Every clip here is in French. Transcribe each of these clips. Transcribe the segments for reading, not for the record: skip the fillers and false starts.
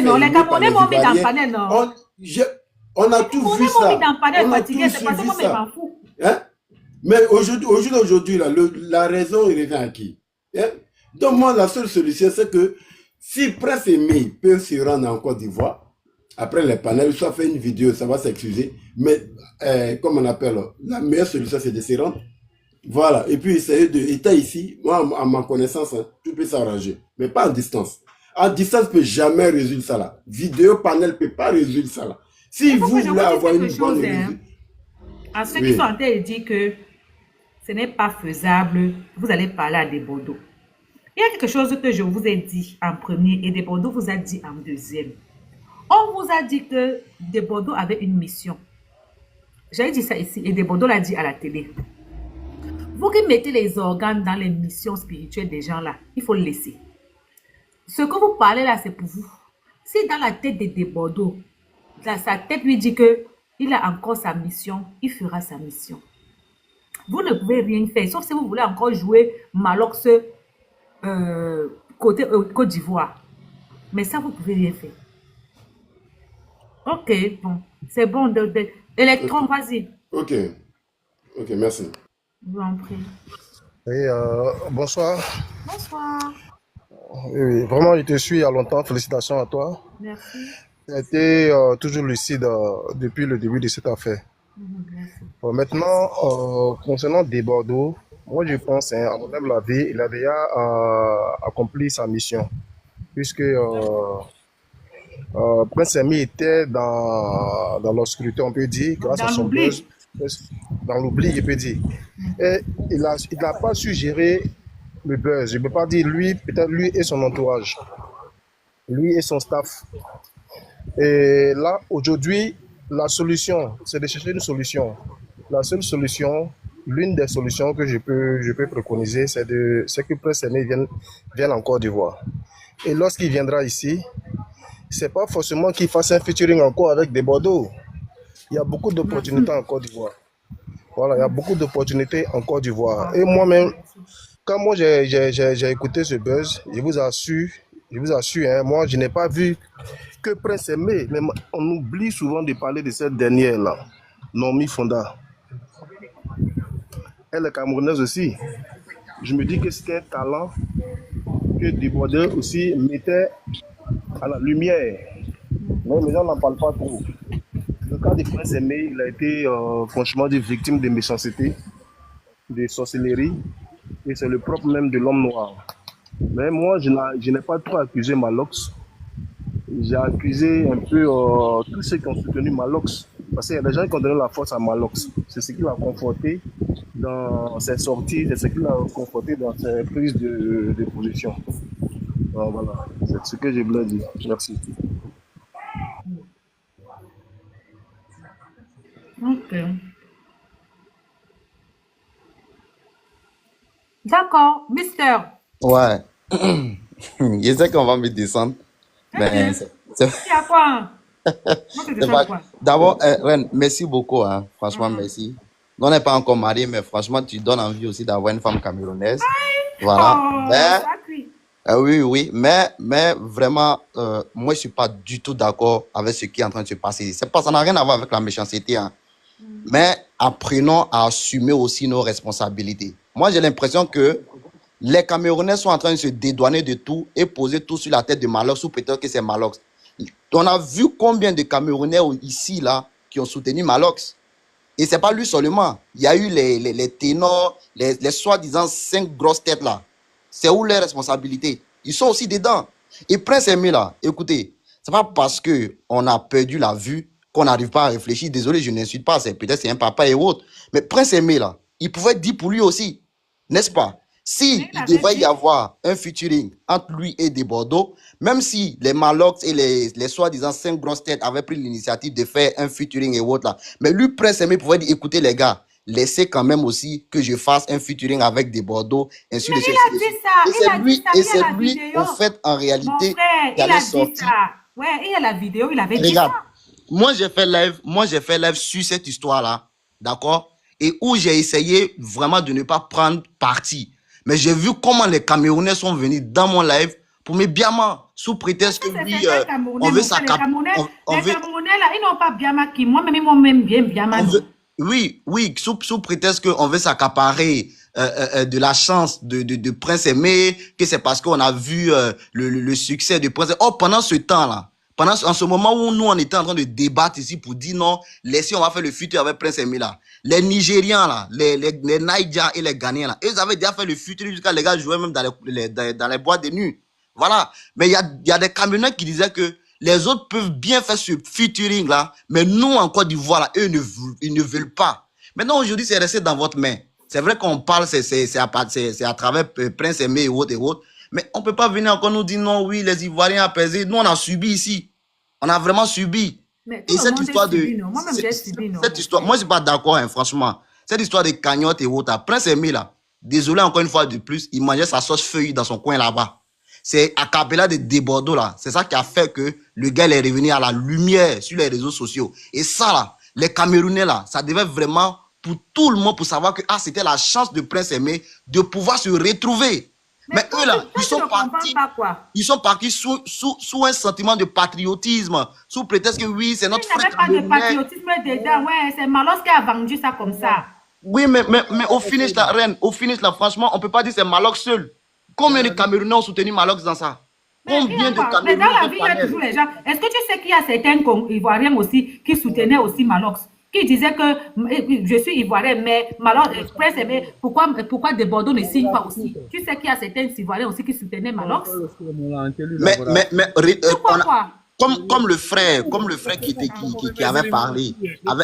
Non, les filmé par Camerounais les m'ont mis dans le Ivoiriens. panel, non. On a Les tout Camerounais vu m'ont mis dans ça. le panel On a fatigué, tout c'est parce que suivi moi, je m'en ça. fous. Hein? Mais aujourd'hui, là, la raison, il revient à qui? Hein? Donc, moi, la seule solution, c'est que si Prince Aimé peut se rendre en Côte d'Ivoire, après les panels, soit fait une vidéo, ça va s'excuser. Mais, comme on appelle, la meilleure solution, c'est de se rendre. Voilà. Et puis, essayer de. État ici, moi, à ma connaissance, hein, tout peut s'arranger. Mais pas en distance. En distance, ne peut jamais résoudre ça là. Vidéo panel ne peut pas résoudre ça là. Si Il faut vous que je voulez vous dise avoir quelque une bonne chose, hein, résolution. à ceux qui sont Oui. en train de dire que ce n'est pas faisable, vous allez parler à des Bordeaux. Il y a quelque chose que je vous ai dit en premier et des Bordeaux vous a dit en deuxième. On vous a dit que des Bordeaux avait une mission. J'avais dit ça ici et des Bordeaux l'a dit à la télé. Vous qui mettez les organes dans les missions spirituelles des gens là, il faut le laisser. Ce que vous parlez là, c'est pour vous. Si dans la tête de Bordeaux, sa tête lui dit que il a encore sa mission, il fera sa mission. Vous ne pouvez rien faire, sauf si vous voulez encore jouer Malox côté Côte d'Ivoire. Mais ça, vous pouvez rien faire. Ok, bon. C'est bon. Électron, Ok. vas-y. Ok. Ok, merci. Je vous en prie. Oui, bonsoir. Bonsoir. Oui, oui, vraiment, je te suis il y a longtemps. Félicitations à toi. Merci. Tu as été toujours lucide depuis le début de cette affaire. Merci. Bon, maintenant, concernant des Bordeaux, moi je pense, hein, à mon humble avis, il a déjà accompli sa mission. Puisque Prince Ami était dans l'obscurité, on peut dire, grâce à Dans son buzz, l'oubli. dans l'oubli, je peux dire. Et il n'a pas su gérer le buzz. Je ne peux pas dire lui, peut-être lui et son entourage, lui et son staff. Et là, aujourd'hui, la solution, c'est de chercher une solution. La seule solution, l'une des solutions que je peux préconiser, c'est que Prince Aimé vienne en Côte d'Ivoire. Et lorsqu'il viendra ici, c'est pas forcément qu'il fasse un featuring encore avec des Bordeaux. Il y a beaucoup d'opportunités en Côte d'Ivoire. Voilà, il y a beaucoup d'opportunités en Côte d'Ivoire. Et moi-même, quand moi j'ai écouté ce buzz, je vous assure, hein, moi je n'ai pas vu que Prince Aimé, mais on oublie souvent de parler de cette dernière-là, Nomi Fonda. Elle est camerounaise aussi. Je me dis que c'était un talent que Desbordes aussi mettait à la lumière. Mais les gens n'en parlent pas trop. Le cas de Prince Aimé, il a été franchement dit, victime de méchanceté, de sorcellerie, et c'est le propre même de l'homme noir. Mais moi, je n'ai pas trop accusé Malox. J'ai accusé un peu tous ceux qui ont soutenu Malox. Parce qu'il y a des gens qui ont donné la force à Malox. C'est ce qui l'a conforté dans ses sorties, c'est ce qui l'a conforté dans ses prises de position. Alors, voilà, c'est ce que je voulais dire. Merci. Ok. D'accord. Mister. Ouais. Je sais qu'on va me descendre, mais Il y a quoi? Hein? Moi, je c'est descends pas. quoi? D'abord, Reine, merci beaucoup, hein. Franchement, Mhm. merci. On n'est pas encore mariés, mais franchement, tu donnes envie aussi d'avoir une femme camerounaise. Voilà. Oh, Mais, ça cuit. oui, oui, mais vraiment, moi, je suis pas du tout d'accord avec ce qui est en train de se passer. C'est pas, ça n'a rien à voir avec la méchanceté, hein. Mais apprenons à assumer aussi nos responsabilités. Moi, j'ai l'impression que les Camerounais sont en train de se dédouaner de tout et poser tout sur la tête de Malox ou peut-être que c'est Malox. On a vu combien de Camerounais ici, là, qui ont soutenu Malox. Et c'est pas lui seulement. Il y a eu les ténors, les soi-disant 5 grosses têtes là. C'est où les responsabilités? Ils sont aussi dedans. Et Prince Aimé là, écoutez, c'est pas parce que on a perdu la vue qu'on n'arrive pas à réfléchir. Désolé, je n'insulte pas, peut-être c'est un papa et autre. Mais Prince Aimé là, il pouvait dire pour lui aussi, n'est-ce pas? Si Il il avait devait y dit. avoir un featuring entre lui et des Bordeaux, même si les Malox et les soi-disant 5 grosses têtes avaient pris l'initiative de faire un featuring et autres là, mais lui, Prince Aimé pouvait dire, écoutez les gars, laissez quand même aussi que je fasse un featuring avec des Bordeaux, ainsi Mais de il suite, ainsi a de dit suite. ça. Et Il c'est a dit lui, ça. et Il y c'est a la lui, vidéo. en fait, en Mon réalité, frère, qui il allait a dit sortir. ça. Ouais, il y a la vidéo. Il avait dit ça. Regarde, moi j'ai fait live sur cette histoire-là, d'accord? Et où j'ai essayé vraiment de ne pas prendre parti. Mais j'ai vu comment les Camerounais sont venus dans mon live pour mes Biama, sous prétexte que C'est oui, certains Camerounais, on veut mon frère, les Camerounais, on les veut, Camerounais là, ils n'ont pas Biama qui, moi-même, ils m'ont même bien Biama. on veut, oui, oui, sous prétexte qu'on veut s'accaparer de la chance de Prince Aimé, que c'est parce qu'on a vu le succès de Prince Aimé. Oh, pendant ce temps-là, en ce moment où nous, on était en train de débattre ici pour dire non, laissez, on va faire le futur avec Prince Aimé là. Les Nigérians là, les Naïdja et les Ghanéens là, ils avaient déjà fait le futur jusqu'à les gars jouaient même dans les boîtes de nuit. Voilà. Mais il y a des Camerounais qui disaient que les autres peuvent bien faire ce featuring là, mais nous en Côte d'Ivoire là, eux ils ne veulent pas. Maintenant aujourd'hui c'est resté dans votre main. C'est vrai qu'on parle, c'est à travers Prince Aimé et autres, mais on peut pas venir encore nous dire non, oui, les Ivoiriens apaisés. Nous on a subi ici, on a vraiment subi. Mais tout Et le cette monde histoire est subi, de, non? Moi-même, j'ai subi, non? cette histoire, moi je suis pas d'accord, hein, franchement. Cette histoire de cagnotte et autres, là, Prince Aimé là, désolé encore une fois de plus, il mangeait sa sauce feuille dans son coin là-bas. C'est Acapella de Bordeaux là. C'est ça qui a fait que le gars il est revenu à la lumière sur les réseaux sociaux. Et ça là, les Camerounais là, ça devait vraiment pour tout le monde pour savoir que ah, c'était la chance de Prince Aimé de pouvoir se retrouver. Mais eux là, ils sont partis sous un sentiment de patriotisme, sous prétexte que oui, c'est notre frère. Il n'y avait pas de patriotisme dedans, ouais, c'est Malos qui a vendu ça comme ça. Oui, mais au finish la reine, au finish là, franchement, on peut pas dire c'est Malox seul. Combien de Camerounais ont soutenu Malox dans ça? Combien de Camerounais? Mais dans la vie, il y a toujours les gens. Est-ce que tu sais qu'il y a certains Ivoiriens aussi qui soutenaient aussi Malox, qui disaient que je suis Ivoirien, mais Malox, pourquoi de Bordeaux ne signe pas aussi? Tu sais qu'il y a certains Ivoiriens aussi qui soutenaient Malox? Mais comme le frère qui avait parlé,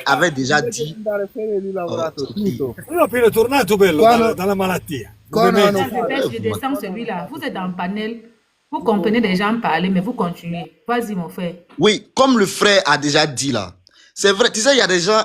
avait déjà dit. Dans la malattia. Je descends celui-là. Vous êtes dans le panel. Vous comprenez des gens parler, mais vous continuez. Vas-y, mon frère. Oui, comme le frère a déjà dit là. C'est vrai, tu sais, il y a des gens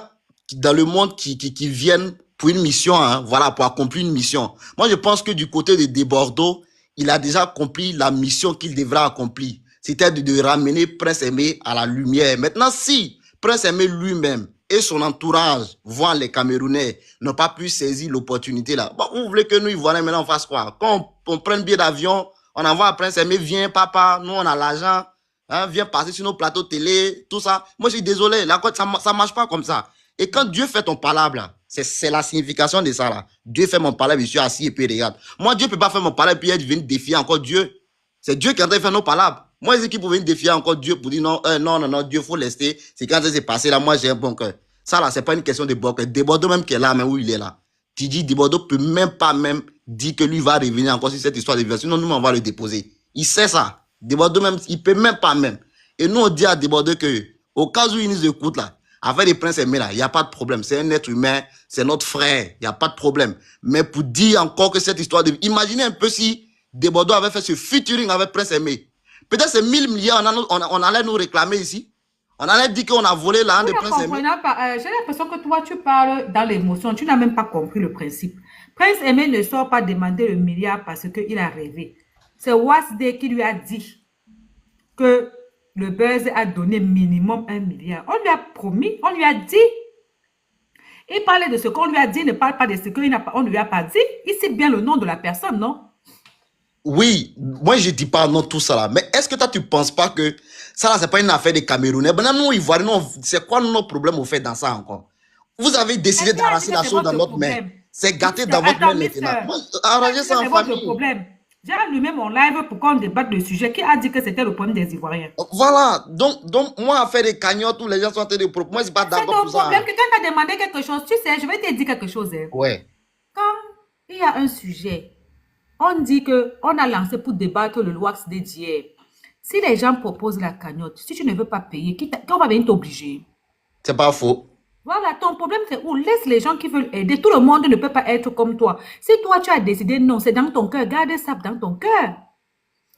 dans le monde qui viennent pour une mission, hein, voilà, pour accomplir une mission. Moi, je pense que du côté de Bordeaux, il a déjà accompli la mission qu'il devrait accomplir. C'était de ramener Prince Aimé à la lumière. Maintenant, si Prince Aimé lui-même et son entourage, voire les Camerounais, n'ont pas pu saisir l'opportunité là, bon, vous voulez que nous, Ivoiriens, maintenant, on fasse quoi? Quand on prend un billet d'avion, on envoie à Prince Aimé, viens, papa, nous, on a l'argent, hein, viens passer sur nos plateaux télé, tout ça. Moi, je suis désolé, la côte, ça marche pas comme ça. Et quand Dieu fait ton palabre, là, c'est la signification de ça, là. Dieu fait mon palabre, je suis assis et puis regarde. Moi, Dieu peut pas faire mon palabre et puis il vient défier encore Dieu. C'est Dieu qui est en train de faire nos palabres. Moi, je dis qu'il pouvait défier encore Dieu pour dire non, non, Dieu, faut laisser. C'est quand ça s'est passé là, moi, j'ai un bon cœur. Ça, là, c'est pas une question de bon cœur. Bordeaux même qui est là, mais où il est là. Tu dis, Bordeaux peut même pas dire que lui va revenir encore sur cette histoire de violence. Sinon, nous, on va le déposer. Il sait ça. Bordeaux même, il peut même pas même. Et nous, on dit à Bordeaux que, au cas où il nous écoute là, avec les Prince Aimé là, il n'y a pas de problème. C'est un être humain, c'est notre frère, il n'y a pas de problème. Mais pour dire encore que cette histoire de... Imaginez un peu si Bordeaux avait fait ce featuring avec Prince Aimé. Peut-être c'est 1000 milliards, on allait nous réclamer ici. On allait dire qu'on a volé l'argent de Prince Aimé. J'ai l'impression que toi, tu parles dans l'émotion. Tu n'as même pas compris le principe. Prince Aimé ne sort pas demander le milliard parce qu'il a rêvé. C'est Wasde qui lui a dit que le buzz a donné minimum 1 milliard. On lui a promis, on lui a dit. Il parlait de ce qu'on lui a dit, il ne parle pas de ce qu'on ne lui a pas dit. Il sait bien le nom de la personne, non? Oui, moi je dis pas non tout ça là. Mais est-ce que toi tu penses pas que ça là c'est pas une affaire des Camerounais? Ben nous Ivoiriens, c'est quoi notre problème au fait dans ça encore? Vous avez décidé d'arracher la chose dans notre main. C'est gâté dans votre main maintenant. Arrangez ça en famille. J'ai allumé mon live pour qu'on débatte le sujet. Qui a dit que c'était le problème des Ivoiriens? Voilà. Donc moi, à faire des cagnottes où les gens sont en train de... Moi, c'est pas d'accord pour ça. C'est ton problème. Quelqu'un t'a demandé quelque chose. Tu sais, je vais te dire quelque chose. Hein. Ouais. Quand il y a un sujet, on dit qu'on a lancé pour débattre le loi d'hier. Si les gens proposent la cagnotte, si tu ne veux pas payer, on va venir t'obliger. C'est pas faux. Voilà, ton problème c'est où? Laisse les gens qui veulent aider. Tout le monde ne peut pas être comme toi. Si toi tu as décidé non, c'est dans ton cœur. Garde ça dans ton cœur.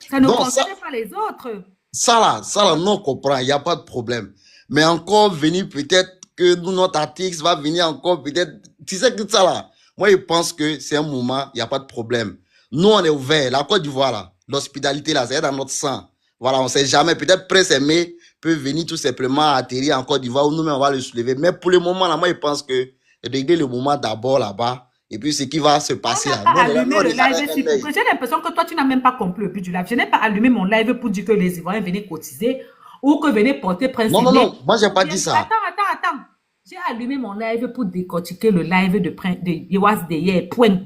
Ça ne concerne pas les autres. Ça là, non, on comprend. Il n'y a pas de problème. Mais encore venir peut-être que notre artiste va venir encore peut-être. Tu sais que ça là, moi je pense que c'est un moment, il n'y a pas de problème. Nous on est ouvert. La Côte d'Ivoire là, l'hospitalité là, c'est dans notre sang. Voilà, on ne sait jamais. Peut-être Prince Aimé peut venir tout simplement atterrir en Côte d'Ivoire où nous-mêmes on va le soulever. Mais pour le moment, là, moi, je pense que régler le moment d'abord là-bas et puis ce qui va se On passer n'a là. pas Non, allumé non, le regarde live un ici pour œil. que j'ai l'impression que toi, tu n'as même pas compris le but du live. Je n'ai pas allumé mon live pour dire que les Ivoiriens venaient cotiser ou que venaient porter Prince Non, non, Aimé. non, moi j'ai pas dit ça. Attends. J'ai allumé mon live pour décortiquer le live de Yewas de hier. Point.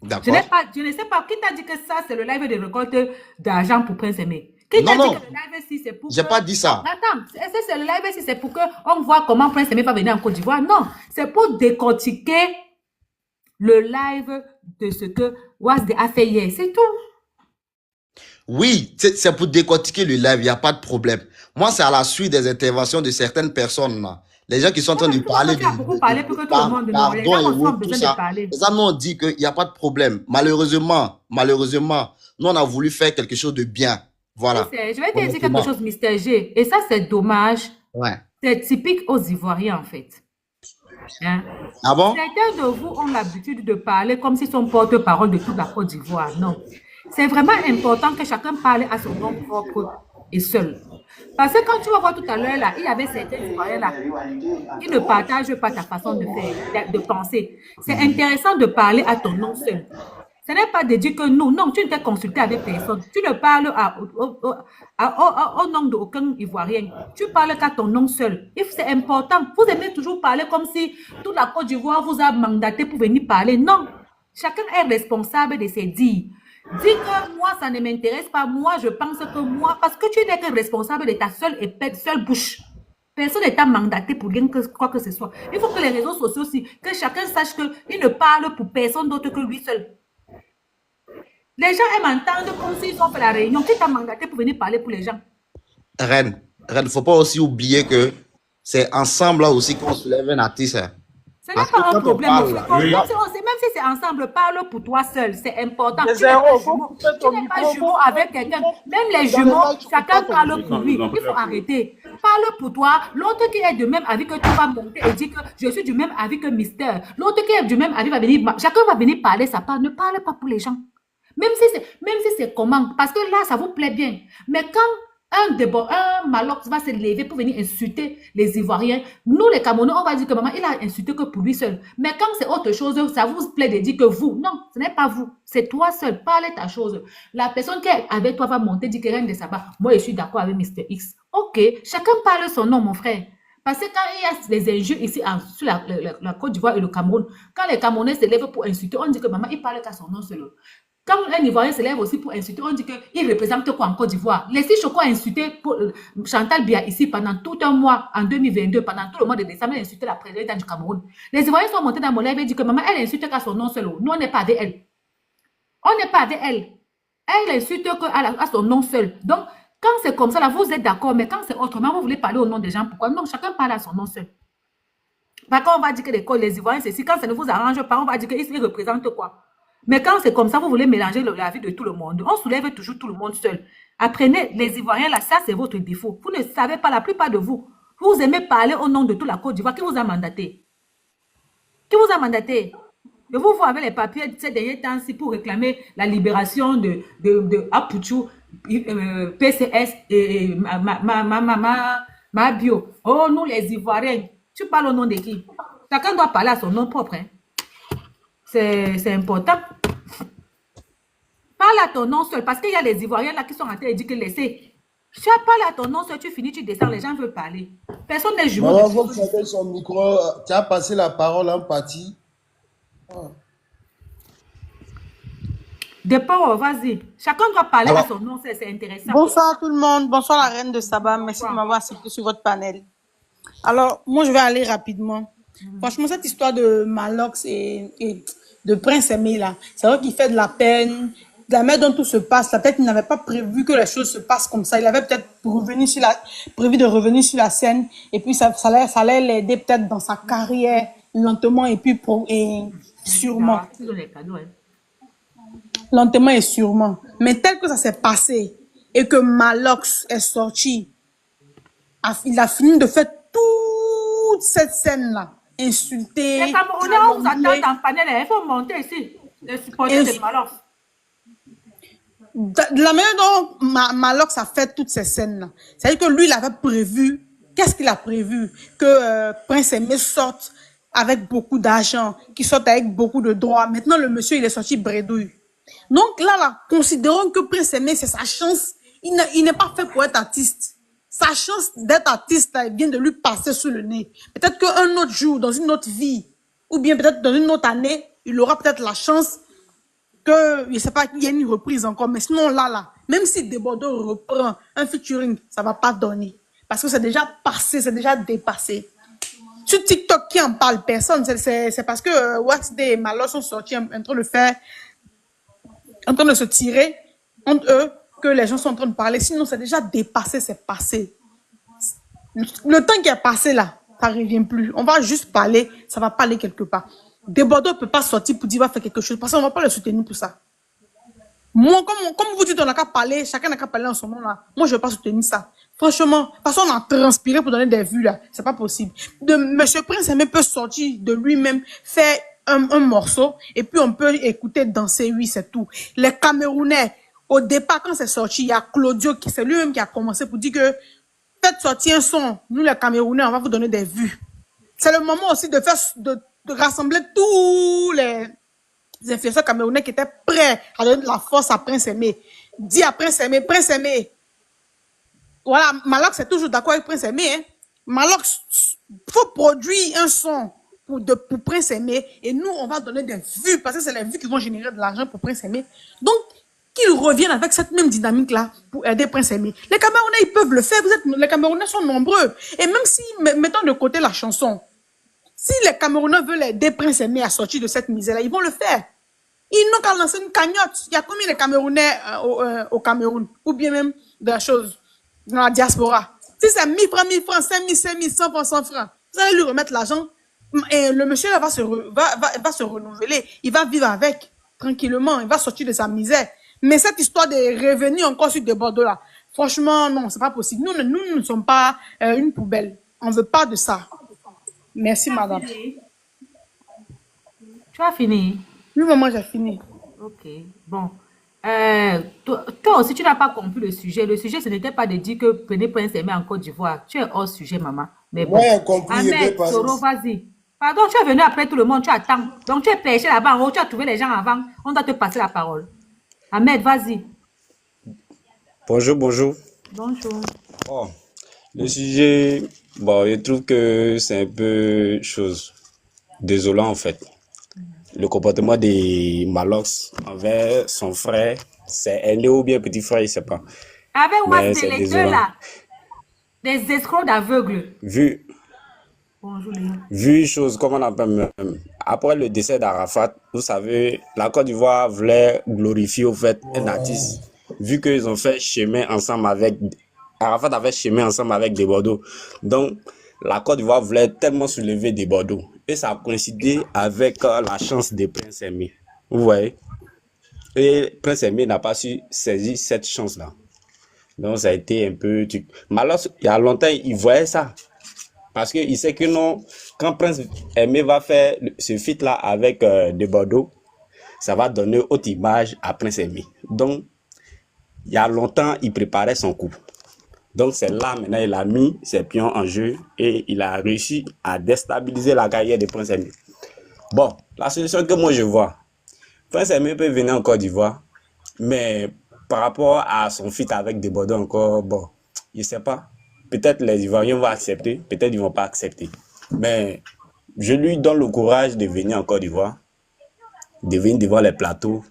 D'accord. Je ne sais pas qui t'a dit que ça, c'est le live de récolte d'argent pour Prince Aimé. Qui Non, t'a dit non, que le live ici, c'est pour j'ai que... pas dit ça. Attends, est-ce que c'est le live ici, c'est pour qu'on voit comment Prince Aimé va venir en Côte d'Ivoire? Non, c'est pour décortiquer le live de ce que Wasde a fait hier. C'est tout. Oui, c'est pour décortiquer le live, il n'y a pas de problème. Moi, c'est à la suite des interventions de certaines personnes là. Les gens qui sont en train de Tu vois parler que tu as beaucoup parlé pour que tout le monde... Non, les pardon gens et aussi ont autres, tout besoin de ça. parler. Les gens ont dit qu'il n'y a pas de problème. Malheureusement, nous, on a voulu faire quelque chose de bien. Voilà. Je vais te dire quelque Honnêtement. chose, Mister G. Et ça, c'est dommage. Ouais. C'est typique aux Ivoiriens, en fait. Hein? Ah bon? Certains de vous ont l'habitude de parler comme s'ils sont porte-parole de toute la Côte d'Ivoire. Non. C'est vraiment important que chacun parle à son nom propre et seul. Parce que quand tu vas voir tout à l'heure, là, il y avait certains Ivoiriens là, qui ne partagent pas ta façon de faire, de penser. C'est intéressant de parler à ton nom seul. Ce n'est pas de dire que nous, non, tu ne t'es consulté avec personne. Tu ne parles au nom d'aucun Ivoirien. Tu parles qu'à ton nom seul. C'est important. Vous aimez toujours parler comme si toute la Côte d'Ivoire vous a mandaté pour venir parler. Non. Chacun est responsable de ses dires. Dis que moi, ça ne m'intéresse pas. Moi, je pense que moi, parce que tu n'es que responsable de ta seule bouche. Personne n'est mandaté pour rien que quoi que ce soit. Il faut que les réseaux sociaux aussi, que chacun sache qu'il ne parle pour personne d'autre que lui seul. Les gens aiment entendre comme s'ils ont fait la réunion. Qui t'a mandaté pour venir parler pour les gens? Reine, il faut pas aussi oublier que c'est ensemble là aussi qu'on soulève un artiste. Ce n'est Parce pas que un quand on problème. parle, là, Même si c'est ensemble, parle pour toi seul. C'est important. Mais Tu n'es Zéro, pas faut jumeau. couper ton Tu n'es pas micro, jumeau faut- avec quelqu'un. Même les Dans le jumeaux, live, tu chacun coupes pas ton parle micro. pour lui. Il faut arrêter. Parle pour toi. L'autre qui est du même avis que tu vas monter et dire que je suis du même avis que Mister. L'autre qui est du même avis va venir. Chacun va venir parler sa part. Ne parle pas pour les gens. Même si c'est comment. Parce que là, ça vous plaît bien. Mais quand un Malox va se lever pour venir insulter les Ivoiriens, nous, les Camerounais, on va dire que maman, il a insulté que pour lui seul. Mais quand c'est autre chose, ça vous plaît de dire que vous. Non, ce n'est pas vous. C'est toi seul. Parle ta chose. La personne qui est avec toi va monter, dire que rien de sabbat. Moi, je suis d'accord avec Mr. X. Ok, chacun parle son nom, mon frère. Parce que quand il y a des injures ici sur la Côte d'Ivoire et le Cameroun, quand les Camerounais se lèvent pour insulter, on dit que maman, il parle qu'à son nom seul. Quand un Ivoirien se lève aussi pour insulter, on dit qu'il représente quoi en Côte d'Ivoire? Laissez Choco insulter Chantal Biya ici pendant tout un mois, en 2022, pendant tout le mois de décembre, elle insultait la présidente du Cameroun. Les Ivoiriens sont montés dans mon live et disent que maman, elle insulte qu'à son nom seul. Nous, on n'est pas avec elle. On n'est pas avec elle. Elle insulte qu'à son nom seul. Donc, quand c'est comme ça, là, vous êtes d'accord, mais quand c'est autrement, vous voulez parler au nom des gens. Pourquoi? Non, chacun parle à son nom seul. Par contre, on va dire que les Ivoiriens, c'est si quand ça ne vous arrange pas, on va dire qu'ils représentent quoi? Mais quand c'est comme ça, vous voulez mélanger la vie de tout le monde. On soulève toujours tout le monde seul. Apprenez, les Ivoiriens, là, ça, c'est votre défaut. Vous ne savez pas, la plupart de vous, vous aimez parler au nom de toute la Côte d'Ivoire. Qui vous a mandaté? Qui vous a mandaté? Je vous vois avec les papiers de ces derniers temps-ci pour réclamer la libération de Apuchou, PCS et ma bio. Oh, nous, les Ivoiriens, tu parles au nom de qui? Chacun doit parler à son nom propre. Hein. C'est important. Parle à ton nom seul, parce qu'il y a les Ivoiriens là qui sont en train de dire que laissez. Tu as parlé à ton nom seul, tu finis, tu descends, les gens veulent parler. Personne n'est jumeau. Maman, faut fermer son micro. Tu as passé la parole en partie. Dépend, vas-y. Chacun doit parler à son nom seul, c'est intéressant. Bonsoir tout le monde, bonsoir la reine de Saba, merci de m'avoir accepté sur votre panel. Alors, moi je vais aller rapidement. Franchement, cette histoire de Malox et de Prince Aimé là, c'est vrai qu'il fait de la peine. De la manière dont tout se passe, là, peut-être qu'il n'avait pas prévu que les choses se passent comme ça. Il avait peut-être prévu de revenir sur la scène et puis ça allait l'aider peut-être dans sa carrière lentement et puis sûrement. Lentement et sûrement. Mais tel que ça s'est passé et que Malox est sorti, il a fini de faire toute cette scène-là. Insulter. Les Camerounais, on vous attend en panel, il faut monter ici. Les supporters de Malox. De la manière dont Malox a fait toutes ces scènes-là, c'est-à-dire que lui, il avait prévu, qu'est-ce qu'il a prévu? Que Prince Aimé sorte avec beaucoup d'argent, qui sortent avec beaucoup de droits. Maintenant, le monsieur, il est sorti bredouille. Donc là, considérons que Prince Aimé, c'est sa chance. Il n'est pas fait pour être artiste. Sa chance d'être artiste, là, elle vient de lui passer sous le nez. Peut-être qu'un autre jour, dans une autre vie, ou bien peut-être dans une autre année, il aura peut-être la chance que, je sais pas, qu'il y ait une reprise encore. Mais sinon, là, même si Desbordeaux reprend un featuring, ça va pas donner. Parce que c'est déjà passé, c'est déjà dépassé. Sur TikTok, qui en parle? Personne. C'est parce que Waxday et Malo sont sortis en train de se tirer entre eux, que les gens sont en train de parler. Sinon, c'est déjà dépassé, c'est passé. Le temps qui est passé là, ça ne revient plus. On va juste parler, ça va pas aller quelque part. Desbordeaux ne peut pas sortir pour dire qu'il va faire quelque chose, parce qu'on ne va pas le soutenir pour ça. Moi, comme vous dites, on n'a qu'à parler, chacun n'a qu'à parler en son nom là. Moi, je ne vais pas soutenir ça. Franchement, de toute façon, on a transpiré pour donner des vues là. C'est pas possible. Monsieur Prince Aimé peut sortir de lui-même, faire un morceau, et puis on peut écouter danser, oui, c'est tout. Les Camerounais, au départ, quand c'est sorti, il y a Claudio, c'est lui-même qui a commencé pour dire que faites sortir un son. Nous, les Camerounais, on va vous donner des vues. C'est le moment aussi de rassembler tous les influenceurs camerounais qui étaient prêts à donner de la force à Prince Aimé. Dis à Prince Aimé. Voilà, Malox est toujours d'accord avec Prince Aimé. Hein. Malox, faut produire un son pour Prince Aimé et nous, on va donner des vues parce que c'est les vues qui vont générer de l'argent pour Prince Aimé. Donc, qu'ils reviennent avec cette même dynamique-là pour aider Prince Aimé. Les Camerounais, ils peuvent le faire. Les Camerounais sont nombreux. Et même si, mettons de côté la chanson, si les Camerounais veulent aider Prince Aimé à sortir de cette misère-là, ils vont le faire. Ils n'ont qu'à lancer une cagnotte. Il y a combien de Camerounais au Cameroun? Ou bien même de la chose dans la diaspora. Si c'est 1000 francs, 1000 francs, 5000, 5000, 100 francs, 100 francs, vous allez lui remettre l'argent. Et le monsieur là va se renouveler. Il va vivre avec, tranquillement. Il va sortir de sa misère. Mais cette histoire de revenir encore sur des Bordeaux là, franchement, non, c'est pas possible. Nous ne sommes pas une poubelle. On ne veut pas de ça. Merci, madame. Tu as fini? Oui, maman, j'ai fini. Ok, bon. Toi aussi, tu n'as pas compris le sujet. Le sujet, ce n'était pas de dire que prenez Prince Aimé en Côte d'Ivoire. Tu es hors sujet, maman. Mais bon. Ouais, compris. Ahmed, Soro, vas-y. Pardon, tu es venu après tout le monde, tu attends. Donc, tu es perché là-bas en haut, tu as trouvé les gens avant. On doit te passer la parole. Ahmed, vas-y. Bonjour, bonjour. Bonjour. Oh, le sujet, bon, je trouve que c'est un peu désolant en fait. Le comportement de Malox envers son frère, c'est aîné ou bien petit frère, je ne sais pas. Avec Mais Waxday, c'est les deux désolant. là, des escrocs d'aveugles. Bonjour, Léon. Vu une chose, comment on appelle même, après le décès d'Arafat, vous savez, la Côte d'Ivoire voulait glorifier au fait un artiste. Vu qu'ils ont fait chemin ensemble avec, Arafat avait chemin ensemble avec Desbordeaux. Donc, la Côte d'Ivoire voulait tellement soulever Desbordeaux. Et ça a coïncidé avec la chance de Prince Aimé. Vous voyez? Et Prince Aimé n'a pas su saisir cette chance-là. Donc, ça a été un peu... Mais alors, il y a longtemps, il voyait ça. Parce qu'il sait que non, quand Prince Aimé va faire ce feat-là avec Desbordeaux, ça va donner haute image à Prince Aimé. Donc, il y a longtemps, il préparait son coup. Donc, c'est là, maintenant, il a mis ses pions en jeu et il a réussi à déstabiliser la carrière de Prince Aimé. Bon, la solution que moi je vois, Prince Aimé peut venir en Côte d'Ivoire, mais par rapport à son feat avec Desbordeaux encore, bon, je ne sais pas. Peut-être les Ivoiriens vont accepter, peut-être ils ne vont pas accepter. Mais je lui donne le courage de venir en Côte d'Ivoire, de venir devant les plateaux,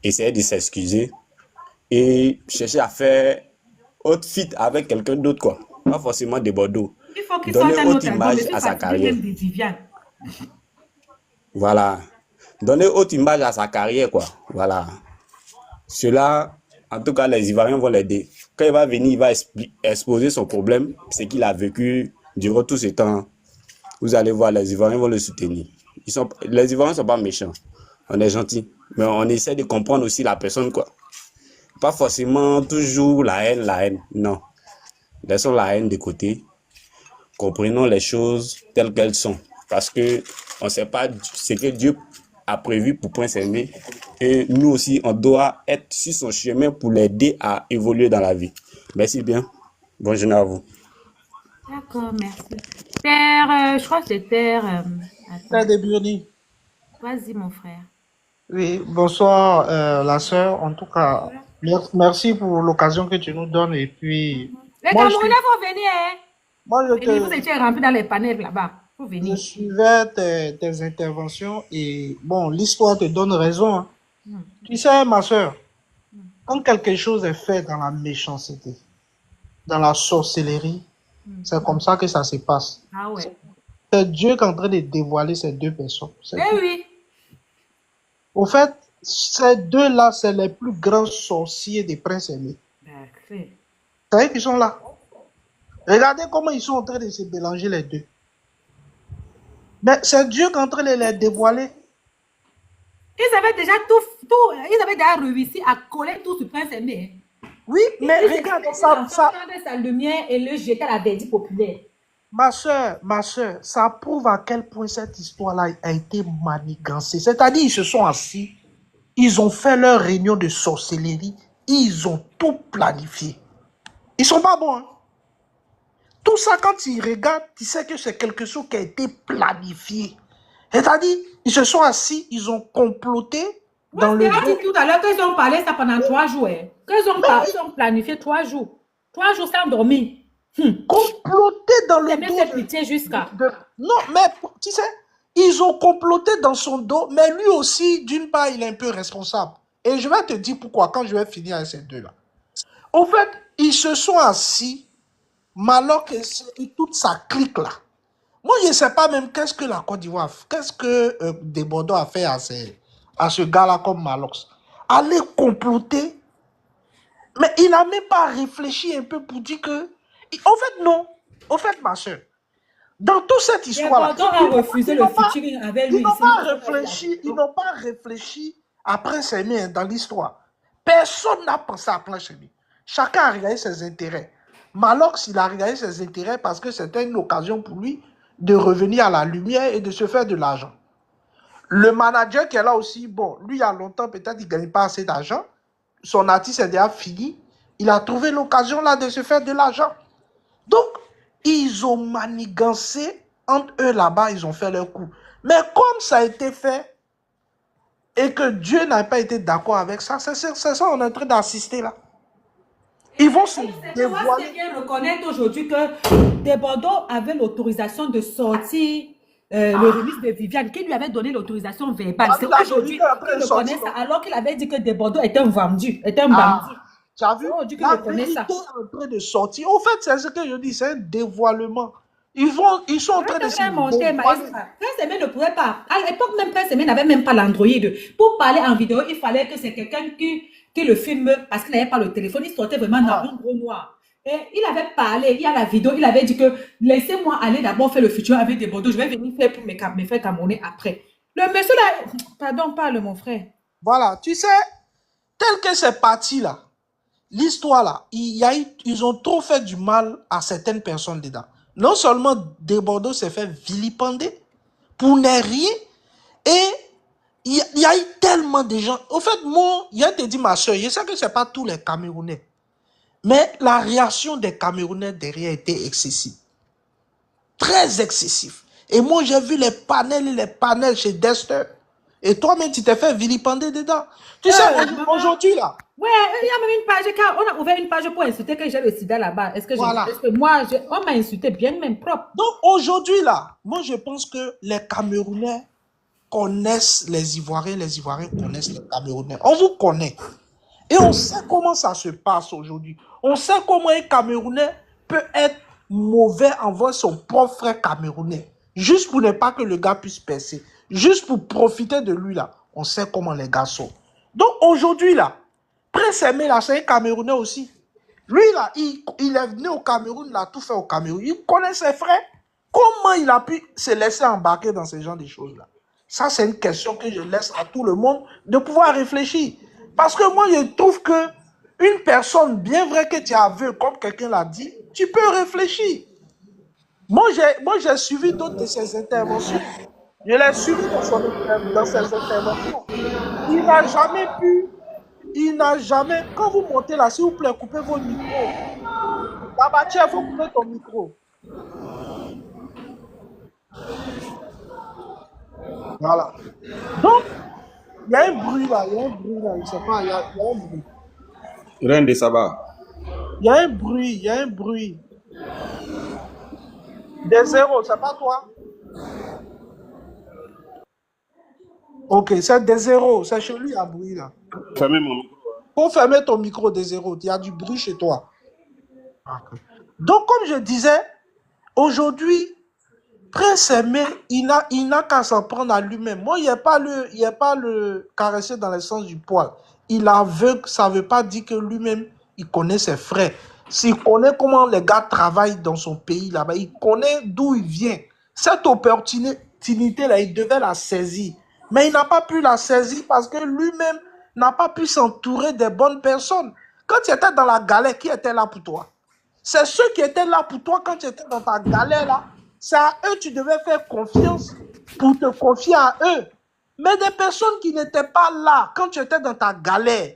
essayer de s'excuser et chercher à faire autre feat avec quelqu'un d'autre, quoi. Pas forcément Desbordeaux. Il faut qu'il Donner sorte un autre autre album. image Je suis à sa fatiguée carrière. même de Viviane. Voilà. Donner autre image à sa carrière, quoi. Voilà. Cela, en tout cas, les Ivoiriens vont l'aider. Quand il va venir, il va exposer son problème, ce qu'il a vécu durant tout ce temps. Vous allez voir, les Ivoiriens vont le soutenir. Les Ivoiriens ne sont pas méchants. On est gentils. Mais on essaie de comprendre aussi la personne, quoi. Pas forcément toujours la haine. Non. Laissons la haine de côté. Comprenons les choses telles qu'elles sont. Parce que on ne sait pas ce que Dieu a prévu pour Prince Aimé. Et nous aussi, on doit être sur son chemin pour l'aider à évoluer dans la vie. Merci bien. Bonne journée à vous. D'accord, merci. Terre, je crois que c'est Terre. Frère Attends, de Bioni. vas-y, mon frère. Oui, bonsoir la sœur. En tout cas, Bonsoir. merci pour l'occasion que tu nous donnes. Et puis, Les moi, Camerounais, faut venir, hein. moi Venez, vous étiez remplis dans les panels là-bas. Faut je venir. suivais tes interventions et bon, l'histoire te donne raison, hein. Hmm. Tu sais, ma sœur, quand quelque chose est fait dans la méchanceté, dans la sorcellerie, c'est comme ça que ça se passe. Ah ouais. C'est Dieu qui est en train de dévoiler ces deux personnes. C'est Eh tout. oui. Au fait, ces deux-là, c'est les plus grands sorciers des princes aimés. Parfait. C'est eux qui sont là. Regardez comment ils sont en train de se mélanger les deux. Mais c'est Dieu qui est en train de les dévoiler. Ils avaient déjà ils avaient déjà réussi à coller tout ce prince aimé. Oui, mais regarde, ça, sa lumière et le jeter à la verdure populaire. ma soeur, ça prouve à quel point cette histoire-là a été manigancée. C'est-à-dire, ils se sont assis, ils ont fait leur réunion de sorcellerie, ils ont tout planifié. Ils sont pas bons, hein? Tout ça, quand tu regardes, tu sais que c'est quelque chose qui a été planifié. C'est-à-dire, ils se sont assis, ils ont comploté dans le dos. Tout à l'heure, qu'ils ont parlé ça pendant 3 jours. Hein. Ils ont planifié 3 jours. 3 jours sans dormir. Comploté dans le dos. Jusqu'à. Non, mais tu sais, ils ont comploté dans son dos, mais lui aussi, d'une part, il est un peu responsable. Et je vais te dire pourquoi quand je vais finir avec ces deux-là. Au fait, ils se sont assis, Maloc et toute sa clique là. Moi, je ne sais pas même qu'est-ce que la Côte d'Ivoire, qu'est-ce que Desbordeaux a fait à ce gars-là comme Malox. Aller comploter, mais il n'a même pas réfléchi un peu pour dire que... En fait, non. En fait, ma soeur, dans toute cette histoire-là, ils n'ont pas réfléchi à Prince Aimé dans l'histoire. Personne n'a pensé à Prince Aimé. Chacun a regardé ses intérêts. Malox, il a regardé ses intérêts parce que c'était une occasion pour lui de revenir à la lumière et de se faire de l'argent. Le manager qui est là aussi, bon, lui, il y a longtemps, peut-être, il ne gagne pas assez d'argent. Son artiste est déjà fini. Il a trouvé l'occasion là de se faire de l'argent. Donc, ils ont manigancé entre eux là-bas, ils ont fait leur coup. Mais comme ça a été fait et que Dieu n'a pas été d'accord avec ça, c'est ça qu'on est en train d'assister là. Ils vont se dévoiler. C'est reconnaître aujourd'hui que Desbordeaux avait l'autorisation de sortir le remix de Viviane, qui lui avait donné l'autorisation verbale. C'est aujourd'hui qu'il reconnaît ça, alors qu'il avait dit que Desbordeaux était un vendu, était un bandit. Tu as vu? La vérité est en train de sortir. En fait, c'est ce que je dis, c'est un dévoilement. Ils sont en train de se dévoiler. Prince Aimé ne pouvait pas. À l'époque, même Prince Aimé n'avait même pas l'Android. Pour parler en vidéo, il fallait que c'est quelqu'un qui le filme parce qu'il n'avait pas le téléphone. Il sortait vraiment dans un gros noir. Et il avait parlé, il y a la vidéo, il avait dit que laissez-moi aller d'abord faire le futur avec Desbordeaux. Je vais venir faire pour mes frères camerounais après. Le monsieur là, pardon, parle mon frère. Voilà, tu sais, tel que c'est parti là, l'histoire là, ils ont trop fait du mal à certaines personnes dedans. Non seulement Desbordeaux s'est fait vilipender pour ne rien, et il y a eu tellement de gens. Au fait, moi, il y a te dit ma soeur, je sais que ce n'est pas tous les Camerounais, mais la réaction des Camerounais derrière était excessive. Très excessif. Et moi, j'ai vu les panels chez Dexter. Et toi-même, tu t'es fait vilipender dedans. Tu sais, aujourd'hui, là. Ouais, il y a même une page, on a ouvert une page pour insulter que j'ai le sida là-bas. Est-ce que, voilà. On m'a insulté bien même propre. Donc, aujourd'hui, là, moi, je pense que les Camerounais connaissent les Ivoiriens connaissent les Camerounais. On vous connaît. Et on sait comment ça se passe aujourd'hui. On sait comment un Camerounais peut être mauvais envers son propre frère camerounais. Juste pour ne pas que le gars puisse percer. Juste pour profiter de lui, là. On sait comment les gars sont. Donc, aujourd'hui, là, Prince Aimé, là, c'est un Camerounais aussi. Lui, là, il est venu au Cameroun, il a tout fait au Cameroun. Il connaît ses frères. Comment il a pu se laisser embarquer dans ce genre de choses-là? Ça, c'est une question que je laisse à tout le monde de pouvoir réfléchir. Parce que moi, je trouve que une personne, bien vrai que tu as vu, comme quelqu'un l'a dit, tu peux réfléchir. Moi, j'ai suivi d'autres de ses interventions. Je l'ai suivi dans ses interventions. Il n'a jamais, quand vous montez là, s'il vous plaît, coupez vos micros. Tabatier, il faut couper ton micro. Voilà. Donc, il y a un bruit là, il y a un bruit là, je sais pas, il y a un bruit. Reine de Saba. Il y a un bruit, il y a un bruit. Des zéros, c'est pas toi? Ok, c'est des zéros, c'est chez lui un bruit là. Fermez mon micro. Faut fermer ton micro des zéros, il y a du bruit chez toi. Ok. Donc, comme je disais, aujourd'hui, Prince Aimé, il n'a qu'à s'en prendre à lui-même. Moi, il n'y a pas le caresser dans le sens du poil. Il aveugle, ça ne veut pas dire que lui-même, il connaît ses frères. S'il connaît comment les gars travaillent dans son pays là-bas, il connaît d'où il vient. Cette opportunité-là, il devait la saisir. Mais il n'a pas pu la saisir parce que lui-même n'a pas pu s'entourer des bonnes personnes. Quand tu étais dans la galère, qui était là pour toi? C'est ceux qui étaient là pour toi quand tu étais dans ta galère là. C'est à eux que tu devais faire confiance pour te confier à eux. Mais des personnes qui n'étaient pas là quand tu étais dans ta galère,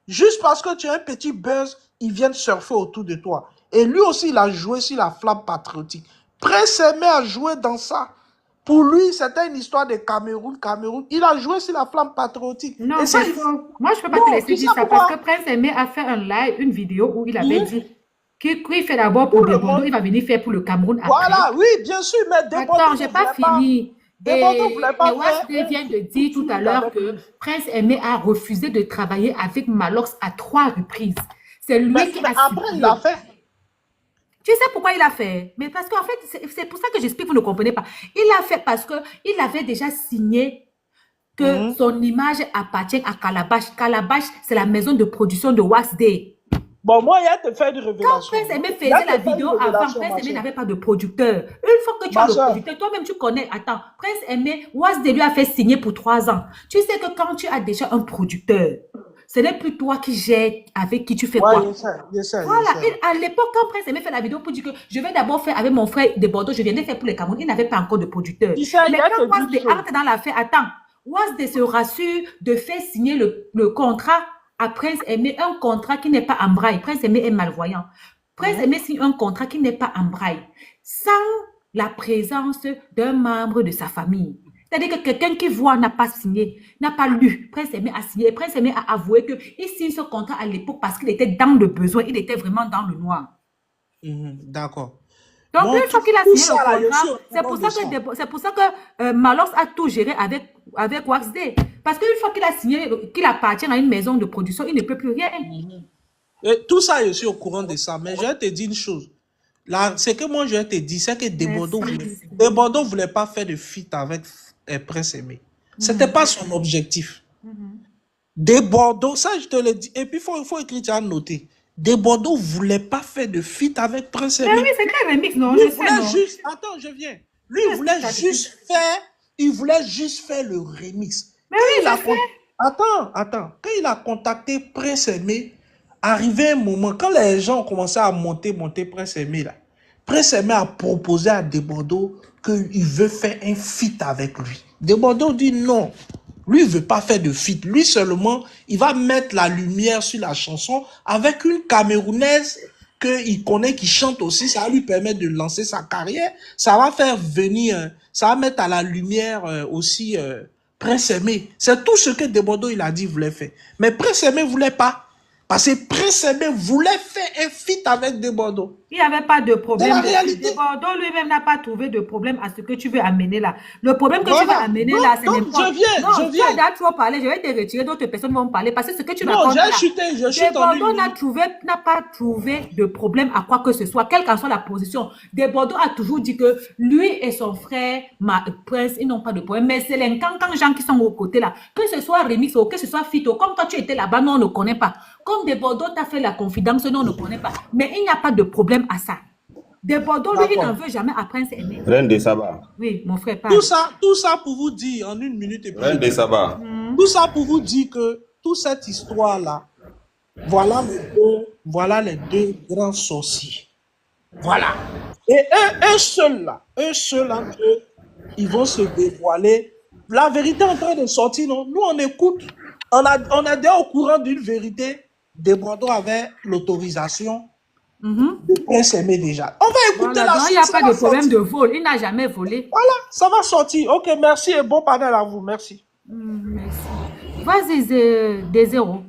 juste parce que tu as un petit buzz, ils viennent surfer autour de toi. Et lui aussi, il a joué sur la flamme patriotique. Prince Aimé a joué dans ça. Pour lui, c'était une histoire de Cameroun. Il a joué sur la flamme patriotique. Non, Et ça, c'est il... faux. Moi, je ne peux pas Non, te laisser tu dire sais ça parce pourquoi? que Prince Aimé a fait un live, une vidéo où il avait dit qu'il fait d'abord pour Pour le Desbordeaux, monde. il va venir faire pour le Cameroun après. Voilà, oui, bien sûr, mais Desbordeaux Attends, ne j'ai voulait pas fini. Desbordeaux ne Et voulait pas faire Wasdé vient de dire tout à feat l'heure avec que lui. Prince Aimé a refusé de travailler avec Malox à 3 reprises. C'est lui Mais qui a après, il signé. l'a fait. Tu sais pourquoi il a fait? Mais parce qu'en fait, c'est pour ça que j'explique, vous ne comprenez pas. Il a fait parce qu'il avait déjà signé que son image appartient à Calabash. Calabash, c'est la maison de production de Wasdé. Bon, moi, il y a te fait une Quand révélation. Prince Aimé Il y faisait a te la fait une vidéo avant, révélation, Prince ma Aimé soeur. n'avait pas de producteur. Une fois que tu as Ma le soeur. producteur, toi-même tu connais. Attends, Prince Aimé, Wasdé lui a fait signer pour 3 ans. Tu sais que quand tu as déjà un producteur, ce n'est plus toi qui gères avec qui tu fais Ouais, quoi. je sais. Voilà, à l'époque, quand Prince Aimé fait la vidéo pour dire que je vais d'abord faire avec mon frère de Bordeaux, je viens de faire pour les Cameroun, il n'avait pas encore de producteur. Tu sais, il Mais y a quand te dire Wasdé une chose. entre dans l'affaire, attends, Wasdé se rassure de faire signer le contrat à Prince Aimé, un contrat qui n'est pas en braille. Prince Aimé est malvoyant. Prince Aimé signe un contrat qui n'est pas en braille, sans la présence d'un membre de sa famille. C'est-à-dire que quelqu'un qui voit n'a pas signé, n'a pas lu. Prince Aimé a signé. Prince Aimé a avoué qu'il signe ce contrat à l'époque parce qu'il était dans le besoin, il était vraiment dans le noir. D'accord. Donc, Bon, une fois qu'il a tout signé ça, là, le je contrat, suis au courant c'est pour ça que Malox a tout géré avec Waxday. Parce qu'une fois qu'il a signé, qu'il appartient à une maison de production, il ne peut plus rien. Et tout ça, je suis au courant de ça. Mais je vais te dire une chose. Là, ce que moi, je vais te dire, c'est que Desbordeaux ne voulait pas faire de feat avec Prince Aimé. Ce n'était pas son objectif. Desbordeaux, ça, je te le dis. Et puis, il faut écrire, tu as noté. Desbordeaux ne voulait pas faire de feat avec Prince Aimé. Mais oui, c'est quel remix, non? Lui, Je il sais, voulait non? juste... Attends, je viens. Lui, il voulait juste faire le remix. Mais oui, je sais. Attends. Quand il a contacté Prince Aimé, arrivé un moment, quand les gens ont commencé à monter Prince Aimé, là, Prince Aimé a proposé à Desbordeaux qu'il veut faire un feat avec lui. Desbordeaux dit non. Lui, il ne veut pas faire de feat. Lui seulement, il va mettre la lumière sur la chanson avec une Camerounaise qu'il connaît, qui chante aussi. Ça va lui permettre de lancer sa carrière. Ça va faire venir, ça va mettre à la lumière aussi Prince Aimé. C'est tout ce que Desbordeaux, il a dit, voulait faire. Mais Prince Aimé ne voulait pas. Parce que Prince Aimé voulait faire un feat avec Desbordeaux. Il n'y avait pas de problème. Dans la réalité. Desbordeaux lui-même n'a pas trouvé de problème à ce que tu veux amener là. Le problème que tu veux amener là, c'est n'importe. Je viens. Tu as trop parlé, je vais te retirer, d'autres personnes vont parler parce que ce que tu Non, racontes là. je chute en Desbordeaux une n'a pas trouvé de problème à quoi que ce soit, quelle qu'en soit la position. Desbordeaux a toujours dit que lui et son frère, Prince, ils n'ont pas de problème. Mais c'est les cancans gens qui sont aux côtés là. Que ce soit remix ou que ce soit fito, comme quand tu étais là-bas, nous on ne connaît pas. Comme Desbordeaux t'a fait la confidence, nous on ne connaît pas. Mais il n'y a pas de problème à ça. Desbordeaux, lui, il n'en veut jamais à Prince Aimé. Reine de Saba. Oui, mon frère, parle. Tout ça pour vous dire, en une minute et plus. Reine de Saba. Tout ça pour vous dire que toute cette histoire-là, voilà les deux grands sorciers. Voilà. Et eux seuls entre eux, ils vont se dévoiler. La vérité est en train de sortir, non? Nous, on écoute. On est déjà au courant d'une vérité. Desbordeaux avait l'autorisation de Prince Aimé déjà. On va écouter Voilà, la donc il suite. n'y a Ça pas va de problème sortir. de vol. Il n'a jamais volé. Voilà, ça va sortir. Ok, merci et bon panel à vous. Merci. Merci. Vas-y, des zéros.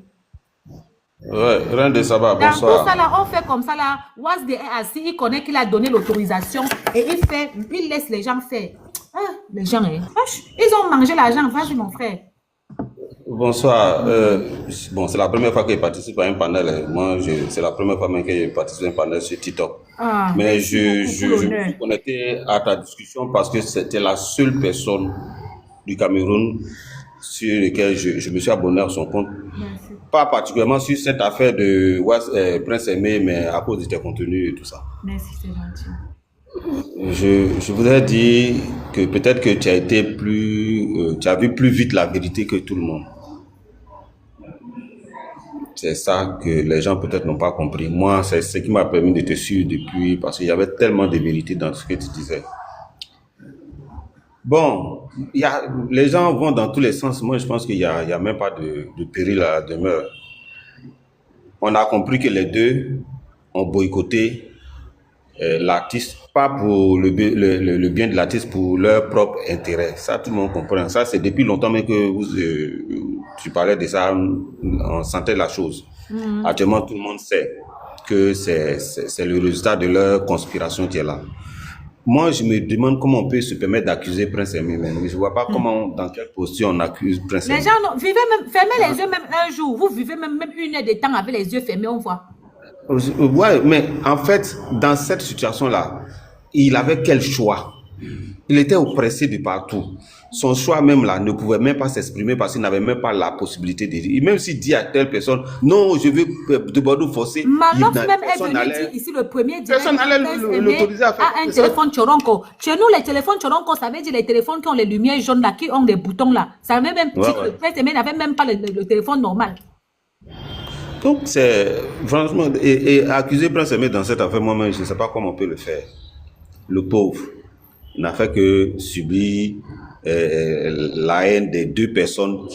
Ouais, Reine de Saba, Dans tout ça, bonsoir. là, on fait comme ça, là. Wasde est assis, il connaît qu'il a donné l'autorisation et il laisse les gens faire. Ah, les gens, hein. Ils ont mangé l'argent. Vas-y, mon frère. Bonsoir. Bon, c'est la première fois que je participe à un panel. Moi, c'est la première fois même que je participe à un panel sur TikTok. Ah, Mais merci beaucoup je pour me l'honneur. suis connecté à ta discussion parce que c'était la seule personne du Cameroun sur laquelle je me suis abonné à son compte. Merci. Pas particulièrement sur cette affaire de Prince Aimé, mais à cause de tes contenus et tout ça. Merci, c'est gentil. Je voudrais dire que peut-être que tu as été tu as vu plus vite la vérité que tout le monde. C'est ça que les gens peut-être n'ont pas compris. Moi, c'est ce qui m'a permis de te suivre depuis, parce qu'il y avait tellement de vérité dans ce que tu disais. Bon, les gens vont dans tous les sens. Moi, je pense qu'il n'y a même pas de péril à la demeure. On a compris que les deux ont boycotté l'artiste, pas pour le bien de l'artiste, pour leur propre intérêt. Ça, tout le monde comprend. Ça, c'est depuis longtemps même que tu parlais de ça, on sentait la chose. Actuellement, tout le monde sait que c'est le résultat de leur conspiration qui est là. Moi, je me demande comment on peut se permettre d'accuser Prince Aimé. Je ne vois pas comment, dans quelle posture on accuse Prince Aimé. Les gens, vivez même, fermez les yeux même un jour. Vous vivez même 1 heure de temps avec les yeux fermés, on voit. Ouais, mais en fait, dans cette situation-là, il avait quel choix? Il était oppressé de partout. Son choix même là ne pouvait même pas s'exprimer parce qu'il n'avait même pas la possibilité de dire. Et même s'il dit à telle personne, non, je veux de Bordeaux forcer. Malox même est venu dire ici le premier direct. Personne n'allait l'autoriser à faire un ça. téléphone Choronko. Chez nous, les téléphones Choronko, ça veut dire les téléphones qui ont les lumières jaunes là, qui ont des boutons là. Ça veut même dire que Prince Aimé n'avait même pas le téléphone normal. Donc, c'est franchement, et accuser Prince Aimé dans cette affaire, moi-même, je ne sais pas comment on peut le faire. Le pauvre n'a fait que subir la haine des deux personnes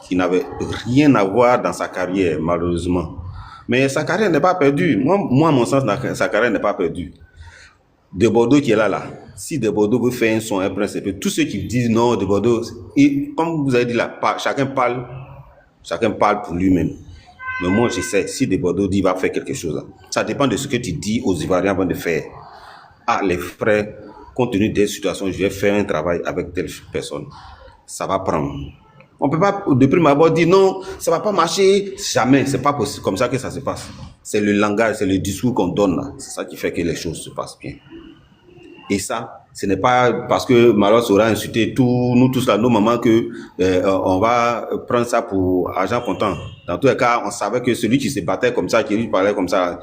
qui n'avaient rien à voir dans sa carrière, malheureusement. Mais sa carrière n'est pas perdue. Moi, à mon sens, sa carrière n'est pas perdue. De Bordeaux qui est là. Si De Bordeaux veut faire un son, un Prince Aimé, tous ceux qui disent non, De Bordeaux, et comme vous avez dit là, chacun parle pour lui-même. Mais moi, je sais, si De Bordeaux dit va faire quelque chose, ça dépend de ce que tu dis aux Ivoiriens avant de faire. Ah, les frères, compte tenu des situations, je vais faire un travail avec telle personne. Ça va prendre. On ne peut pas, de prime abord, dire non, ça ne va pas marcher. Jamais, ce n'est pas possible. Comme ça que ça se passe. C'est le langage, c'est le discours qu'on donne là. C'est ça qui fait que les choses se passent bien. Et ça, ce n'est pas parce que Malox aura insulté nous tous là, nos mamans, que on va prendre ça pour argent comptant. Dans tous les cas, on savait que celui qui se battait comme ça, qui lui parlait comme ça,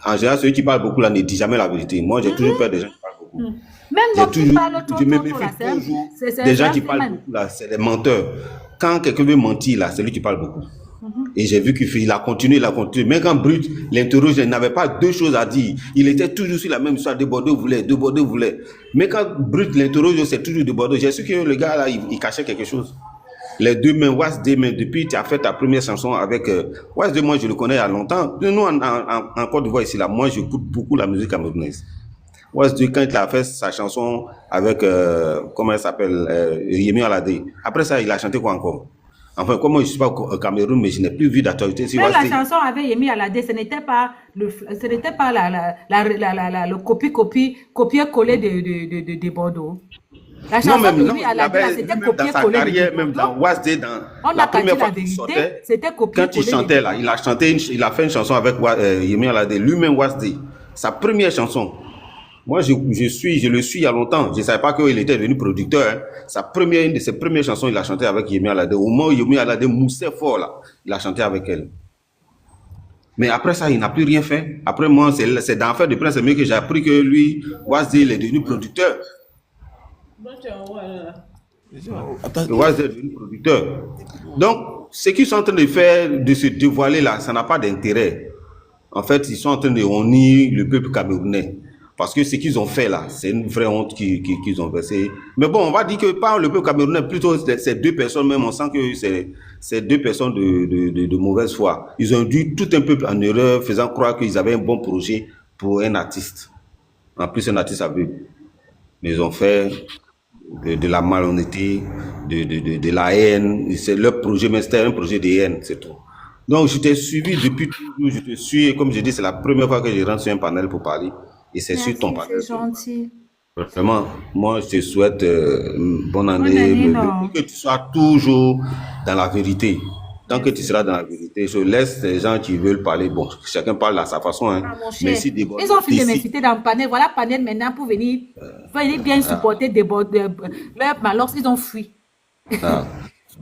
en général, celui qui parle beaucoup là ne dit jamais la vérité. Moi, j'ai toujours peur des gens qui parlent beaucoup. Même d'autres qui parlent trop, Je me trop, méfie là, toujours c'est des gens un qui parlent phénomène. beaucoup là, c'est des menteurs. Quand quelqu'un veut mentir là, c'est lui qui parle beaucoup. Et j'ai vu qu'il a continué. Mais quand Brut l'interroge, il n'avait pas deux choses à dire. Il était toujours sur la même histoire. De Bordeaux voulait. Mais quand Brut l'interroge, c'est toujours de Bordeaux. J'ai su que le gars là, il cachait quelque chose. Les deux mains, Wasde, mais depuis tu as fait ta première chanson avec Wasde, moi je le connais il y a longtemps. Nous en Côte d'Ivoire ici là, moi j'écoute beaucoup la musique camerounaise. Wasde, quand il a fait sa chanson avec comment elle s'appelle, Yemi Alade. Après ça, il a chanté quoi encore? Enfin, comme moi je ne suis pas au Cameroun, mais je n'ai plus vu d'actualité sur Même la Wasde. chanson avec Yemi Alade, ce n'était pas le copier-coller de Bordeaux. La Non, chanson même de non, Yemi Alade, là, c'était même dans sa copier-coller carrière, de même Bordeaux. dans Wasde, On la a qu'à première dire fois la qu'il vérité, sortait, c'était quand copier-coller il chantait là, il a fait une chanson avec Yemi Alade, lui-même Wasde, sa première chanson. Moi, je le suis il y a longtemps. Je ne savais pas qu'il était devenu producteur. Hein. Une de ses premières chansons, il a chanté avec Yemi Alade. Au moment où Yemi Alade moussait fort, là, il a chanté avec elle. Mais après ça, il n'a plus rien fait. Après moi, c'est dans l'affaire de Prince Aimé que j'ai appris que lui, Wasde, il est devenu producteur. Wasde est devenu producteur. Donc, ce qu'ils sont en train de faire, de se dévoiler là, ça n'a pas d'intérêt. En fait, ils sont en train de honir le peuple camerounais. Parce que ce qu'ils ont fait là, c'est une vraie honte qu'ils ont versée. Mais bon, on va dire que pas le peuple camerounais, plutôt ces deux personnes même, on sent que c'est deux personnes de mauvaise foi. Ils ont dû tout un peuple en erreur, faisant croire qu'ils avaient un bon projet pour un artiste. En plus, un artiste aveugle. Ils ont fait de la malhonnêteté, de la haine. C'est leur projet, mais c'était un projet de haine, c'est tout. Donc, je t'ai suivi depuis toujours, je te suis. Et comme je dis, c'est la première fois que je rentre sur un panel pour parler. Et c'est sur ton Merci, panel. c'est gentil. Vraiment, moi, je te souhaite une bonne Bonne année. année, non. Que tu sois toujours dans la vérité. Tant que tu seras dans la vérité, je laisse les gens qui veulent parler. Bon, chacun parle à sa façon. Hein. Ah, mon cher. Mais si des Ils ont fini de m'inciter dans le panel. Voilà panel maintenant pour venir bien supporter leur Malox. Ils ont fui. Ah.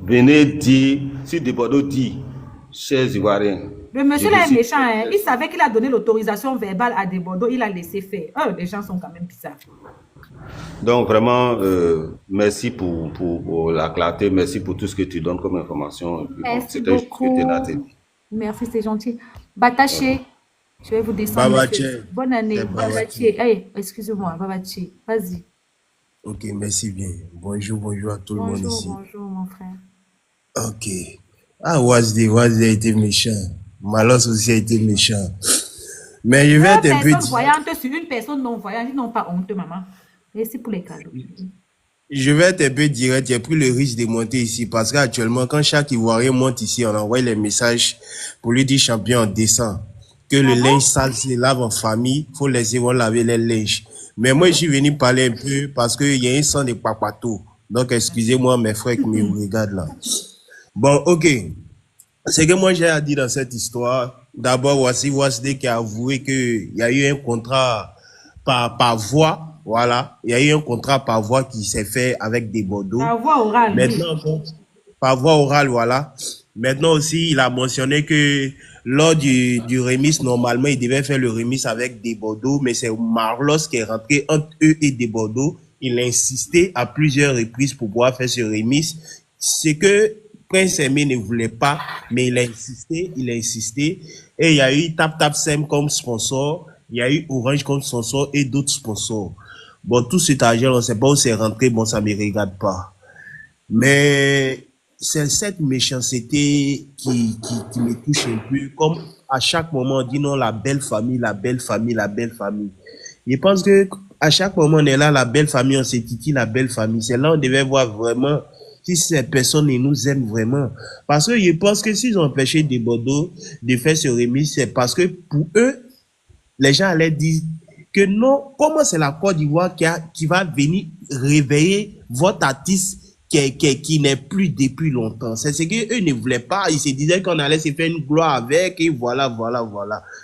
Venez dire, si des Bordeaux dit, chers Ivoiriens. Le monsieur je là est décide- méchant. Hein. Il savait qu'il a donné l'autorisation verbale à des Bordeaux. Il a laissé faire. Les gens sont quand même bizarres. Donc vraiment, merci pour la clarté, merci pour tout ce que tu donnes comme information. Et puis, bon, Merci c'était juste que tu beaucoup. n'as dit. Merci, c'est gentil. Bataché, je vais vous descendre. Babaché. monsieur. Bonne année. C'est Babaché. Babaché. Hey, excusez-moi, Babaché. Vas-y. Ok, merci bien. Bonjour à tout le monde ici. Bonjour, mon frère. Ok. Ah, Wazdi a été méchant. Malos aussi a été méchant. Mais je vais être un peu Personne direct. voyante sur une personne non-voyante, ils n'ont pas honte, maman. Merci pour les cadeaux. Je vais être un peu direct. J'ai pris le risque de monter ici parce qu'actuellement, quand chaque Ivoirien monte ici, on envoie les messages pour lui dire champion, on descend. Que le linge sale se lave en famille, faut laisser vont laver les linges. Mais moi, je suis venu parler un peu parce qu'il y a un sang de papato. Donc, excusez-moi mes frères qui me regardent là. Bon, ok. Ce que moi j'ai à dire dans cette histoire, d'abord, voici Wasde qui a avoué qu'il y a eu un contrat par voix. Voilà, il y a eu un contrat par voix qui s'est fait avec des Bordeaux. La voix orale. oui. Maintenant, par voie orale, voilà. Maintenant aussi, il a mentionné que lors du remise, normalement, il devait faire le remise avec des Bordeaux, mais c'est Marlos qui est rentré entre eux et des Bordeaux. Il a insisté à plusieurs reprises pour pouvoir faire ce remise. C'est que Prince Aimé ne voulait pas, mais il a insisté. Et il y a eu Tap Sem comme sponsor, il y a eu Orange comme sponsor et d'autres sponsors. Bon, tout cet argent, on ne sait pas où c'est rentré, bon, ça ne me regarde pas. Mais c'est cette méchanceté qui me touche un peu. Comme à chaque moment, on dit non, la belle famille, la belle famille, la belle famille. Je pense que à chaque moment, on est là, la belle famille, on se titille la belle famille. C'est là on devait voir vraiment si ces personnes nous aiment vraiment. Parce que je pense que s'ils ont empêché des Bordeaux de faire ce remise, c'est parce que pour eux, les gens allaient dire que non, comment c'est la Côte d'Ivoire qui va venir réveiller votre artiste qui n'est plus depuis longtemps. C'est ce qu'eux ne voulaient pas. Ils se disaient qu'on allait se faire une gloire avec et voilà.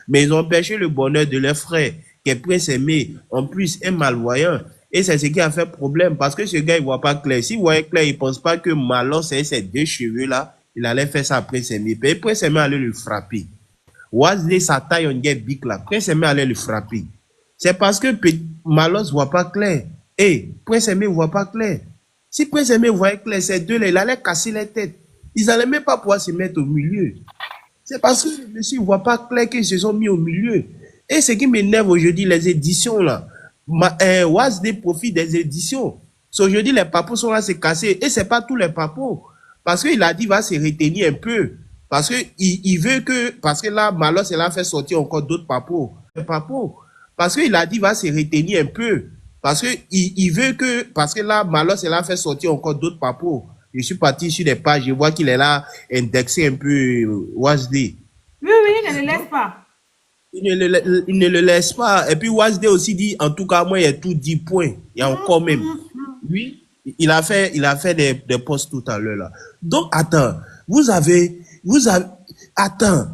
Mais ils ont empêché le bonheur de leur frère, qui est Prince Aimé, en plus un malvoyant. Et c'est ce qui a fait problème parce que ce gars, il voit pas clair. S'il voyait clair, il pense pas que Malon, c'est ces deux cheveux-là, il allait faire ça à Prince Aimé. Puis Prince Aimé allait le frapper. Wazley, sa taille, on get big là. Prince Aimé allait le frapper. C'est parce que Malos voit pas clair. Et Prince Aimé voit pas clair. Si Prince Aimé voyait clair, ces deux-là, il allait casser les têtes. Ils allaient même pas pouvoir se mettre au milieu. C'est parce que le monsieur ne voit pas clair qu'ils se sont mis au milieu. Et ce qui m'énerve aujourd'hui, les éditions là. Wazley profite des éditions. Aujourd'hui, les papos sont là se casser. Et c'est pas tous les papos. Parce qu'il a dit qu'il va se retenir un peu. Parce que il veut que, parce que là, Malos, il a fait sortir encore d'autres papos. Parce qu'il a dit qu'il va se retenir un peu. Parce que il veut que, parce que là, Malos, il a fait sortir encore d'autres papos. Je suis parti sur des pages, je vois qu'il est là, indexé un peu, Wazley. Oui, il ne le laisse pas. Il ne le laisse pas. Et puis Wazley aussi dit, en tout cas, moi, il y a tout 10 points. Il y a encore même. Oui, il a fait des posts tout à l'heure là. Donc, attends, attends,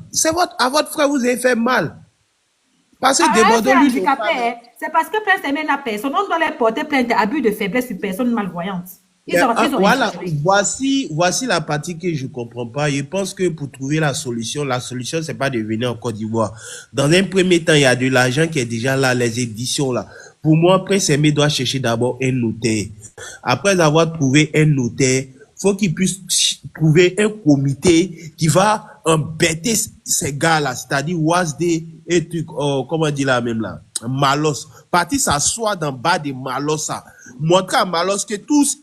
à votre frère, vous avez fait mal. Parce que des Bordeaux, lui, handicapé, hein. C'est parce que Prince Aimé n'a personne. On doit les porter plainte d'abus de faiblesse sur personnes malvoyantes. Ils ont voilà, exagéré. voici la partie que je comprends pas. Je pense que pour trouver la solution, c'est pas de venir en Côte d'Ivoire. Dans un premier temps, il y a de l'argent qui est déjà là, les éditions là. Pour moi, Prince Aimé doit chercher d'abord un notaire. Après avoir trouvé un notaire, faut qu'il puisse trouver un comité qui va embêter ces gars-là, c'est-à-dire Wazde et truc, comment dire là même là, Malos. Parti s'asseoir dans bas de Malos, ça. Montrer à Malos que tous,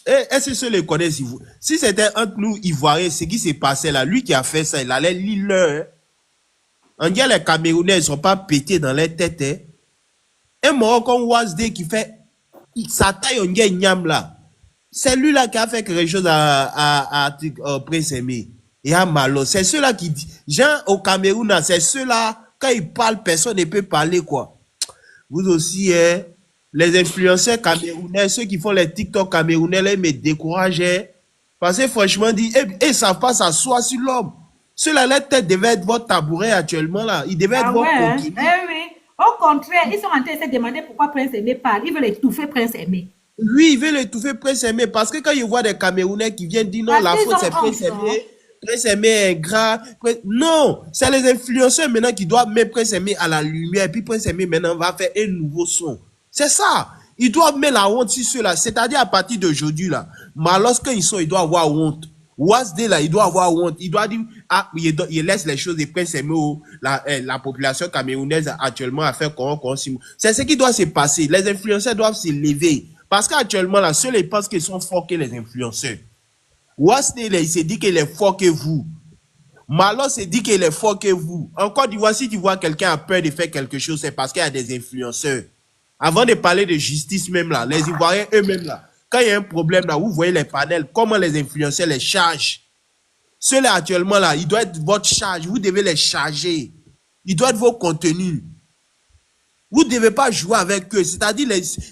est-ce que ceux les connaissent? Si c'était entre nous Ivoiriens, ce qui s'est passé là, lui qui a fait ça, il allait lire l'heure. On dirait les Camerounais ne sont pas pétés dans les têtes. Hein. Un Maroc comme Wasde qui fait sa taille, on dirait Niam là. C'est lui là qui a fait quelque chose à Prince Aimé. Et à Malo. C'est ceux-là qui disent. Jean au Cameroun, c'est ceux-là, quand ils parlent, personne ne peut parler, quoi. Vous aussi, hein, les influenceurs camerounais, ceux qui font les TikTok camerounais, là, ils me découragent. Hein, parce que franchement, ils ne savent pas s'asseoir sur l'homme. Ceux-là, la tête devait être votre tabouret actuellement, là. Ils devaient être votre coquille. Oui. Au contraire, ils sont en train de se demander pourquoi Prince Aimé parle. Ils veulent étouffer Prince Aimé. Lui, il veut l'étouffer Prince Aimé parce que quand il voit des Camerounais qui viennent dire non, la faute c'est Prince Aimé, Prince Aimé est ingrat. Non, c'est les influenceurs maintenant qui doivent mettre Prince Aimé à la lumière et puis Prince Aimé maintenant va faire un nouveau son. C'est ça. Ils doivent mettre la honte sur ceux-là. C'est-à-dire à partir d'aujourd'hui, là, lorsque ils sont, ils doivent avoir honte. Wasde là, il doit avoir honte. Il doit dire, il laisse les choses de Prince Aimé la population camerounaise actuellement à faire c'est ce qui doit se passer. Les influenceurs doivent se lever. Parce qu'actuellement, là, ceux-là, ils pensent qu'ils sont forts que les influenceurs. Wasde, il s'est dit qu'il est fort que vous. Malo s'est dit qu'il est fort que vous. Encore d'Ivoire, si tu vois quelqu'un a peur de faire quelque chose, c'est parce qu'il y a des influenceurs. Avant de parler de justice même là, les Ivoiriens eux-mêmes là, quand il y a un problème là, vous voyez les panels, comment les influenceurs les chargent. Ceux-là actuellement là, ils doivent être votre charge, vous devez les charger. Ils doivent être vos contenus. Vous ne devez pas jouer avec eux. C'est-à-dire,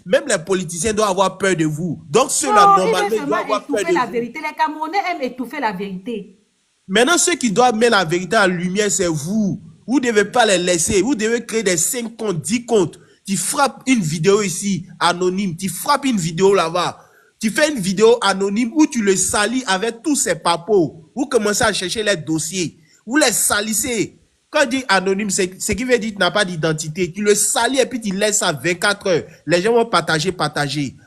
même les politiciens doivent avoir peur de vous. Donc, ceux-là, normalement, ils doivent avoir peur de la vous. vérité. Les Camerounais aiment étouffer la vérité. Maintenant, ceux qui doivent mettre la vérité en lumière, c'est vous. Vous ne devez pas les laisser. Vous devez créer des 5 comptes, 10 comptes. Tu frappes une vidéo ici, anonyme. Tu frappes une vidéo là-bas. Tu fais une vidéo anonyme où tu le salis avec tous ces papos. Vous commencez à chercher les dossiers. Vous les salissez. Quand on dit anonyme, c'est ce qui veut dire que tu n'as pas d'identité. Tu le salis et puis tu laisses ça 24 heures. Les gens vont partager.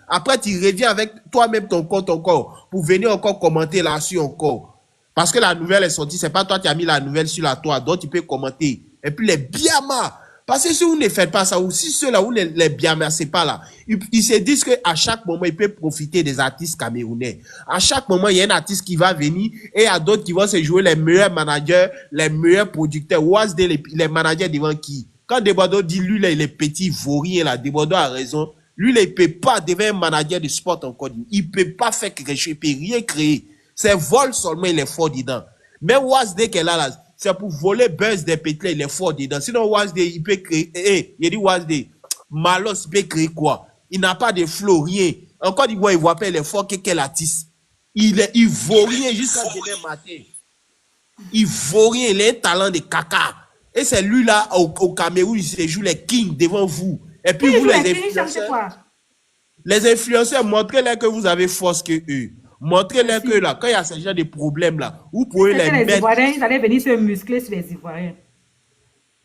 Après, tu reviens avec toi-même ton compte encore pour venir encore commenter là-dessus encore. Parce que la nouvelle est sortie, c'est pas toi qui as mis la nouvelle sur la toile, donc tu peux commenter. Et puis les biamas. Parce que si vous ne faites pas ça, ou si ceux-là, où les biamas, c'est pas là, ils se disent qu'à chaque moment, ils peuvent profiter des artistes camerounais. À chaque moment, il y a un artiste qui va venir et il y a d'autres qui vont se jouer les meilleurs managers, les meilleurs producteurs. Wasde, les managers devant qui? Quand Debodo dit, lui, là, il est petit, vaurien, là, Debodo a raison. Lui, là, il peut pas devenir un manager de sport encore. Il peut pas faire quelque chose, il peut rien créer. C'est vol seulement, il est fort dedans. Mais Wasde qu'elle a là, c'est pour voler buzz des pétlés, il est fort dedans. Sinon, Wasde, il peut créer, il dit Wasde, Malos, il peut créer quoi? Il n'a pas de flow, rien. Encore il voit pas, il est fort que quel artiste. Il vaut rien jusqu'à demain matin. Il vaut rien, il a un talent de caca. Et c'est lui là, au Cameroun, il se joue les kings devant vous. Et puis vous, les influenceurs, montrez-leur que vous avez force que eux. Montrez-leur que là, quand il y a ce genre de problèmes là, vous pouvez les mettre. Ivoiriens, ils allaient venir se muscler sur les Ivoiriens.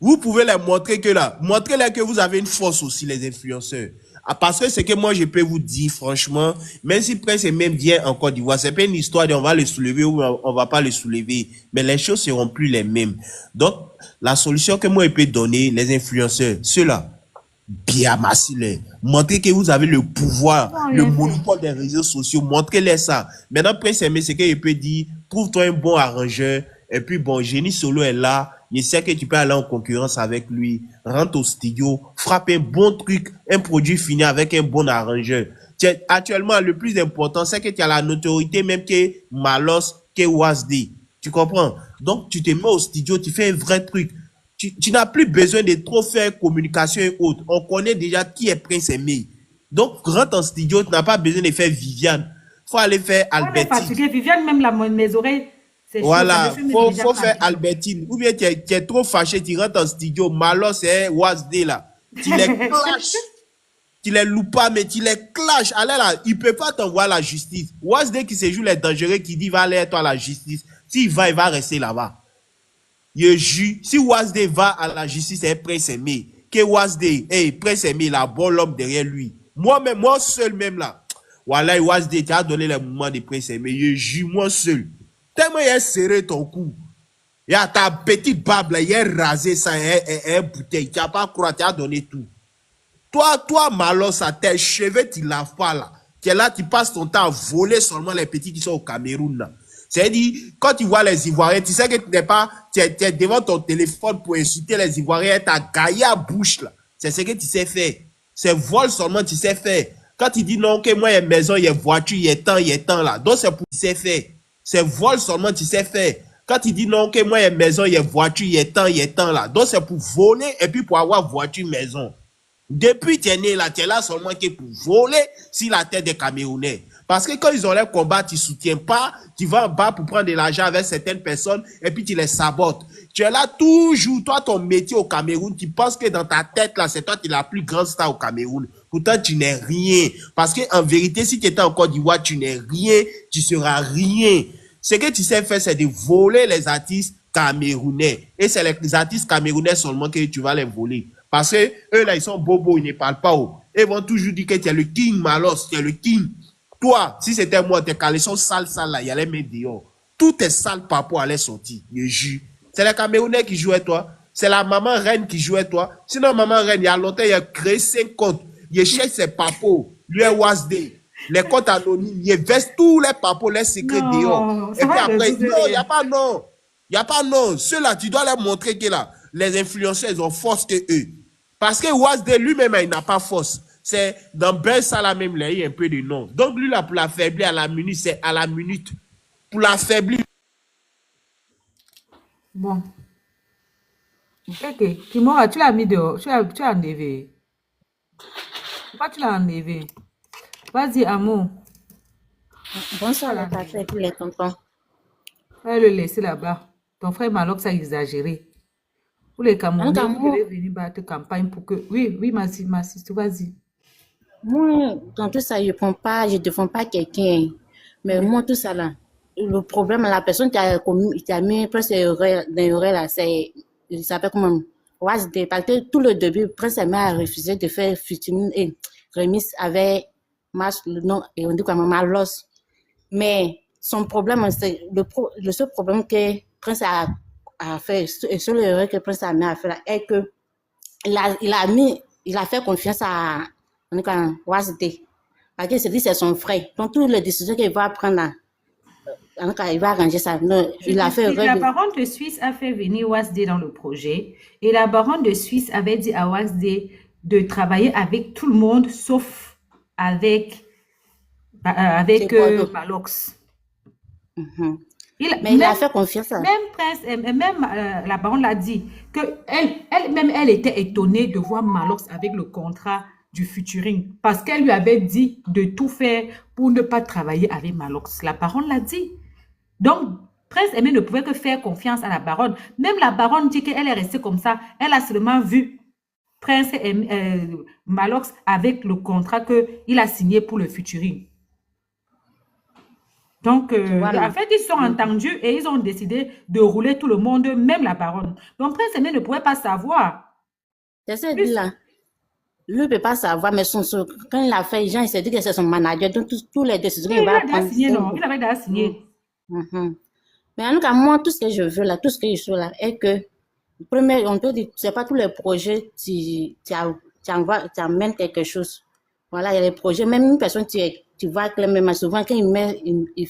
Vous pouvez leur montrer que là, montrez-leur que vous avez une force aussi, les influenceurs. Ah, parce que c'est que moi, je peux vous dire, franchement, même si Prince Aimé vient en Côte d'Ivoire, c'est pas une histoire de on va le soulever ou on va pas le soulever, mais les choses seront plus les mêmes. Donc, la solution que moi, je peux donner, les influenceurs, ceux-là, bien massés, montrez que vous avez le pouvoir, le monopole des réseaux sociaux, montrez-les ça. Maintenant, Prince Aimé, c'est qu'il peut dire, trouve-toi un bon arrangeur, et puis bon, Génie Solo est là, il sait que tu peux aller en concurrence avec lui, rentre au studio, frappe un bon truc, un produit fini avec un bon arrangeur. Actuellement, le plus important, c'est que tu as la notoriété même que Malos, que Wasde. Tu comprends? Donc, tu te mets au studio, tu fais un vrai truc. Tu n'as plus besoin de trop faire communication et autres. On connaît déjà qui est Prince Aimé. Donc, rentre en studio, tu n'as pas besoin de faire Viviane. Il faut aller faire Albertine. Viviane, même mes oreilles. Voilà, faut faire Albertine. Ou bien tu es trop fâché, tu rentres en studio, Malo c'est Wasde là. Tu les clashes. Tu les loupes pas, mais tu les clashes. Allez là, il peut pas t'envoyer à la justice. Wasde qui se joue les dangereux, qui dit va aller toi à la justice. S'il va, il va rester là-bas. Je jure, si Wasde va à la justice, c'est Prince Aimé. Que Wasde, Prince Aimé, il a bon l'homme derrière lui. Moi-même, moi seul même là. Voilà, Wasde, tu as donné les moments de Prince Aimé. Je jure, moi seul. Tellement il a serré ton cou. Il y a ta petite barbe là, il a rasé ça, un bouteille. Tu n'as pas croire, tu as donné tout. Toi, Malos, à tes cheveux, tu ne laves pas là. Tu es là, tu passes ton temps à voler seulement les petits qui sont au Cameroun là. C'est-à-dire, quand tu vois les Ivoiriens, tu sais que tu n'es pas, tu es devant ton téléphone pour insulter les Ivoiriens, t'as gaillé à bouche, là. C'est ce que tu sais faire. C'est vol seulement, tu sais faire. Quand tu dis non, que moi, il y a maison, il y a voiture, il y a temps, là. Donc, c'est pour tu sais faire. C'est vol seulement, tu sais faire. Quand tu dis non, que moi, il y a maison, il y a voiture, il y a temps, là. Donc, c'est pour voler et puis pour avoir voiture, maison. Depuis tu es né là, tu es là seulement que pour voler sur la tête des Camerounais. Parce que quand ils ont leur combat, tu ne soutiens pas, tu vas en bas pour prendre de l'argent avec certaines personnes et puis tu les sabotes. Tu es là toujours, toi, ton métier au Cameroun, tu penses que dans ta tête là, c'est toi qui es la plus grande star au Cameroun. Pourtant, tu n'es rien. Parce que en vérité, si tu étais en Côte d'Ivoire, tu n'es rien, tu seras rien. Ce que tu sais faire, c'est de voler les artistes camerounais. Et c'est les artistes camerounais seulement que tu vas les voler. Parce que eux là, ils sont bobos, ils ne parlent pas haut. Ils vont toujours dire que tu es le king, Malos, tu es le king. Toi, si c'était moi, tes caleçons sales là, il allait mettre dehors. Tous tes sales papos allaient sortir, je jure. C'est les Camerounais qui jouent avec toi. C'est la maman reine qui joue avec toi. Sinon, maman reine, il y a longtemps, il a créé 5 comptes. Il cherche ses papos, lui est Wasdé. Les comptes anonymes, il verse tous les papos, les secrets dehors. Et puis après, non, il n'y a pas non. Il n'y a pas non. Ceux-là, tu dois leur montrer que là, les influenceurs, ils ont force que eux. Parce que Wasdé lui-même, il n'a pas force. C'est dans Ben Salah même, il y a un peu de nom. Donc lui, là, pour l'affaiblir à la minute, c'est à la minute. Pour l'affaiblir. Bon. Ok. Kimora, tu l'as mis dehors. Tu l'as enlevé. Pourquoi tu l'as enlevé? Vas-y, amour. Bonsoir, les papas et tous les tontons. Va le laisser là-bas. Ton frère Malox a exagéré. Pour les Camerounais, vous devez venir battre campagne pour que... Oui, oui, ma sister, vas-y. Moi, dans tout ça, je ne défends pas quelqu'un. Mais moi, tout ça là, le problème, la personne qui a mis presque d'erreur là, c'est, il s'appelle comment? Wasde, parce que tout le début, Prince Aimé a refusé de faire featuring et remix avec le nom, et on dit quoi, Malos. Mais son problème, c'est le seul problème que Prince a fait, et seule erreur que Prince Aimé a fait là, est que il a fait confiance à Wasde. Parce que c'est son frère. Donc, toutes les décisions qu'il va prendre là, il va arranger ça. Non, il a fait la baronne de Suisse a fait venir Wasde dans le projet. Et la baronne de Suisse avait dit à Wasde de travailler avec tout le monde, sauf avec Malox. Mais il a fait confiance. Même Prince, même la baronne l'a dit, que elle était étonnée de voir Malox avec le contrat du featuring, parce qu'elle lui avait dit de tout faire pour ne pas travailler avec Malox. La baronne l'a dit. Donc, Prince Aimé ne pouvait que faire confiance à la baronne. Même la baronne dit qu'elle est restée comme ça. Elle a seulement vu Prince Malox avec le contrat qu'il a signé pour le featuring. Donc, en fait, ils se sont entendus et ils ont décidé de rouler tout le monde, même la baronne. Donc, Prince Aimé ne pouvait pas savoir. C'est ça, là. Lui ne peut pas savoir, mais quand il a fait, Jean, il s'est dit que c'est son manager, donc tous les décisions qu'il va prendre. Il avait déjà signé. Mais en tout cas, moi, tout ce que je veux là, tout ce que je veux là, est que, premier, on te dit, c'est pas tous les projets, tu amènes quelque chose. Voilà, il y a les projets, même une personne, tu vois que même souvent, quand il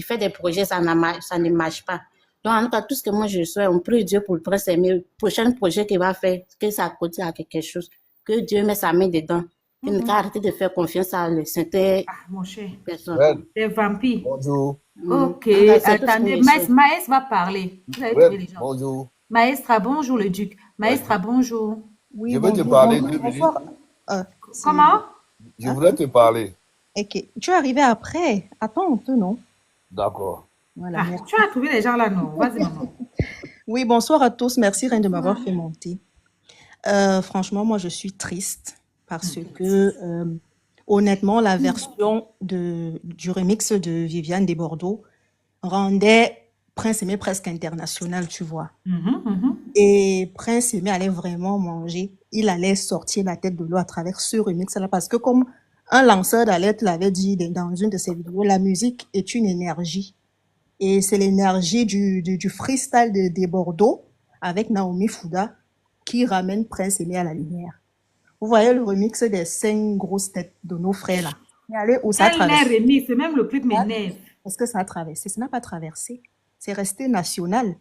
fait des projets, ça ne marche pas. Donc, en tout cas, tout ce que moi je souhaite, on prie Dieu pour le Prince Aimé, le prochain projet qu'il va faire, que ça continue à quelque chose. Que Dieu met sa main dedans. Il ne peut arrêter de faire confiance à certaines personnes. Les vampires. Bonjour. Ok, attendez, Maestra va parler. Vous avez trouvé les gens. Bonjour. Maestra, bonjour le duc. Maestra, bonjour. Oui, je veux te parler 2 minutes. Comment? Je voulais te parler. Ok. Tu es arrivé après. Attends un peu, non? D'accord. Voilà, tu as trouvé les gens là, non? Vas-y, maman. Oui, bonsoir à tous. Merci, Reine, de m'avoir fait monter. Franchement, moi, je suis triste parce que, honnêtement, la version du remix de Viviane des Bordeaux rendait Prince Aimé presque international, tu vois. Et Prince Aimé allait vraiment manger. Il allait sortir la tête de l'eau à travers ce remix-là parce que comme un lanceur d'alerte l'avait dit dans une de ses vidéos, la musique est une énergie. Et c'est l'énergie du freestyle des Bordeaux avec Naomi Fouda qui ramène Prince Aimé à la lumière. Vous voyez le remix des 5 grosses têtes de nos frères là. Mais allez où ça traverse. remix, c'est même le clip m'énerve. Est-ce que ça a traversé? Ça n'a pas traversé. C'est resté national.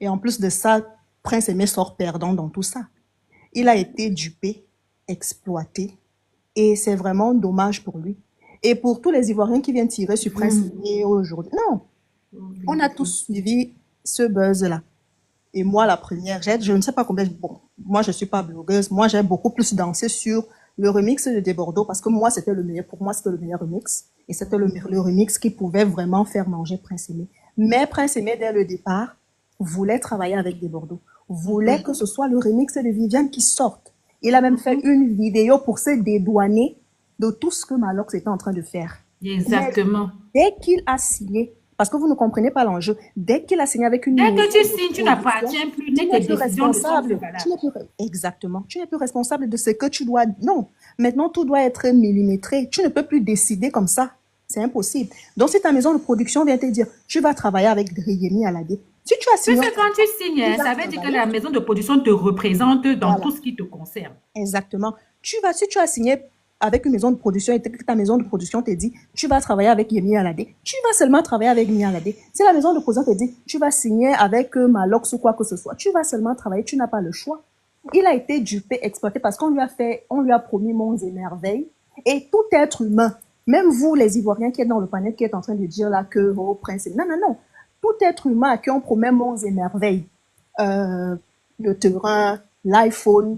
Et en plus de ça, Prince Aimé sort perdant dans tout ça. Il a été dupé, exploité, et c'est vraiment dommage pour lui. Et pour tous les Ivoiriens qui viennent tirer sur Prince Aimé aujourd'hui. Non, on a tous suivi ce buzz-là. Et moi, la première, je ne sais pas combien, bon, moi je ne suis pas blogueuse, moi j'ai beaucoup plus dansé sur le remix de Desbordeaux parce que moi c'était le meilleur, pour moi c'était le meilleur remix. Et c'était le remix qui pouvait vraiment faire manger Prince Aimé. Mais Prince Aimé, dès le départ, voulait travailler avec Desbordeaux, voulait que ce soit le remix de Viviane qui sorte. Il a même fait une vidéo pour se dédouaner de tout ce que Malox était en train de faire. Exactement. Mais dès qu'il a signé, parce que vous ne comprenez pas l'enjeu, dès qu'il a signé avec une... Dès que tu signes, tu n'appartiens plus, dès que tes décisions ne sont plus valables. Exactement. Tu n'es plus responsable de ce que tu dois... Non. Maintenant, tout doit être millimétré. Tu ne peux plus décider comme ça. C'est impossible. Donc, si ta maison de production vient te dire, tu vas travailler avec Yemi Alade, si tu as signé... Parce que quand tu signes, ça veut dire que la maison de production te représente dans tout ce qui te concerne. Exactement. Si tu as signé avec une maison de production et que ta maison de production te dit, tu vas travailler avec Yemi Alade, tu vas seulement travailler avec Yemi Alade. Si la maison de production te dit, tu vas signer avec Malox ou quoi que ce soit, tu vas seulement travailler, tu n'as pas le choix. Il a été dupé, exploité parce qu'on lui a promis monts et merveilles. Et tout être humain, même vous les Ivoiriens qui êtes dans le panel, qui êtes en train de dire là que, oh, prince, non. Tout être humain à qui on promet monts et merveilles, le terrain, l'iPhone,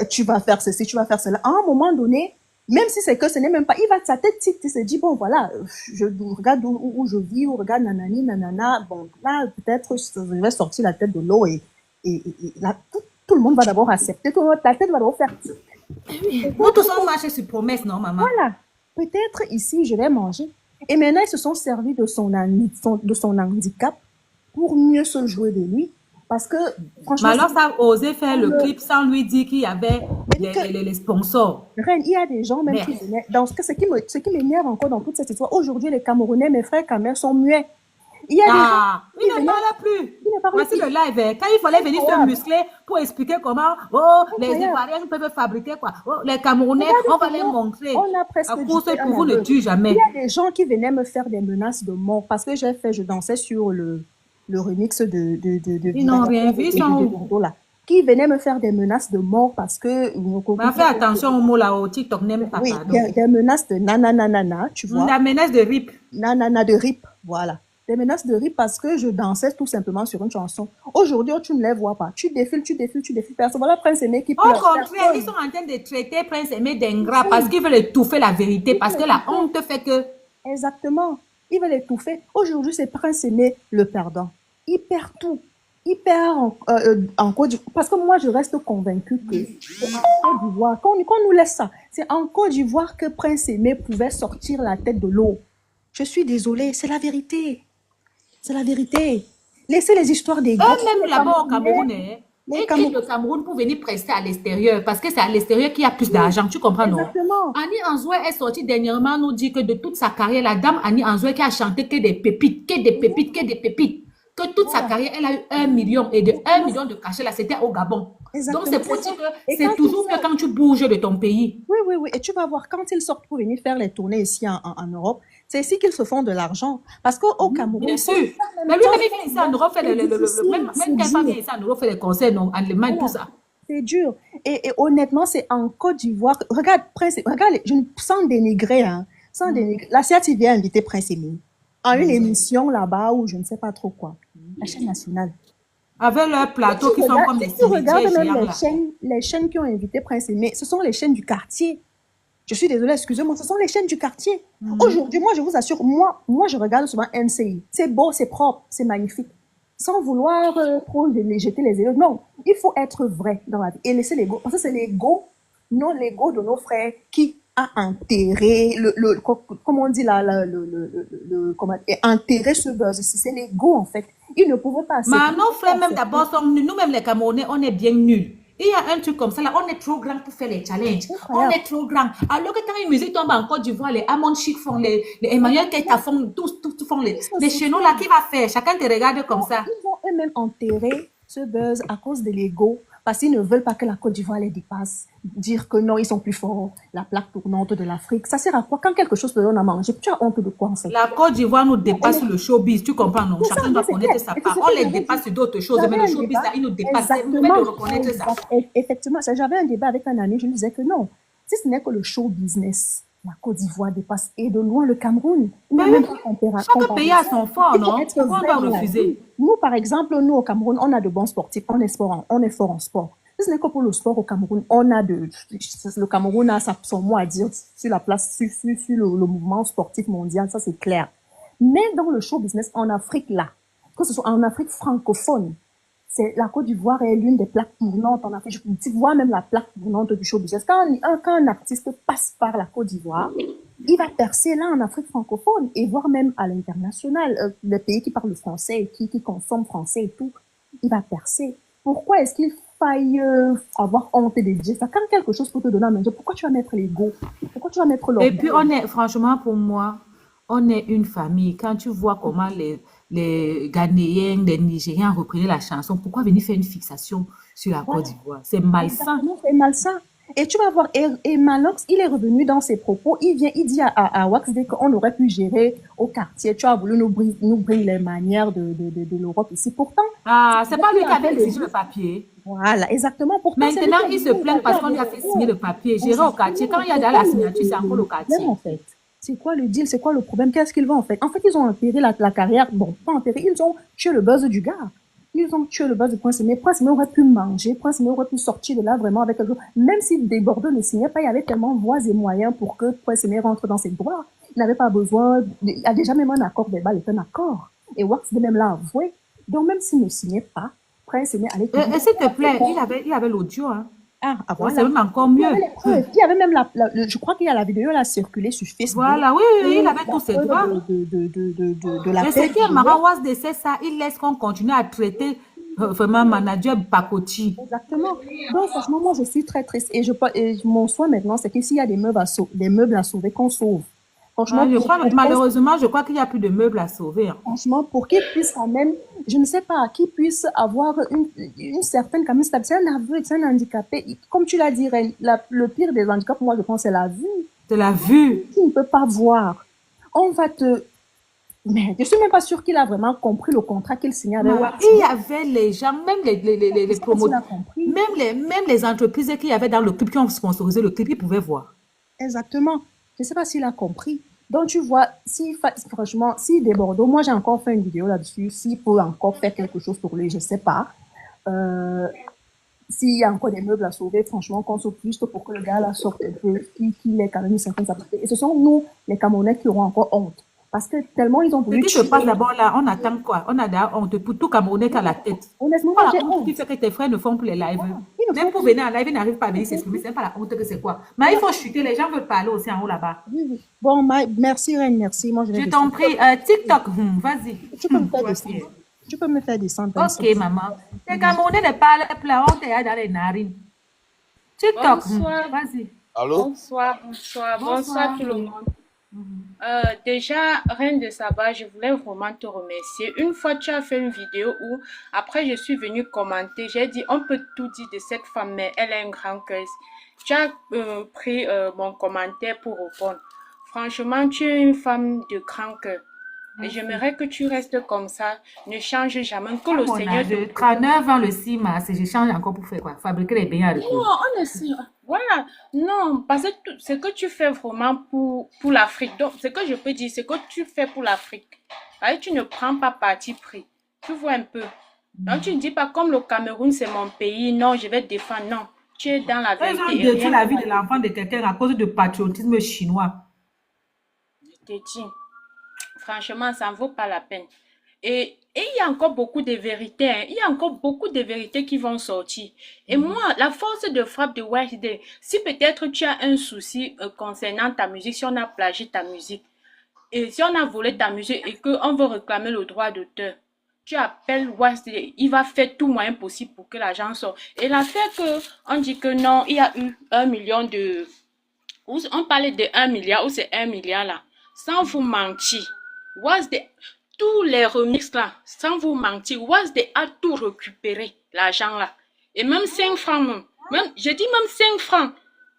tu vas faire ceci, tu vas faire cela. À un moment donné, même si c'est que ce n'est même pas, il va de sa tête, il se dit, bon, voilà, je regarde où je vis, ou regarde nanani, nanana, bon, là, peut-être, je vais sortir la tête de l'eau et là, tout le monde va d'abord accepter, la tête va d'abord faire. Nous tous on marche sur promesse, non, maman? Voilà, peut-être ici, je vais manger. Et maintenant, ils se sont servis de son handicap pour mieux se jouer de lui. Parce que, franchement... Mais alors, ça a osé faire le clip sans lui dire qu'il y avait les sponsors. Reine, il y a des gens même qui venaient... Ce qui m'énerve encore dans toute cette histoire, aujourd'hui, les Camerounais, mes frères Camerounais sont muets. Il y a des gens il ne parle plus. Voici le live. Quand il fallait venir se muscler pour expliquer comment les Ivoiriens peuvent fabriquer quoi. Les Camerounais, on va les montrer. On a presque à cause pour vous ne tue jamais. Il y a des gens qui venaient me faire des menaces de mort parce que je dansais sur le remix de ils n'ont rien vu, là, qui venaient me faire des menaces de mort parce que... Mais fais attention au mot là, au TikTok, n'aime pas. Oui, des menaces de nanana, tu vois. La menace de rip. Nanana de rip, voilà. Des menaces de rip parce que je dansais tout simplement sur une chanson. Aujourd'hui, tu ne les vois pas. Tu défiles, personne. Voilà Prince Aimé qui pleure. Au contraire, ils sont en train de traiter Prince Aimé d'ingrat parce qu'ils veulent étouffer la vérité, parce que la honte fait que... Exactement. Ils veulent étouffer. Aujourd'hui, c'est Prince Aimé le perdant. Il perd tout. Il perd en Côte d'Ivoire. Parce que moi, je reste convaincue que c'est en Côte d'Ivoire, quand on nous laisse ça, c'est en Côte d'Ivoire que Prince Aimé pouvait sortir la tête de l'eau. Je suis désolée, c'est la vérité. C'est la vérité. Laissez les histoires des gars. Même là-bas au Cameroun, et le Cameroun pour venir prester à l'extérieur, parce que c'est à l'extérieur qu'il y a plus d'argent, tu comprends, non? Exactement. Annie Anzoué est sortie dernièrement nous dit que de toute sa carrière, la dame Annie Anzoué qui a chanté que des pépites, que toute sa carrière, elle a eu 1 million, et de 1 million de cachets là, c'était au Gabon. Exactement. Donc c'est pour dire que c'est toujours mieux quand tu bouges de ton pays. Oui. Et tu vas voir, quand ils sortent pour venir faire les tournées ici en Europe, c'est ici qu'ils se font de l'argent. Parce qu'au Cameroun... Bien sûr. Mais lui, même il vient ici en Europe, même quelqu'un vient ici en Europe, fait les concerts en Allemagne, tout ça. C'est dur. Et honnêtement, c'est en Côte d'Ivoire. Regarde, je ne sans dénigrer, hein. Sans dénigrer. La CIATI vient inviter Prince Aimé en une émission là-bas ou je ne sais pas trop quoi. La chaîne nationale. Avec leurs plateaux qui sont comme des cimetières. Tu regardes même les chaînes qui ont invité Prince Aimé, ce sont les chaînes du quartier. Je suis désolée, excusez-moi, ce sont les chaînes du quartier. Aujourd'hui, moi, je vous assure, moi, je regarde souvent NCI. C'est beau, c'est propre, c'est magnifique. Sans vouloir trop jeter les élèves. Non, il faut être vrai dans la vie et laisser l'ego. Parce que c'est l'ego, non l'ego de nos frères qui a enterré, comment on dit là, enterré ce buzz. C'est l'ego, en fait. Ils ne pouvaient pas... Mais nos frères, même d'abord, nous-mêmes les Camerounais, on est bien nuls. Il y a un truc comme ça, là, on est trop grand pour faire les challenges. On est trop grand. Alors que quand une musique tombe en Côte d'Ivoire, les Amon Chic font, les Emmanuel Keita font, tous font les chez nous, là, qui va faire? Chacun te regarde comme ça. Ils vont eux-mêmes enterrer ce buzz à cause de l'ego. parce qu'ils ne veulent pas que la Côte d'Ivoire les dépasse. Dire que non, ils sont plus forts, la plaque tournante de l'Afrique. Ça sert à quoi? Quand quelque chose te donne à manger, tu as honte de quoi en fait? La Côte d'Ivoire nous dépasse sur le showbiz, tu comprends, non? C'est ça, Chacun mais doit c'est connaître clair. sa Et c'est part. ce On que les j'avais dépasse dit. sur d'autres choses, mais J'avais le un showbiz, débat, là, il nous dépasse. C'est mauvais exactement, de reconnaître ça. effectivement, j'avais un débat avec un ami, je lui disais que non, si ce n'est que le show business, la Côte d'Ivoire dépasse et de loin le Cameroun. Il n'y a Mais même pas chaque pays a son fort, Il faut non? être Pourquoi on vrai doit dans la refuser? vie. Nous, par exemple, nous au Cameroun, on a de bons sportifs, on est fort en sport. Si ce n'est que pour le sport au Cameroun, le Cameroun a son mot à dire sur la place, sur le mouvement sportif mondial, ça c'est clair. Mais dans le show business en Afrique là, que ce soit en Afrique francophone, la Côte d'Ivoire est l'une des plaques tournantes en Afrique. Tu vois même la plaque tournante du show business. Quand un artiste passe par la Côte d'Ivoire, il va percer là en Afrique francophone et voire même à l'international. Les pays qui parlent le français et qui consomment français et tout, il va percer. Pourquoi est-ce qu'il faille avoir honte de dire ça? Quand quelque chose peut te donner à manger, pourquoi tu vas mettre l'ego? Pourquoi tu vas mettre l'orgueil? Et puis, franchement, pour moi, on est une famille. Quand tu vois comment les Ghanéens, les Nigériens reprenaient la chanson, pourquoi venir faire une fixation sur la Côte d'Ivoire? C'est malsain. Exactement, c'est malsain. Et tu vas voir, et Malox, il est revenu dans ses propos, il dit à Waxday qu'on aurait pu gérer au quartier. Tu as voulu nous briser les manières de l'Europe ici. Pourtant, c'est pas lui qui avait signé le papier. Voilà, exactement. Pourtant, maintenant, il se plaint parce qu'on lui a fait signer le papier. Gérer au quartier. Quand il y a déjà la signature, c'est encore le quartier. En fait, c'est quoi le deal? C'est quoi le problème? Qu'est-ce qu'ils vont en fait? En fait, ils ont enterré la carrière. Bon, pas enterré, ils ont tué le buzz du gars. Ils ont tué le buzz de Prince Aimé. Prince Aimé aurait pu manger. Prince Aimé aurait pu sortir de là vraiment avec quelque chose. Même si des Bordeaux ne signait pas, il y avait tellement voix et moyens pour que Prince Aimé rentre dans ses droits. Il n'avait pas besoin. Il y a déjà même un accord verbal est un accord. Et Wax de même l'a avoué. Donc, même s'il ne signait pas, Prince Aimé allait. Et s'il te plaît, il avait l'audio, hein. Voilà. C'est même encore mieux. Il y avait même je crois qu'il y a la vidéo là circulée sur Facebook. Voilà, oui, il avait tous ses droits. De la mais ce qui est marrant, Wasde, c'est ça, il laisse qu'on continue à traiter vraiment manager Bakoti. Exactement. Donc, franchement, moi, je suis très triste. Et mon souhait maintenant, c'est que s'il y a des meubles à sauver, qu'on sauve. Franchement, malheureusement, je crois qu'il n'y a plus de meubles à sauver. Hein. Franchement, pour qu'ils puissent quand même, je ne sais pas, qu'ils puissent avoir une certaine quand même stabilité. C'est un aveugle, c'est un handicapé. Comme tu l'as dit, le pire des handicaps, moi, je pense, c'est la vue. C'est la vue. Tu ne peux pas voir. On va te... Mais je ne suis même pas sûre qu'il a vraiment compris le contrat qu'il signait avec Wax. Il y avait les gens, même les promoteurs, même les entreprises qu'il y avait dans le clip, qui ont sponsorisé le clip, ils pouvaient voir. Exactement. Je ne sais pas s'il a compris. Donc, tu vois, franchement, s'il des Bordeaux, moi, j'ai encore fait une vidéo là-dessus. S'il peut encore faire quelque chose pour lui, je ne sais pas. S'il y a encore des meubles à sauver, franchement, qu'on sauve juste pour que le gars là sorte un peu, qu'il ait quand même une certaine stabilité. Et ce sont nous, les Camerounais, qui auront encore honte. Parce que tellement ils ont voulu... Ce qui se passe d'abord là, on attend quoi? On a d'ailleurs honte pour tout Camerounais qui a la tête. Honnêtement, moi, j'ai honte qui fait que tes frères ne font plus les lives. Même pour venir en live, ils n'arrivent pas à venir s'exprimer. C'est pas la honte que c'est quoi. Mais il faut chuter, les gens veulent parler aussi en haut là-bas. Oui. Bon, merci Reine, merci. Moi, je t'en prie, TikTok, vas-y. Tu peux me faire descendre. Tu peux me faire descendre. Ok, maman. Les Camerounais ne parlent plus, la honte est dans les narines. TikTok, vas-y. Allô? Bonsoir tout le monde. Déjà, Reine de Saba, je voulais vraiment te remercier. Une fois, tu as fait une vidéo où, après, je suis venue commenter. J'ai dit, on peut tout dire de cette femme, mais elle a un grand cœur. Tu as pris mon commentaire pour répondre. Franchement, tu es une femme de grand cœur. Et j'aimerais que tu restes comme ça. Ne change jamais. Que le Seigneur te... 39 ans le 6 mars, je change encore pour faire quoi? Fabriquer les beignets à recours. Non, on est sûr. Voilà. Non, parce que ce que tu fais vraiment pour l'Afrique. Donc, ce que je peux dire, c'est que tu fais pour l'Afrique. Tu ne prends pas parti pris. Tu vois un peu. Donc, tu ne dis pas comme le Cameroun, c'est mon pays. Non, je vais défendre. Non. Tu es dans la vérité. Ils ont détruit la vie de l'enfant de quelqu'un à cause de patriotisme chinois. Je te dis. Franchement, ça ne vaut pas la peine. Et il y a encore beaucoup de vérités. Hein. Il y a encore beaucoup de vérités qui vont sortir. Et moi, la force de frappe de Waxday, si peut-être tu as un souci concernant ta musique, si on a plagié ta musique, et si on a volé ta musique et qu'on veut réclamer le droit d'auteur, tu appelles Waxday, il va faire tout moyen possible pour que l'argent sorte. Et l'affaire qu'on dit que non, il y a eu 1 million de... On parlait de 1 milliard, ou c'est 1 milliard là. Sans vous mentir. Waxday, tous les remixes là, sans vous mentir, Waxday a tout récupéré, l'argent là. Et même 5 francs, j'ai dit même 5 francs.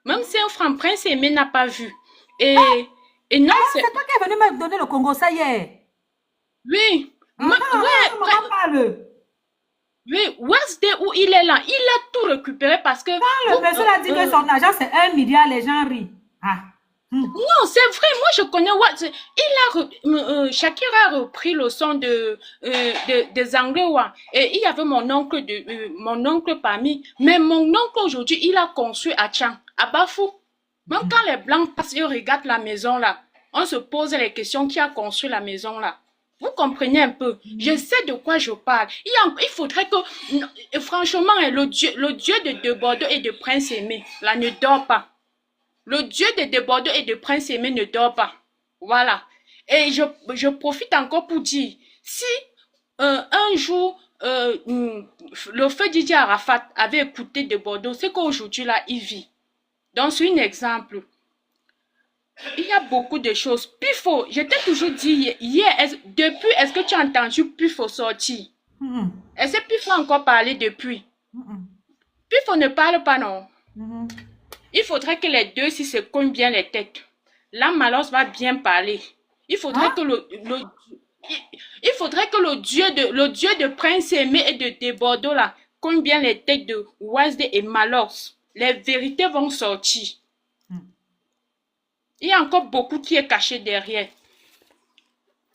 Même 5 francs, Prince Aimé n'a pas vu. Et non, c'est toi qui es venu me donner le Congo, ça y est. Oui. Maman parle. Oui, Wednesday où il est là, il a tout récupéré parce que... Quand le monsieur a dit que son argent c'est 1 milliard, les gens rient. Non, c'est vrai, moi je connais Wednesday. Shakira a repris le son des Anglais, et il y avait mon oncle parmi. Mais mon oncle aujourd'hui, il a construit à Tchang, à Bafou. Même quand les Blancs passent et regardent la maison là, on se pose les questions qui a construit la maison là. Vous comprenez un peu? Je sais de quoi je parle. Il faudrait que, franchement, le dieu de Bordeaux et de Prince Aimé, là, ne dort pas. Le dieu de Bordeaux et de Prince Aimé ne dort pas. Voilà. Et je profite encore pour dire, si un jour, le feu Didier Arafat avait écouté de Bordeaux, c'est qu'aujourd'hui, là, il vit. Donc, c'est un exemple. Il y a beaucoup de choses. Pifo, je t'ai toujours dit hier, depuis, est-ce que tu as entendu Pifo sortir? Est-ce que Pifo a encore parlé depuis? Pifo ne parle pas, non? Il faudrait que les deux, si se cognent bien les têtes. Là, Malos va bien parler. Il faudrait que le dieu de Prince Aimé et de Bordeaux, là, cogne bien les têtes de Wednesday et Malos. Les vérités vont sortir. Il y a encore beaucoup qui est caché derrière.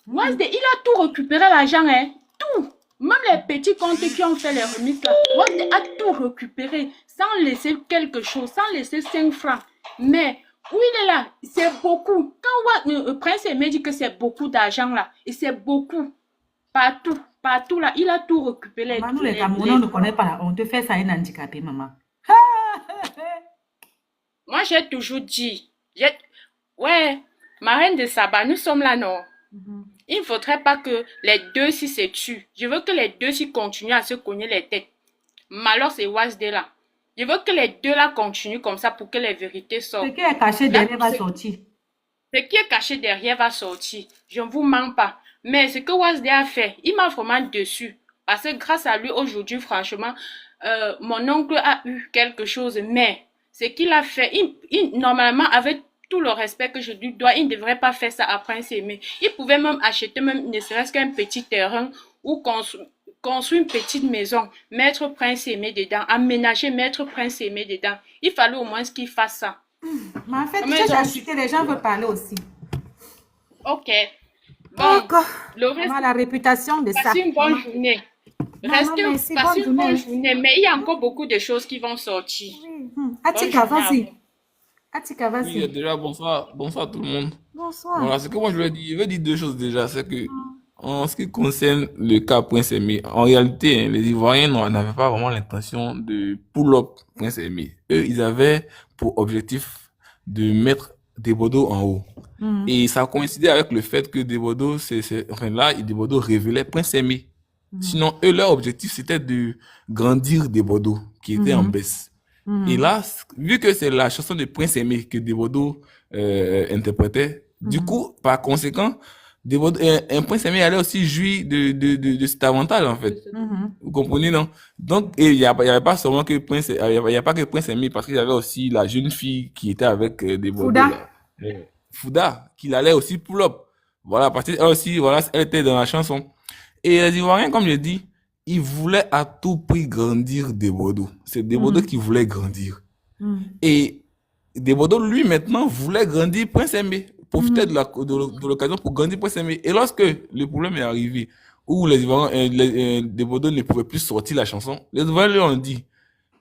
Wednesday, il a tout récupéré l'argent, hein. Tout. Même les petits comptes qui ont fait les remises là. Wednesday a tout récupéré sans laisser quelque chose, sans laisser 5 francs. Mais où il est là, c'est beaucoup. Quand Prince Aimé dit que c'est beaucoup d'argent là, et c'est beaucoup. Partout là, il a tout récupéré. Nous les Camerounais, on ne connaît pas la honte. Fait ça à un handicapé, maman. Moi, j'ai toujours dit, ouais, ma reine de Saba, nous sommes là, non? Il ne faudrait pas que les deux s'y se tuent. Je veux que les deux s'y continuent à se cogner les têtes. Malos et Wednesday là. Je veux que les deux là continuent comme ça pour que les vérités sortent. Ce qui est caché derrière va sortir. Ce qui est caché derrière va sortir. Je ne vous mens pas. Mais ce que Wednesday a fait, il m'a vraiment déçu. Parce que grâce à lui, aujourd'hui, franchement, mon oncle a eu quelque chose. Mais ce qu'il a fait, normalement, avec tout le respect que je lui dois, il ne devrait pas faire ça à Prince Aimé. Il pouvait même acheter, même ne serait-ce qu'un petit terrain ou construire une petite maison, mettre Prince Aimé dedans, aménager, mettre Prince Aimé dedans. Il fallait au moins qu'il fasse ça. Mais en fait, tu sais acheter, les gens veulent parler aussi. Ok. Bon, le reste, la réputation de ça. Passez une bonne journée. Passez une bonne journée. Mais il y a encore beaucoup de choses qui vont sortir. Atika, vas-y. Atika, vas-y. Oui, déjà, bonsoir tout le monde. Bonsoir. Voilà, ce que moi je veux dire 2 choses déjà. C'est que, en ce qui concerne le cas Prince Aimé, en réalité, les Ivoiriens n'avaient pas vraiment l'intention de pull up Prince Aimé. Eux, ils avaient pour objectif de mettre Desbordeaux en haut. Et ça coïncidait avec le fait que Desbordeaux, Desbordeaux révélait Prince Aimé. Sinon, eux, leur objectif, c'était de grandir Desbordeaux, qui était en baisse. Et là, vu que c'est la chanson de Prince Aimé que Desbordeaux interprétait, du coup, par conséquent, un Prince Aimé allait aussi jouir de cet avantage, en fait. Vous comprenez, non? Donc, il y avait pas seulement que Prince, il y a pas que Prince Aimé, parce qu'il y avait aussi la jeune fille qui était avec Desbordeaux. Fouda, qu'il allait aussi pull up. Voilà, parce qu'elle aussi, voilà, elle était dans la chanson. Et les Ivoiriens, comme je dis, ils voulaient à tout prix grandir Desbordeaux. C'est Desbordeaux qui voulait grandir. Et Desbordeaux, lui, maintenant, voulait grandir Prince Aimé. Profiter de l'occasion pour grandir Prince Aimé. Et lorsque le problème est arrivé, où les Ivoiriens, Desbordeaux ne pouvaient plus sortir la chanson, les Ivoiriens lui ont dit,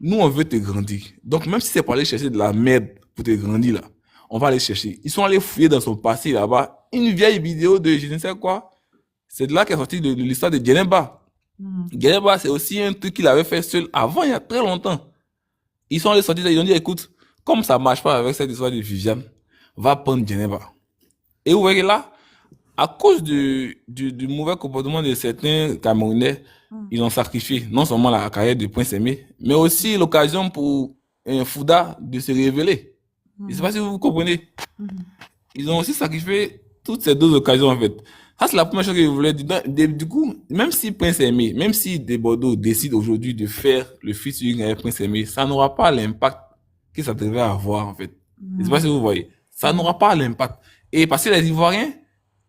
nous, on veut te grandir. Donc, même si c'est pour aller chercher de la merde pour te grandir là, on va aller chercher. Ils sont allés fouiller dans son passé là-bas une vieille vidéo de je ne sais quoi. C'est de là qu'est sorti de l'histoire de Djeneba. Djeneba, c'est aussi un truc qu'il avait fait seul avant, il y a très longtemps. Ils sont allés sortir, ils ont dit, écoute, comme ça marche pas avec cette histoire de Viviane, va prendre Djeneba. Et vous voyez là, à cause du mauvais comportement de certains Camerounais, ils ont sacrifié non seulement la carrière de Prince Aimé, mais aussi l'occasion pour Fouda de se révéler. Je ne sais pas si vous comprenez. Ils ont aussi sacrifié toutes ces 2 occasions, en fait. Ça, c'est la première chose que je voulais dire. Du coup, même si Prince Aimé, même si des Bordeaux décide aujourd'hui de faire le featuring avec Prince Aimé, ça n'aura pas l'impact que ça devait avoir, en fait. Je sais pas si vous voyez. Ça n'aura pas l'impact. Et parce que les Ivoiriens,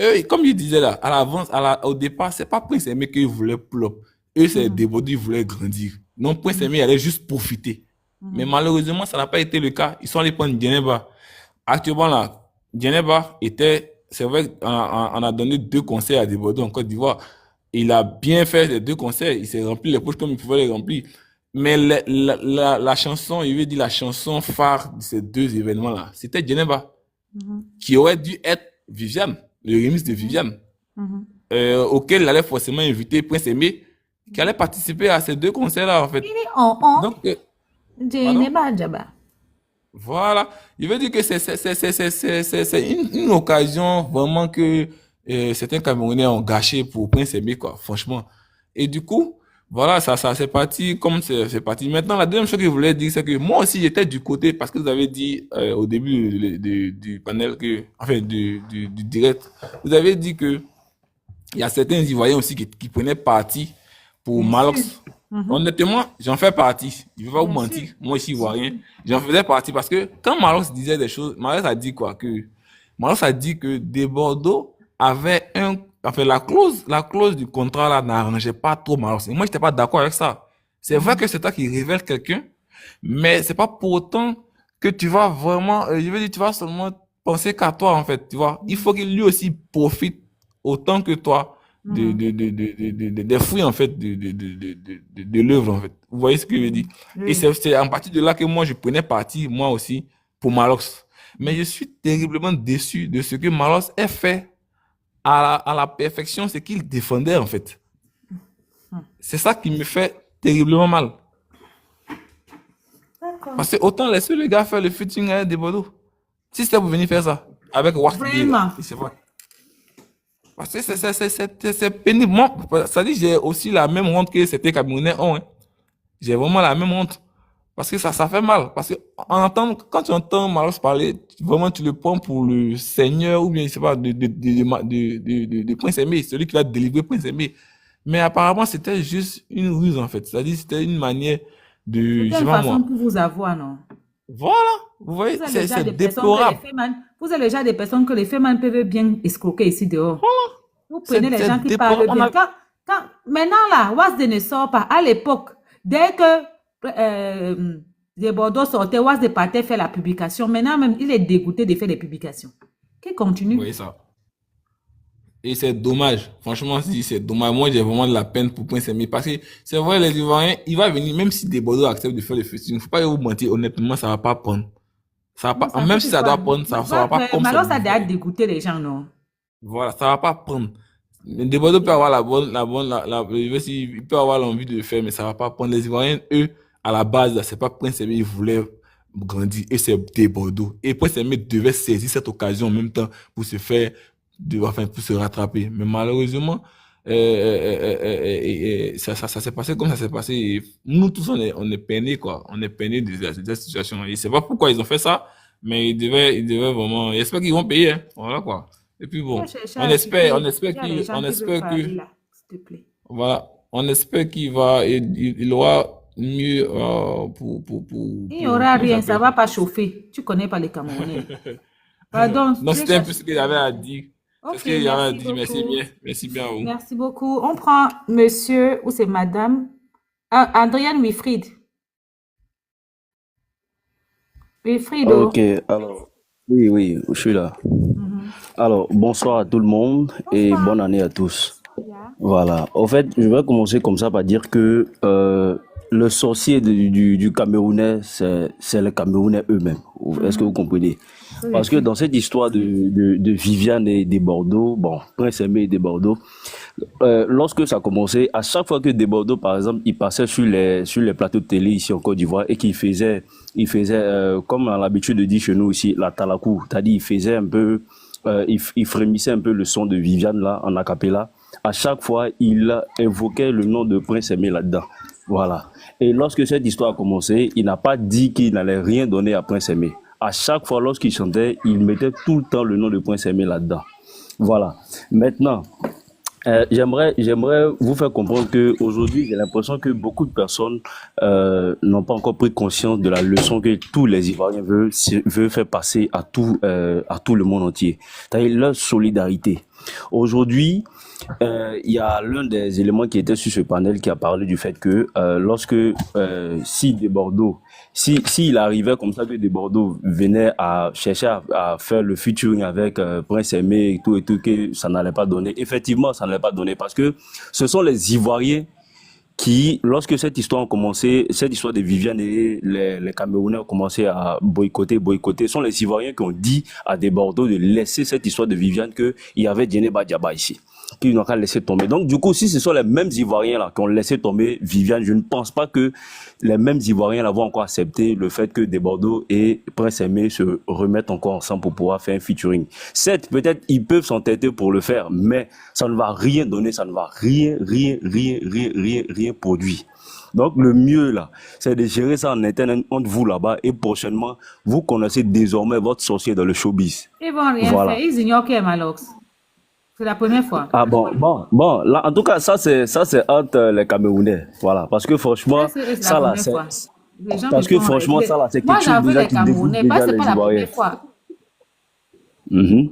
eux, comme je disais là, à l'avance, au départ, c'est pas Prince Aimé qu'ils voulaient plop. Eux, c'est des Bordeaux, ils voulaient grandir. Donc, Prince Aimé, il allait juste profiter. Mais malheureusement, ça n'a pas été le cas. Ils sont allés prendre Djeneba. Actuellement, là, Djeneba était, c'est vrai qu'on a donné 2 concerts à des Bordeaux en Côte d'Ivoire. Il a bien fait les 2 concerts. Il s'est rempli les poches comme il pouvait les remplir. Mais la chanson, il veut dire la chanson phare de ces 2 événements-là, c'était Djeneba, qui aurait dû être Viviane, le remix de Viviane, auquel il allait forcément inviter Prince Aimé, qui allait participer à ces 2 concerts-là, en fait. Donc, pardon? Voilà. Il veut dire que c'est une occasion vraiment que certains Camerounais ont gâché pour Prince Aimé, quoi, franchement. Et du coup, voilà, ça c'est parti comme c'est parti. Maintenant, la deuxième chose que je voulais dire, c'est que moi aussi, j'étais du côté, parce que vous avez dit au début du panel, enfin, du direct, vous avez dit que il y a certains Ivoiriens aussi qui prenaient parti pour Malox. Honnêtement, j'en fais partie. Je ne vais pas vous mentir. Moi aussi, Ivoirien, j'en faisais partie parce que quand Malox disait des choses, Malox a dit quoi? Malox a dit que des Bordeaux avait enfin, la clause du contrat là n'arrangeait pas trop Malox. Et moi, j'étais pas d'accord avec ça. C'est vrai que c'est toi qui révèle quelqu'un, mais c'est pas pour autant que tu vas vraiment, je veux dire, tu vas seulement penser qu'à toi, en fait, tu vois. Il faut qu'il lui aussi profite autant que toi des fruits, en fait, de l'œuvre, en fait. Vous voyez ce que je veux dire? Et c'est en partie de là que moi, je prenais parti, moi aussi, pour Malox. Mais je suis terriblement déçu de ce que Malox a fait à la perfection, c'est qu'il défendait, en fait. C'est ça qui me fait terriblement mal. Parce que autant laisser le gars faire le featuring avec des Bordeaux. Si c'était pour venir faire ça, avec Wax Vraiment. c'est vrai. Parce que c'est pénible. Moi, ça dit, j'ai aussi la même honte que c'était Camerounais ont. Hein. J'ai vraiment la même honte. Parce que ça fait mal. Parce que quand tu entends Malox parler, vraiment, tu le prends pour le seigneur ou bien, je sais pas, de Prince Aimé, celui qui va délivrer Prince Aimé. Mais apparemment, c'était juste une ruse, en fait. C'est-à-dire, c'était une manière de, je sais C'était une pas façon moi. pour vous avoir, non? Voilà. Vous voyez, Vous êtes déjà c'est des personnes que déplorable. les Feman, vous êtes déjà des personnes que les Feman peuvent bien escroquer ici dehors. Vous prenez les gens qui parlent bien. Maintenant, là, Was ne sort pas. À l'époque, dès que les Bordeaux sortaient, Was partait faire la publication. Maintenant, même, il est dégoûté de faire des publications. Qui continue? Vous voyez ça. Et c'est dommage. Franchement, c'est dommage. Moi, j'ai vraiment de la peine pour Prince Aimé. Parce que c'est vrai, les Ivoiriens, il va venir, même si des Bordeaux acceptent de faire le featuring, il ne faut pas vous mentir, honnêtement, ça ne va pas prendre. Ça va pas, même si ça doit prendre, ça ne va pas comme ça. Malox a déjà dégoûté les gens, non? Voilà, ça va pas prendre. Des Bordeaux peut avoir il peut avoir l'envie de le faire, mais ça va pas prendre. Les Ivoiriens, eux, à la base, c'est pas Prince Aimé, ils voulaient grandir, et c'est des Bordeaux. Et Prince Aimé devait saisir cette occasion en même temps pour se faire, pour se rattraper. Mais malheureusement, ça s'est passé comme ça s'est passé. Et nous tous, on est peinés, quoi. On est peinés de cette situation. Et c'est pas pourquoi ils ont fait ça, mais ils devaient vraiment, j'espère qu'ils vont payer, hein. Voilà, quoi. Et puis bon, on espère que, voilà, on espère il aura mieux, il n'y aura rien, ça va pas chauffer. Tu connais pas les Camerounais. Pardon. Non, c'était un peu ce qu'il avait à dire. C'est ce qu'il avait à dire. Merci Merci bien. Merci bien à vous. Merci beaucoup. On prend monsieur ou c'est madame Adrienne Wilfried. Wilfried. Ok, alors, oui, je suis là. Alors, bonsoir à tout le monde et bonne année à tous. Voilà. En fait, je vais commencer comme ça par dire que le sorcier du Camerounais, c'est les Camerounais eux-mêmes. Est-ce que vous comprenez? Parce que dans cette histoire de Viviane et des Bordeaux, bon, Prince Aimé et des Bordeaux, lorsque ça a commencé, à chaque fois que des Bordeaux, par exemple, il passait sur les plateaux de télé ici en Côte d'Ivoire et qu'il faisait, comme on a l'habitude de dire chez nous ici, la talakou, c'est-à-dire il faisait un peu, il frémissait un peu le son de Viviane là, en acapella. À chaque fois, il invoquait le nom de Prince Aimé là-dedans. Voilà. Et lorsque cette histoire a commencé, il n'a pas dit qu'il n'allait rien donner à Prince Aimé. À chaque fois, lorsqu'il chantait, il mettait tout le temps le nom de Prince Aimé là-dedans. Voilà. Maintenant, J'aimerais vous faire comprendre que aujourd'hui, j'ai l'impression que beaucoup de personnes n'ont pas encore pris conscience de la leçon que tous les Ivoiriens veulent faire passer à tout le monde entier. C'est-à-dire leur solidarité. Aujourd'hui, il y a l'un des éléments qui était sur ce panel qui a parlé du fait que lorsque si des Bordeaux, s'il arrivait comme ça que des Bordeaux venait à chercher à faire le featuring avec Prince Aimé et tout, que ça n'allait pas donner. Effectivement, ça n'allait pas donner parce que ce sont les Ivoiriens qui, lorsque cette histoire a commencé, cette histoire de Viviane et les Camerounais ont commencé à boycotter, sont les Ivoiriens qui ont dit à des Bordeaux de laisser cette histoire de Viviane qu'il y avait Djeneba Diaba ici, qu'ils n'ont qu'à laisser tomber. Donc, du coup, si ce sont les mêmes Ivoiriens là qui ont laissé tomber Viviane, je ne pense pas que les mêmes Ivoiriens là vont encore accepter le fait que des Bordeaux et Prince Aimé se remettent encore ensemble pour pouvoir faire un featuring. Certes, peut-être ils peuvent s'entêter pour le faire, mais ça ne va rien donner, ça ne va rien produire. Donc, le mieux, là, c'est de gérer ça en interne entre vous là-bas et prochainement, vous connaissez désormais votre sorcier dans le showbiz. Ils vont rien Voilà. faire. Ils ignorent qui est Malox. C'est la première fois. Ah bon, là, en tout cas, ça c'est entre les Camerounais. Voilà. Parce que franchement, C'est la ça là, première c'est, fois. Les gens parce me que font franchement, rêver. ça là, c'est Moi, quelque chose j'avoue déjà les qui dégoûte Camerounais, déjà c'est les pas la Ivoiriens. première fois. Mhm.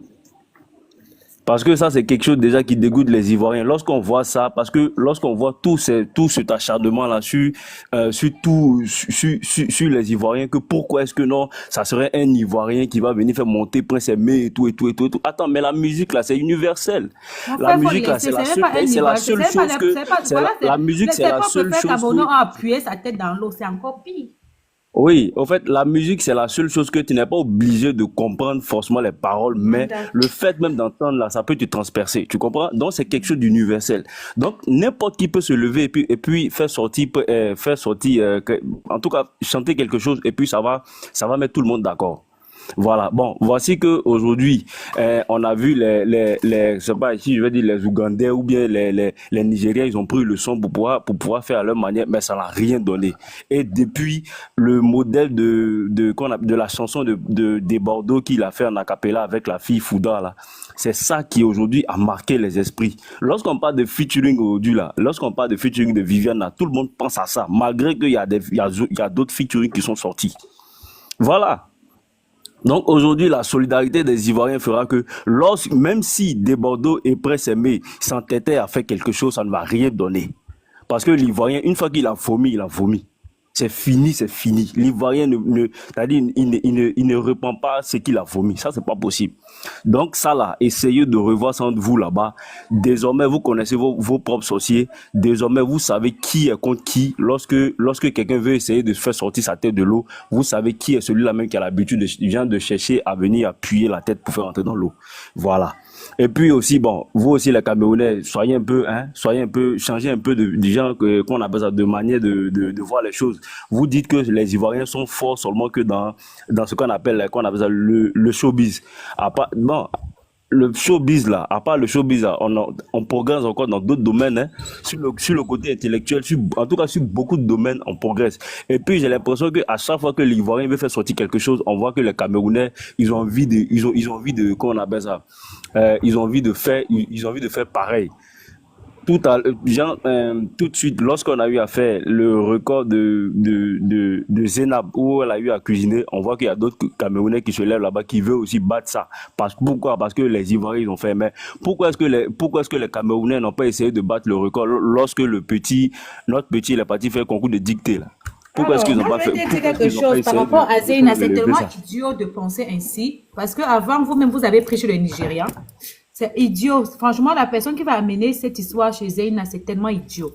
Parce que ça, c'est quelque chose déjà qui dégoûte les Ivoiriens. Lorsqu'on voit ça, parce que lorsqu'on voit tout cet acharnement-là sur les Ivoiriens, que pourquoi est-ce que non, ça serait un Ivoirien qui va venir faire monter Prince Aimé et tout. Attends, mais la musique là, c'est universel. Mon La frère, faut musique là, laisser. c'est C'est la même seule, pas un c'est la Ivoirien. seule chose que, Voilà, la musique, c'est ses la propres seule frères chose camerounais ont que, appuyé sa tête dans l'eau. C'est encore pire. oui, en fait, la musique, c'est la seule chose que tu n'es pas obligé de comprendre forcément les paroles, mais le fait même d'entendre là, ça peut te transpercer, tu comprends? Donc, c'est quelque chose d'universel. Donc, n'importe qui peut se lever et puis faire sortir, en tout cas, chanter quelque chose et puis ça va mettre tout le monde d'accord. Voilà. Bon, voici que aujourd'hui, on a vu je sais pas ici, je vais dire les Ougandais ou bien les Nigériens, ils ont pris le son pour pouvoir faire à leur manière, mais ça n'a rien donné. Et depuis le modèle de la chanson des Bordeaux qu'il a fait en acapella avec la fille Fouda là, c'est ça qui aujourd'hui a marqué les esprits. Lorsqu'on parle de featuring aujourd'hui là, lorsqu'on parle de featuring de Viviane là, tout le monde pense à ça, malgré qu'il y a d'autres featuring qui sont sortis. Voilà. Donc aujourd'hui, la solidarité des Ivoiriens fera que même si des Bordeaux et Prince Aimé s'entêtaient à faire quelque chose, ça ne va rien donner. Parce que l'Ivoirien, une fois qu'il a vomi, il a vomi. C'est fini, c'est fini. L'Ivoirien c'est-à-dire, il ne reprend pas ce qu'il a vomi. Ça, c'est pas possible. Donc, ça là, essayez de revoir ça entre vous là-bas. Désormais, vous connaissez vos propres sorciers. Désormais, vous savez qui est contre qui. Lorsque quelqu'un veut essayer de faire sortir sa tête de l'eau, vous savez qui est celui-là même qui a l'habitude de chercher à venir appuyer la tête pour faire entrer dans l'eau. Voilà. Et puis aussi, bon, vous aussi les Camerounais, changez un peu du genre qu'on appelle ça, de manière de voir les choses. Vous dites que les Ivoiriens sont forts seulement que dans ce qu'on appelle ça le showbiz. Le showbiz là, à part le showbiz là, on progresse encore dans d'autres domaines, hein. Sur le côté intellectuel, en tout cas sur beaucoup de domaines, on progresse. Et puis j'ai l'impression que à chaque fois que l'Ivoirien veut faire sortir quelque chose, on voit que les Camerounais, ils ont envie de, comment on appelle ça, ils ont envie de faire pareil. Tout de suite, lorsqu'on a eu à faire le record de Zénab, où elle a eu à cuisiner, on voit qu'il y a d'autres Camerounais qui se lèvent là-bas, qui veulent aussi battre ça. Pourquoi? Parce que les Ivoiriens, ils ont fait. Mais pourquoi est-ce que les Camerounais n'ont pas essayé de battre le record lorsque notre petit, il est parti faire un concours de dictée, là? Pourquoi est-ce qu'ils n'ont pas fait? Je vais te dire quelque chose par rapport à Zeyna, c'est tellement idiot de penser ainsi, parce qu'avant, vous-même, vous avez pris chez le Nigérian. C'est idiot. Franchement, la personne qui va amener cette histoire chez Zeyna, c'est tellement idiot.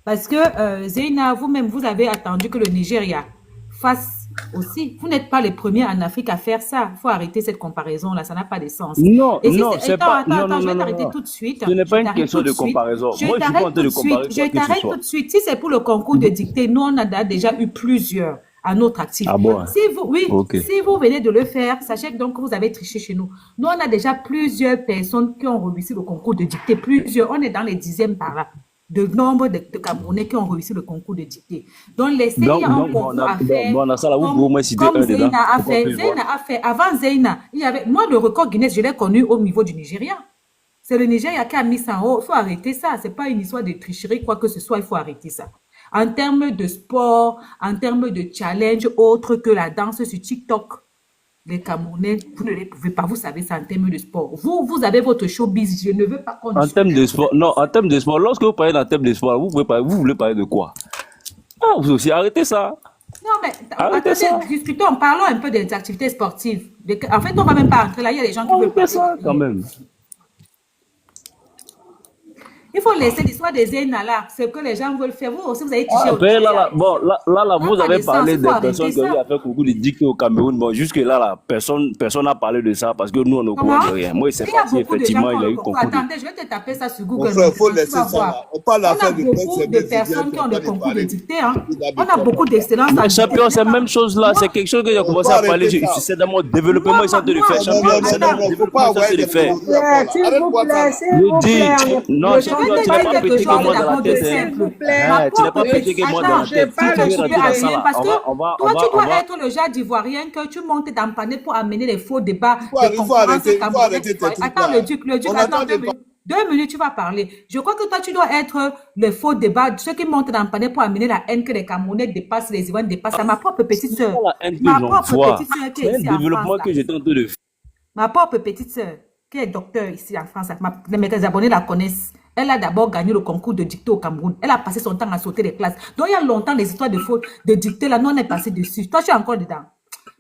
Parce que Zeyna, vous-même, vous avez attendu que le Nigeria fasse aussi. Vous n'êtes pas les premiers en Afrique à faire ça. Il faut arrêter cette comparaison-là, ça n'a pas de sens. Non, Et si non, c'est- c'est attends, pas. attends, Non, attends, non, je vais non, t'arrêter non. tout de suite. Ce n'est Je pas une t'arrête question tout de de suite. comparaison. Je Moi, je suis pas en t'arrête train tout de de suite. comparer Je quoi que ce t'arrête soit. tout de suite. Si c'est pour le concours de dictée, nous, on en a déjà eu plusieurs à notre actif. Ah bon? Oui, Ok. si vous venez de le faire, sachez donc que vous avez triché chez nous. Nous, on a déjà plusieurs personnes qui ont réussi le concours de dictée. Plusieurs. On est dans les dixièmes par là. De nombre de Camerounais qui ont réussi le concours de dictée. Donc, laissez, il y a un concours à faire. Bon, on a ça là, vous pouvez au moins citer Comme un dedans. Zeyna a Pour qu'on fait. puisse voir. Zeyna a fait. Avant Zeyna, il y avait, moi, le record Guinness, je l'ai connu au niveau du Nigeria. C'est le Nigeria qui a mis ça en haut. Il faut arrêter ça. Ce n'est pas une histoire de tricherie, quoi que ce soit. Il faut arrêter ça. En termes de sport, en termes de challenge, autre que la danse sur TikTok, les Camerounais, vous ne les pouvez pas. Vous savez ça en termes de sport. Vous avez votre showbiz. Je ne veux pas qu'on En termes de sport, non, en termes de sport, lorsque vous parlez d'un thème de sport, vous voulez parler de quoi? Ah, vous aussi, arrêtez ça. Non, mais Arrêtez ça. attendez, discutons, parlons un peu des activités sportives. En fait, on ne va même pas entrer là. Il y a des gens qui veulent Arrêtez ça, parler. quand même. Il faut laisser l'histoire des Zéna là. C'est ce que les gens veulent faire. Vous aussi, vous avez touché au Ben Nigeria. vous Ça n'a pas avez de sens. parlé Il faut des arrêter personnes qui ont ça. fait beaucoup de dictées au Cameroun. Bon, jusque-là, personne n'a parlé de ça parce que nous, on ne Comment? connaît rien. Moi, c'est Il y a parti, beaucoup de gens effectivement, qui il ont y a le eu concours. concours de... Attendez, je vais te taper ça sur Mon Google frère, il faut maintenant. Tu laisser vas ça là. voir. On parle On a d'affaires de presse, beaucoup c'est de bien, personnes qui ont le concours de dictée. Hein. On a d'habitude. beaucoup d'excellence Mais à dictée. champion, c'est la même chose là. C'est quelque chose que j'ai On commencé peut à parler. arrêter ça. C'est dans mon développement, ils sont en train de faire. moi, Champion, c'est dans mon Faut développement, pas ils sont en train envoyer de des faire. produits là. S'il vous Arrête-moi ça plaît, là. s'il vous plaît, Non, Je champion, vais te tu n'as dire pas quelque pété chose que moi dans la d'abord de tête. s'il Hein. vous plaît. Ma Tu n'as pas propre pété que moi dans Attends, la tête. Si pas tu le veux je rentrer peux dans ça rien là, parce que toi, tu dois va. être le genre d'Ivoirien que tu montes dans panier pour amener les faux débats Il de faut concurrence arrêter camerounais. tes trucs Attends, là. le duc, On attends attend des 2 minutes. 2 minutes, tu vas parler. Je crois que toi, tu dois être le faux débat, ceux qui montent dans le panier pour amener la haine que les Camerounais dépassent, les Ivoiriens dépassent. C'est ma propre petite C'est sœur. pas la haine que Ma j'en propre vois. petite sœur qui C'est est un ici en France. développement Là. que j'étais en train de faire. Ma propre petite sœur, qui est docteur ici en France, mes abonnés la connaissent. Elle a d'abord gagné le concours de dictée au Cameroun. Elle a passé son temps à sauter les classes. Donc, il y a longtemps, les histoires de fautes de dictée, là, nous, on est passé dessus. Toi, tu es encore dedans.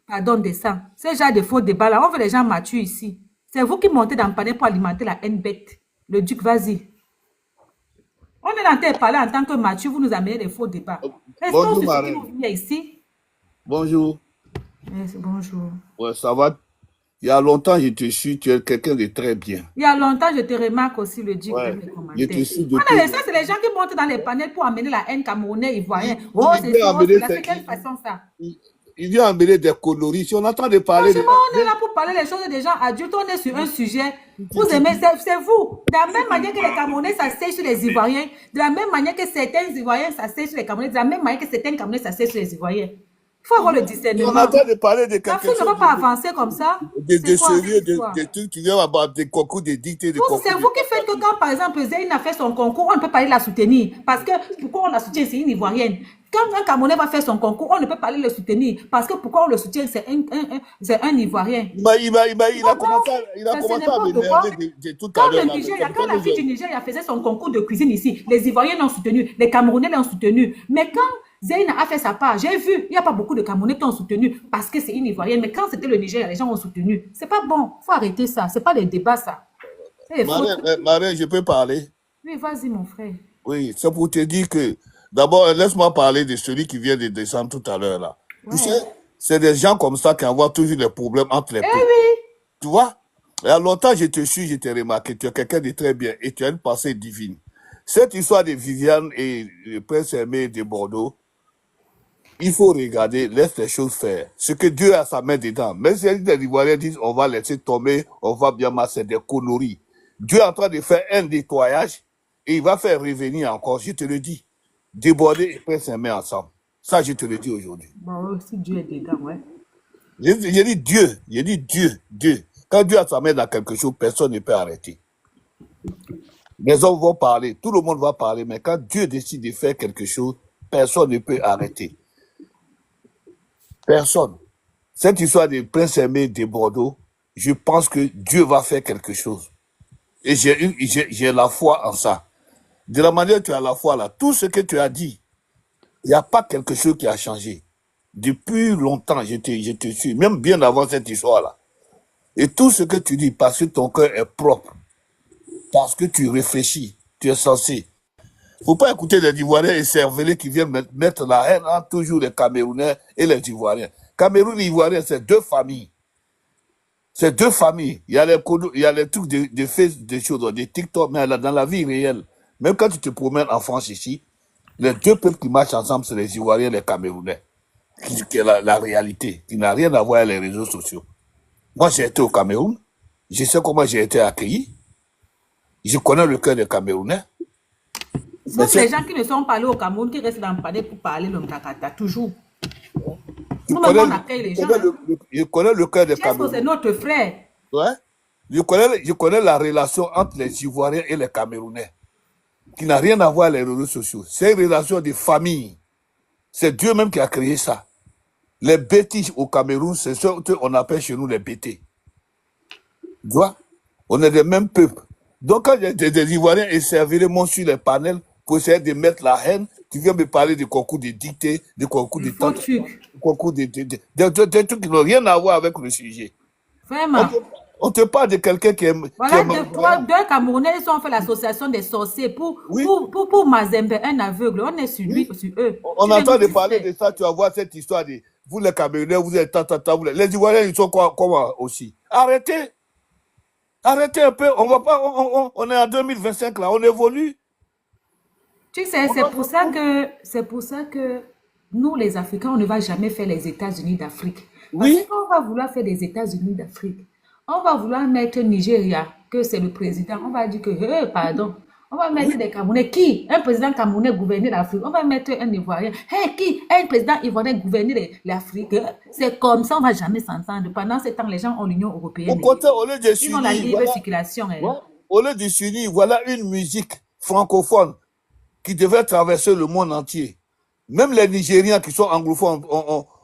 Pardon, descends. C'est genre de faux débats, là. On veut les gens matures ici. C'est vous qui montez dans le panier pour alimenter la haine bête. Le duc, vas-y. On est en train de parler en tant que mature, vous nous amenez des faux débats. Restons Bonjour, sur ce qui Marine. nous vient ici. Bonjour. Bonjour. Ouais, ça va. Il y a longtemps, je te suis. Tu es quelqu'un de très bien. Il y a longtemps, je te remarque aussi le duc Ouais. dans les Je commentaires. te suis On a depuis. ça, c'est les gens qui montent dans les panels pour amener la haine camerounaise, ivoirien. Oh, Il c'est vient ça, amener c'est ses- quelle façon ça? il vient amener des coloris. Si on entend de parler de... Franchement, on est là pour parler des choses des gens adultes. On est sur un sujet. Vous aimez, c'est vous. De la même manière que les Camerounais s'asseyent sur les Ivoiriens, de la même manière que certains Ivoiriens s'asseyent sur les Camerounais, de la même manière que certains Camerounais s'asseyent sur les Ivoiriens. Il faut avoir le discernement. On entend de parler de quelque L'Afrique ne va chose pas avancer comme ça. de C'est quoi sérieux, cette de histoire? trucs qui viennent avoir des concours, des dictées, des concours. C'est vous qui faites que quand, par exemple, Zéine a fait son concours, on ne peut pas aller la soutenir. Parce que pourquoi on la soutient, c'est une Ivoirienne. Quand un Camerounais va faire son concours, on ne peut pas aller le soutenir. Parce que pourquoi on le soutient, c'est un Ivoirien. Il a commencé à m'énerver de tout à Quand l'heure. le Nigeria, quand la fille du Nigeria faisait son concours de cuisine ici, les Ivoiriens l'ont soutenu, les Camerounais l'ont soutenu. Mais quand Zéine a fait sa part, j'ai vu, il n'y a pas beaucoup de Camerounais qui ont soutenu parce que c'est une Ivoirienne. Mais quand c'était le Nigeria, les gens ont soutenu. C'est pas bon. Il faut arrêter ça. C'est pas les débats, ça. Marin, je peux parler? Oui, vas-y, mon frère. Oui, c'est pour te dire que, d'abord, laisse-moi parler de celui qui vient de descendre tout à l'heure là. Ouais. Tu sais, c'est des gens comme ça qui envoient toujours des problèmes entre les Eh peuples. oui. Tu vois? Il y a longtemps, je te suis, je t'ai remarqué, tu es quelqu'un de très bien et tu as une pensée divine. Cette histoire de Viviane et le prince Aimé de Bordeaux, il faut regarder, laisse les choses faire. Ce que Dieu a sa main dedans. Même si les Ivoiriens disent on va laisser tomber, on va bien masser des conneries. Dieu est en train de faire un nettoyage et il va faire revenir encore, je te le dis. Déborder et Prince Aimé ensemble. Ça, je te le dis aujourd'hui. Bon, si Dieu est dedans, ouais. J'ai dit Dieu. Quand Dieu a sa main dans quelque chose, personne ne peut arrêter. Les hommes vont parler, tout le monde va parler, mais quand Dieu décide de faire quelque chose, personne ne peut arrêter. Personne. Cette histoire de Prince Aimé de Bordeaux, je pense que Dieu va faire quelque chose. Et j'ai la foi en ça. De la manière que tu as la foi là, tout ce que tu as dit, il n'y a pas quelque chose qui a changé. Depuis longtemps, je te suis, même bien avant cette histoire-là. Et tout ce que tu dis, parce que ton cœur est propre, parce que tu réfléchis, tu es censé. Il ne faut pas écouter les Ivoiriens et cervelés qui viennent mettre la haine entre toujours les Camerounais et les Ivoiriens. Cameroun et Ivoiriens, c'est deux familles. C'est deux familles. Il y a les trucs de Facebook, des choses, des TikTok, mais dans la vie réelle, même quand tu te promènes en France ici, les deux peuples qui marchent ensemble, c'est les Ivoiriens et les Camerounais. Qui est la réalité, qui n'a rien à voir avec les réseaux sociaux. Moi, j'ai été au Cameroun. Je sais comment j'ai été accueilli. Je connais le cœur des Camerounais. Sauf les gens qui ne sont pas allés au Cameroun, qui restent dans le palais pour parler le Mtakata, toujours. Nous-mêmes, on accueille les gens. Je connais le cœur des Qu'est-ce que c'est Camerounais. notre frère? Ouais. Je connais la relation entre les Ivoiriens et les Camerounais, qui n'a rien à voir avec les réseaux sociaux. C'est une relation de famille. C'est Dieu même qui a créé ça. Les bêtis au Cameroun, c'est ce qu'on appelle chez nous les bêtés. Tu vois? On est des mêmes peuples. Donc, quand il y a des Ivoiriens écervelés sur les panels pour essayer de mettre la haine, tu viens me parler de concours de dictée, de concours de temps, concours des trucs qui n'ont rien à voir avec le sujet. Vraiment. On te parle de quelqu'un qui aime. Voilà, deux Camerounais, ils ont fait l'association des sorciers pour Mazembe, un aveugle. On est sur lui, sur eux. On entend de parler de ça, tu vas voir cette histoire de vous les Camerounais, vous êtes les Ivoiriens, ils sont comment aussi. Arrêtez un peu, on va pas, on est en 2025 là, on évolue. Tu sais, c'est pour ça que nous les Africains, on ne va jamais faire les États-Unis d'Afrique. Parce qu'on va vouloir faire des États-Unis d'Afrique. On va vouloir mettre Nigeria, que c'est le président. On va dire que, pardon, on va mettre des Camerounais. Qui? Un président Camerounais gouverner l'Afrique. On va mettre un Ivoirien. Qui? Un président Ivoirien gouverner l'Afrique. C'est comme ça, on ne va jamais s'entendre. Pendant ce temps, les gens ont l'Union européenne. Au contraire, au lieu de ils ont la libre circulation. Au lieu de s'unir, voilà une musique francophone qui devait traverser le monde entier. Même les Nigériens qui sont anglophones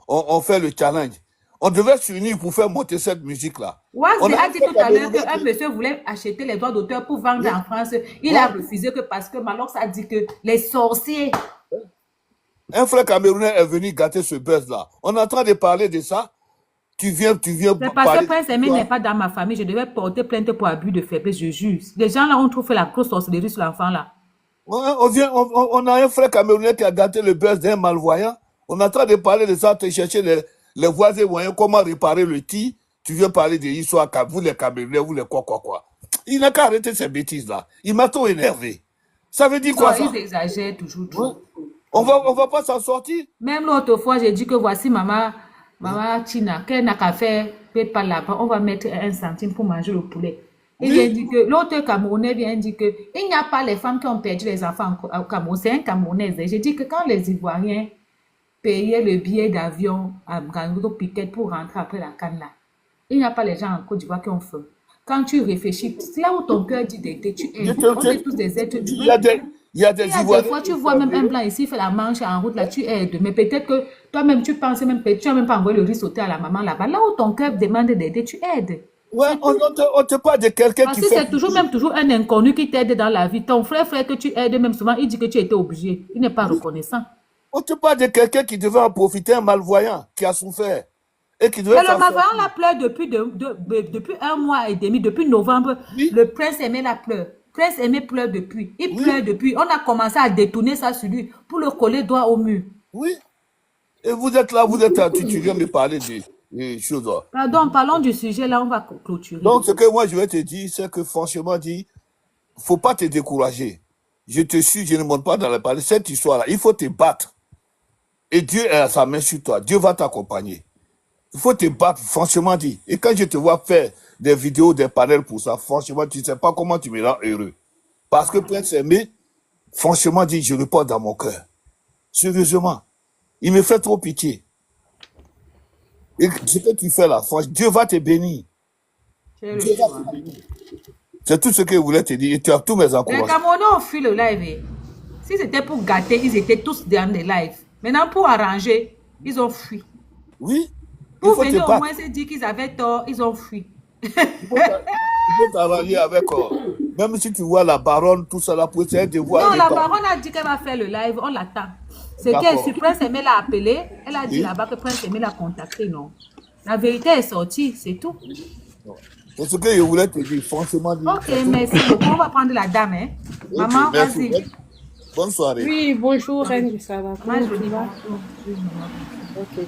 ont fait le challenge. On devait s'unir pour faire monter cette musique-là. Wazi a dit tout à l'heure qu'un monsieur voulait acheter les droits d'auteur pour vendre en France. Il a refusé parce que Malox a dit que les sorciers... Un frère camerounais est venu gâter ce buzz-là. On est en train de parler de ça. Tu viens c'est parce que Prince Aimé n'est pas dans ma famille. Je devais porter plainte pour abus de faiblesse, je jure. Les gens là ont trouvé la grosse sorcellerie sur l'enfant là. On a un frère camerounais qui a gâté le buzz d'un malvoyant. On est en train de parler de ça, de chercher les voisins moyens, comment réparer le tir. Tu viens parler de l'histoire, vous les Camerounais, vous les quoi. Il n'a qu'à arrêter ces bêtises-là. Il m'a trop énervé. Ça veut dire quoi ça? Ils exagèrent toujours trop. On va pas s'en sortir. Même l'autre fois, j'ai dit que voici maman Tina, qu'elle n'a qu'à faire PayPal là-bas, on va mettre 1 centime pour manger le poulet. Il vient dire que l'autre Camerounais vient dire que il n'y a pas les femmes qui ont perdu les enfants au Cameroun. C'est un Camerounais. J'ai dit que quand les Ivoiriens payaient le billet d'avion à Gangoudo Piquet pour rentrer après la canne là, il n'y a pas les gens en Côte d'Ivoire qui ont faim. Quand tu réfléchis, c'est là où ton cœur dit d'aider, tu aides. On est tous des êtres humains. Il y a des Ivoiriens. Des fois, tu vois même un blanc ici fait la manche en route, là, tu aides. Mais peut-être que toi-même, tu penses même, tu n'as même pas envoyé le riz sauté à la maman là-bas. Là où ton cœur demande d'aider, tu aides. Ouais, on te parle de quelqu'un qui fait... c'est toujours un inconnu qui t'aide dans la vie. Ton frère que tu aides, même souvent, il dit que tu étais obligé. Il n'est pas reconnaissant. On te parle de quelqu'un qui devait en profiter, un malvoyant, qui a souffert. Et qui devait... Mais le malvoyant la pleure depuis 1 mois et demi, depuis novembre. Oui. Le prince Aimé la pleure. Prince Aimé pleure depuis. Il pleure depuis. On a commencé à détourner ça sur lui pour le coller droit au mur. Oui. Et vous êtes là, tu viens me parler des choses. Pardon, parlons du sujet, là, on va clôturer. Donc, ce que moi, je vais te dire, c'est que franchement, faut pas te décourager. Je te suis, je ne monte pas dans les palais. Cette histoire-là, il faut te battre. Et Dieu a sa main sur toi. Dieu va t'accompagner. Il faut te battre, franchement dit. Et quand je te vois faire des vidéos, des panels pour ça, franchement, tu ne sais pas comment tu me rends heureux. Parce que Prince Aimé, franchement dit, je le porte dans mon cœur. Sérieusement. Il me fait trop pitié. Et ce que tu fais là, Dieu va te bénir. Dieu va te bénir. C'est tout ce que je voulais te dire. Et tu as tous mes encouragements. Les Camerounais ont fui le live. Si c'était pour gâter, ils étaient tous dans les lives. Maintenant, pour arranger, ils ont fui. Oui. Pour venir au moins se dire qu'ils avaient tort, ils ont fui. Il faut t'arranger avec... même si tu vois la baronne, tout ça là, pour essayer de voir... Non, la baronne a dit qu'elle va faire le live, on l'attend. C'est que Prince Aimé l'a appelé, elle a dit là-bas que Prince Aimé l'a contacté, non. La vérité est sortie, c'est tout. C'est ce que je voulais te dire, franchement. Ok, merci beaucoup. On va prendre la dame, hein. Okay, maman, vas-y. Bonne soirée. Oui, bonjour, Reine, ça va? Moi, je dis bonjour. Ok.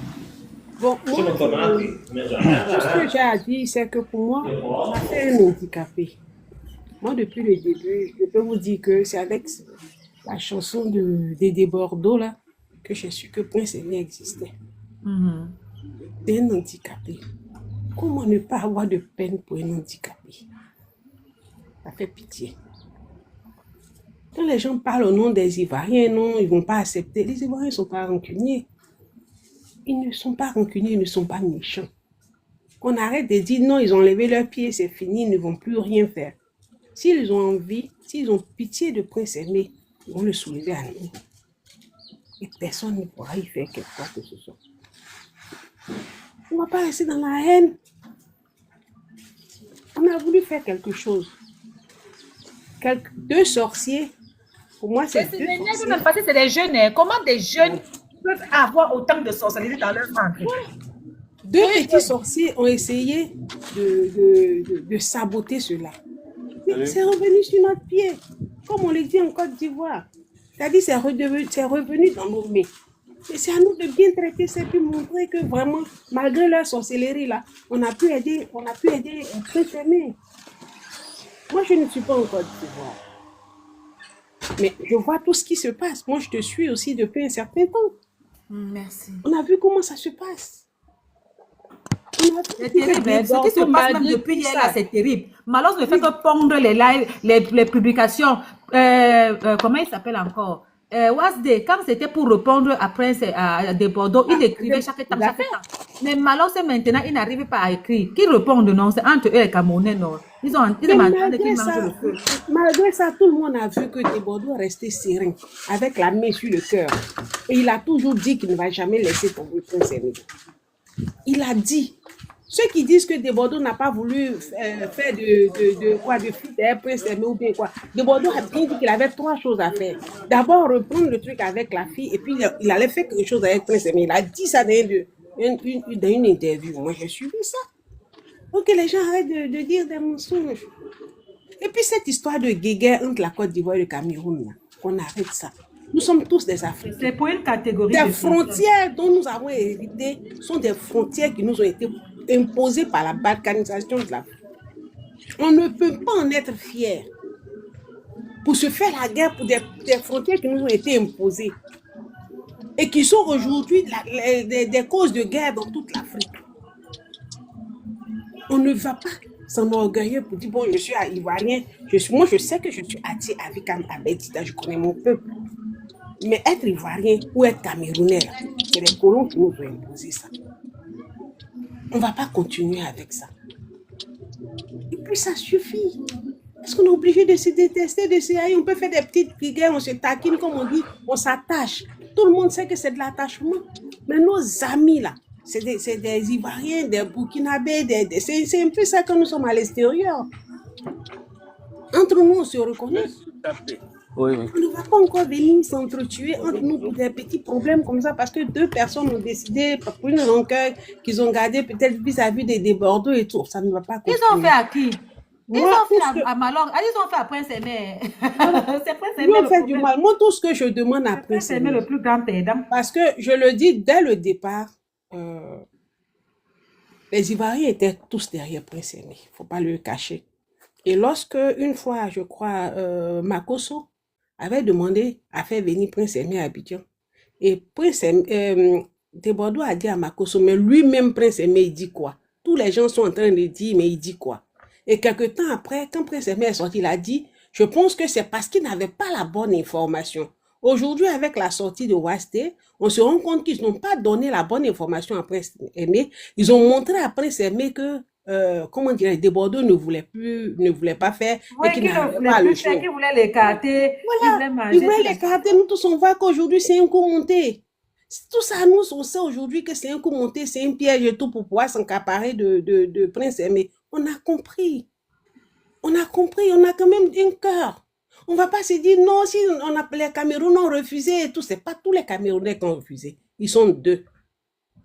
Bon, moi, ce que j'ai à dire, c'est que pour moi, on a fait un handicapé. Moi, depuis le début, je peux vous dire que c'est avec la chanson de Dédé Bordeaux, là, que j'ai su que Prince Aimé existait. C'est un handicapé. Comment ne pas avoir de peine pour un handicapé? Ça fait pitié. Quand les gens parlent au nom des Ivoiriens, non, ils ne vont pas accepter. Les Ivoiriens ne sont pas rancuniers. Ils ne sont pas rancuniers, ils ne sont pas méchants. Qu'on arrête de dire non, ils ont levé leurs pieds, c'est fini, ils ne vont plus rien faire. S'ils ont envie, s'ils ont pitié de Prince Aimé, ils vont le soulever à nous. Et personne ne pourra y faire quelque chose que ce soit. On ne va pas rester dans la haine. On a voulu faire quelque chose. Deux sorciers, pour moi, c'est deux sorciers. Même parce que c'est des jeunes. Hein. Comment des jeunes peuvent avoir autant de sorcellerie dans leur ventre? Deux petits sorciers ont essayé de saboter cela. Mais c'est revenu sur notre pied, comme on le dit en Côte d'Ivoire. C'est-à-dire c'est revenu dans nos mains. Et c'est à nous de bien traiter ça et puis montrer que vraiment, malgré leur sorcellerie là, on a pu aider Prince Aimé. Moi, je ne suis pas en Côte d'Ivoire. Mais je vois tout ce qui se passe. Moi, je te suis aussi depuis un certain temps. Merci. On a vu comment ça se passe. C'est terrible. Hein. Ce qui se passe même depuis hier, là, c'est terrible. Malos ne fait que pondre les lives, les publications. Comment il s'appelle encore? Wasde, quand c'était pour répondre à des Bordeaux, il écrivait chaque temps. Mais Malos, maintenant, il n'arrive pas à écrire. Qui répondent, non? C'est entre eux et les Camerounais, non? Ils ont en train de manger le feu. Malgré ça, tout le monde a vu que des Bordeaux est resté serein, avec la main sur le cœur. Et il a toujours dit qu'il ne va jamais laisser tomber Prince Aimé. Il a dit. Ceux qui disent que des Bordeaux n'a pas voulu faire de flûte Prince Aimé ou bien quoi. Des Bordeaux a bien dit qu'il avait trois choses à faire. D'abord, reprendre le truc avec la fille et puis il allait faire quelque chose avec Prince Aimé. Il a dit ça dans une interview. Moi, j'ai suivi ça. Pour que les gens arrêtent de dire des mensonges. Et puis cette histoire de guéguerre entre la Côte d'Ivoire et le Cameroun, qu'on arrête ça. Nous sommes tous des Africains. C'est pour une catégorie des frontières dont nous avons hérité sont des frontières qui nous ont été imposées par la balkanisation de l'Afrique. On ne peut pas en être fier pour se faire la guerre pour des frontières qui nous ont été imposées et qui sont aujourd'hui des causes de guerre dans toute l'Afrique. On ne va pas s'enorgueillir pour dire, bon, je suis ivoirien, moi je sais que je suis Ati Avikam Abedita, je connais mon peuple. Mais être ivoirien ou être camerounais, c'est les colons qui nous ont imposé ça. On ne va pas continuer avec ça. Et puis ça suffit. Est-ce qu'on est obligé de se détester, de se haïr? On peut faire des petites guerres, on se taquine, comme on dit, on s'attache. Tout le monde sait que c'est de l'attachement. Mais nos amis là, c'est des Ivoiriens, des Burkinabés, c'est un peu ça que nous sommes à l'extérieur. Entre nous, on se reconnaît. Oui. On ne va pas encore venir s'entretuer entre nous pour des petits problèmes comme ça parce que deux personnes ont décidé, pour une rancœur qu'ils ont gardée peut-être vis-à-vis des Bordeaux et tout. Ça ne va pas continuer. Ils ont fait à qui? Ils Moi, ont fait à Malong. Ils ont fait à Prince Aimé. C'est Prince Aimé. Ils ont fait du mal. Moi, tout ce que je demande à Prince Aimé, le plus grand perdant. Parce que je le dis dès le départ, les Ivoiriens étaient tous derrière Prince Aimé. Il ne faut pas le cacher. Et lorsque, une fois, je crois, Makosso avait demandé à faire venir Prince Aimé à Abidjan. Et Prince Aimé, de Bordeaux a dit à Makosso, mais lui-même, Prince Aimé, il dit quoi? Tous les gens sont en train de dire, mais il dit quoi? Et quelque temps après, quand Prince Aimé est sorti, il a dit, je pense que c'est parce qu'il n'avait pas la bonne information. Aujourd'hui, avec la sortie de Wasté, on se rend compte qu'ils n'ont pas donné la bonne information à Prince Aimé. Ils ont montré à Prince Aimé que comment dire, des Bordeaux ne voulaient pas faire et qu'ils n'avaient pas le choix. Qui voulaient l'écarter. Voilà, ils voulaient l'écarter. Nous tous, on voit qu'aujourd'hui, c'est un coup monté. Tout ça, nous, on sait aujourd'hui que c'est un coup monté, c'est un piège et tout pour pouvoir s'encaparer de Prince Aimé. On a compris. On a quand même un cœur. On ne va pas se dire, non, si les Camerounais ont refusé et tout, ce n'est pas tous les Camerounais qui ont refusé. Ils sont deux.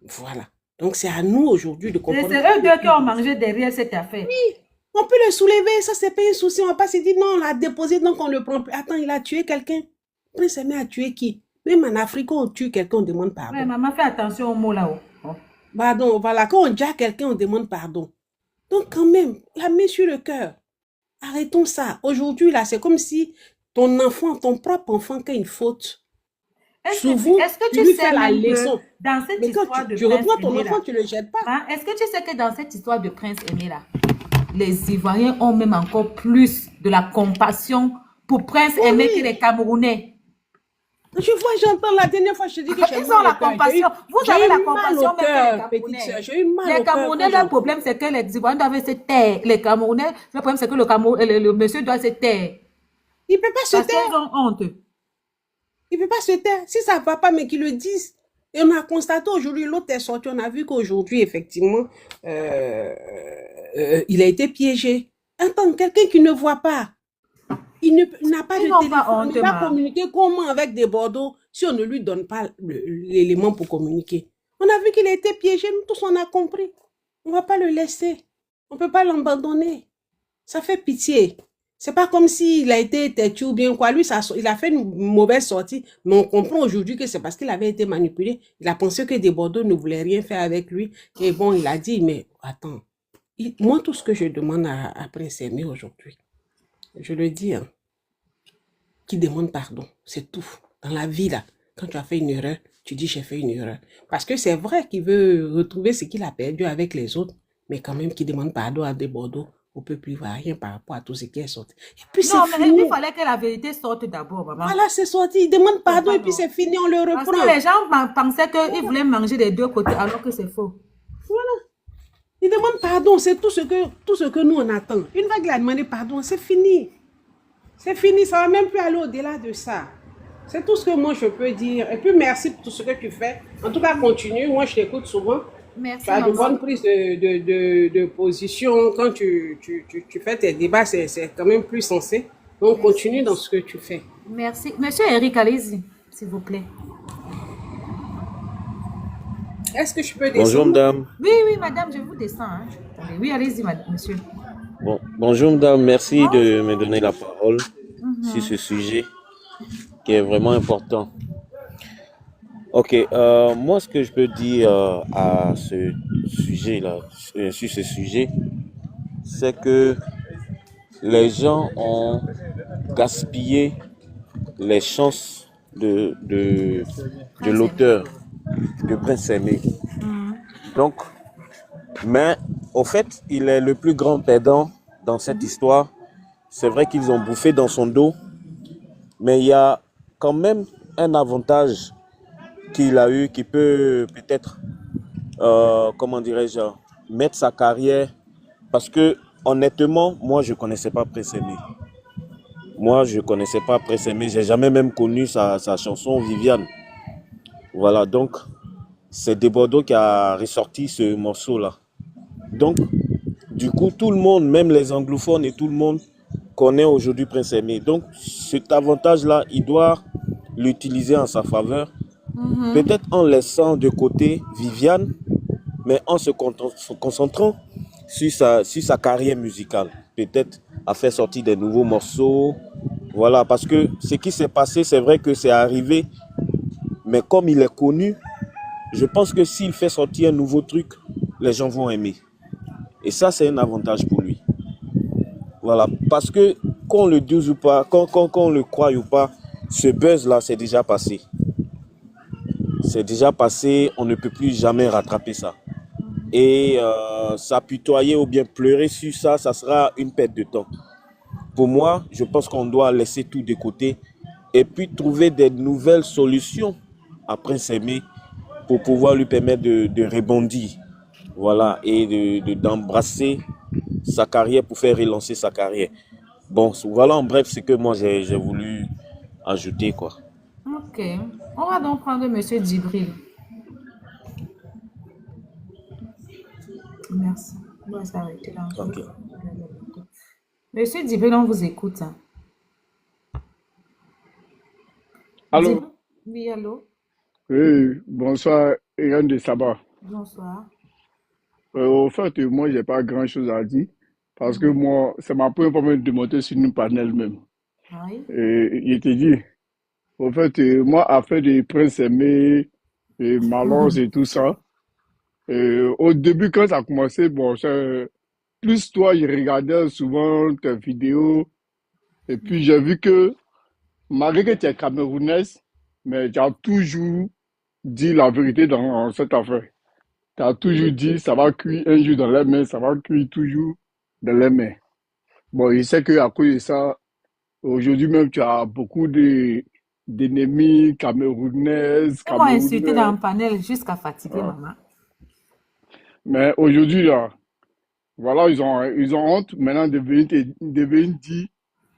Voilà. Donc, c'est à nous aujourd'hui de comprendre. C'est eux deux qui ont mangé derrière cette affaire. Oui, on peut le soulever, ça, c'est pas un souci. On ne va pas se dire, non, on l'a déposé, donc on le prend plus. Attends, il a tué quelqu'un. Prince Aimé a tué qui? Même en Afrique, on tue quelqu'un, on demande pardon. Oui, maman, fais attention aux mots là-haut. Oh. Pardon, voilà, quand on dit quelqu'un, on demande pardon. Donc, quand même, la main sur le cœur. Arrêtons ça. Aujourd'hui, là, c'est comme si ton enfant, ton propre enfant, qui a une faute. Souvent, est-ce que tu tu fais la leçon. Dans cette histoire de tu Prince reprends ton Aimé, enfant, là, tu ne le jettes pas. hein, est-ce que tu sais que dans cette histoire de Prince Aimé, là, les Ivoiriens ont même encore plus de la compassion pour Prince Aimé que les Camerounais? J'entends la dernière fois, je te dis que j'ai Ils ont la compassion. Vous avez la compassion même que les petite Camerounais. sœur. J'ai eu mal Les au cœur Camerounais, quand leur j'entends. problème, c'est que les Ivoiriens doivent se taire. Les Camerounais, le problème, c'est que le monsieur doit se taire. Il ne peut pas se Parce qu'ils taire. ont honte. Il ne peut pas se taire. Si ça ne va pas, mais qu'ils le disent. Et on a constaté aujourd'hui, l'autre est sorti, on a vu qu'aujourd'hui, effectivement, il a été piégé. Attends, quelqu'un qui ne voit pas, il n'a pas Ils de n'ont pas téléphone, honte, il va ma. communiquer comment avec des Bordeaux si on ne lui donne pas l'élément pour communiquer. On a vu qu'il a été piégé, nous tous on a compris. On ne va pas le laisser. On ne peut pas l'abandonner. Ça fait pitié. C'est pas comme s'il a été têtu ou bien quoi. Lui, il a fait une mauvaise sortie, mais on comprend aujourd'hui que c'est parce qu'il avait été manipulé. Il a pensé que des Bordeaux ne voulaient rien faire avec lui. Et bon, il a dit, mais attends, moi, tout ce que je demande à Prince Aimé aujourd'hui, je le dis, hein, qu'il demande pardon. C'est tout. Dans la vie, là, quand tu as fait une erreur, tu dis j'ai fait une erreur. Parce que c'est vrai qu'il veut retrouver ce qu'il a perdu avec les autres, mais quand même qu'il demande pardon à des Bordeaux au peuple ivoirien par rapport à tout ce qui est sorti. Et puis Non, c'est mais fini. il fallait que la vérité sorte d'abord, maman. Voilà, c'est sorti. Il demande pardon et puis c'est fini, on le Parce reprend. que les gens pensaient qu'ils voulaient manger des deux côtés, alors que c'est faux. Voilà. Il demande pardon, c'est tout ce que nous on attend. Une fois qu'il a demandé pardon, c'est fini. C'est fini, ça va même plus aller au-delà de ça. C'est tout ce que moi je peux dire. Et puis merci pour tout ce que tu fais. En tout cas, continue. Moi, je t'écoute souvent. Merci, Tu as de maman. bonnes prises de position. Quand tu fais tes débats, c'est quand même plus sensé. Donc, continue dans ce que tu fais. Merci. Monsieur Eric, allez-y, s'il vous plaît. Est-ce que je peux Bonjour descendre? madame. Oui, oui, madame, je vous descends. Hein. Attendez. Oui, allez-y, monsieur. Bonjour madame, merci de me donner la parole sur ce sujet qui est vraiment important. Ok, moi ce que je peux dire à ce sujet-là, sur ce sujet, c'est que les gens ont gaspillé les chances de l'auteur, de Prince Aimé. Donc, mais au fait, il est le plus grand perdant dans cette histoire. C'est vrai qu'ils ont bouffé dans son dos, mais il y a quand même un avantage qu'il a eu qui peut peut-être, comment dirais-je, mettre sa carrière. Parce que honnêtement, moi je connaissais pas Prince Aimé. Moi je connaissais pas Prince Aimé. J'ai jamais même connu sa chanson Viviane. Voilà, donc c'est des Bordeaux qui a ressorti ce morceau-là. Donc, du coup, tout le monde, même les anglophones et tout le monde, connaît aujourd'hui Prince Aimé. Donc, cet avantage-là, il doit l'utiliser en sa faveur. Peut-être en laissant de côté Viviane, mais en se concentrant sur sa carrière musicale. Peut-être à faire sortir des nouveaux morceaux. Voilà, parce que ce qui s'est passé, c'est vrai que c'est arrivé, mais comme il est connu, je pense que s'il fait sortir un nouveau truc, les gens vont aimer. Et ça, c'est un avantage pour lui. Voilà, parce que qu'on le dise ou pas, qu'on le croie ou pas, ce buzz-là, c'est déjà passé. C'est déjà passé, on ne peut plus jamais rattraper ça. Et s'apitoyer ou bien pleurer sur ça, ça sera une perte de temps. Pour moi, je pense qu'on doit laisser tout de côté et puis trouver des nouvelles solutions à Prince Aimé pour pouvoir lui permettre de rebondir. Voilà, et d'embrasser sa carrière pour faire relancer sa carrière. Bon, voilà en bref ce que moi j'ai voulu ajouter, quoi. Ok. On va donc prendre monsieur Djibril. Merci. On va s'arrêter là. Ok. Monsieur Djibril, on vous écoute. Hein. Allô? Djibril? Oui, allô? Oui, bonsoir, Irène de Saba. Bonsoir. Au fait, moi, j'ai pas grand-chose à dire parce que moi, c'est ma première fois de monter sur une panel même. Oui. Et il te dit, au fait, moi, affaire de Prince Aimé, et Malance et tout ça, au début, quand ça a commencé, bon, plus toi, je regardais souvent tes vidéos et puis j'ai vu que, malgré que tu es camerounaise, mais tu as toujours dit la vérité dans cette affaire. Tu as toujours dit, ça va cuire un jour dans les mains, ça va cuire toujours dans les mains. Bon, je sais qu'à cause de ça, aujourd'hui même, tu as beaucoup de d'ennemis camerounaises, Ils m'ont insulté dans camerounais. un panel jusqu'à fatiguer, Ah. maman. Mais aujourd'hui, là, voilà, ils ont honte maintenant de venir dire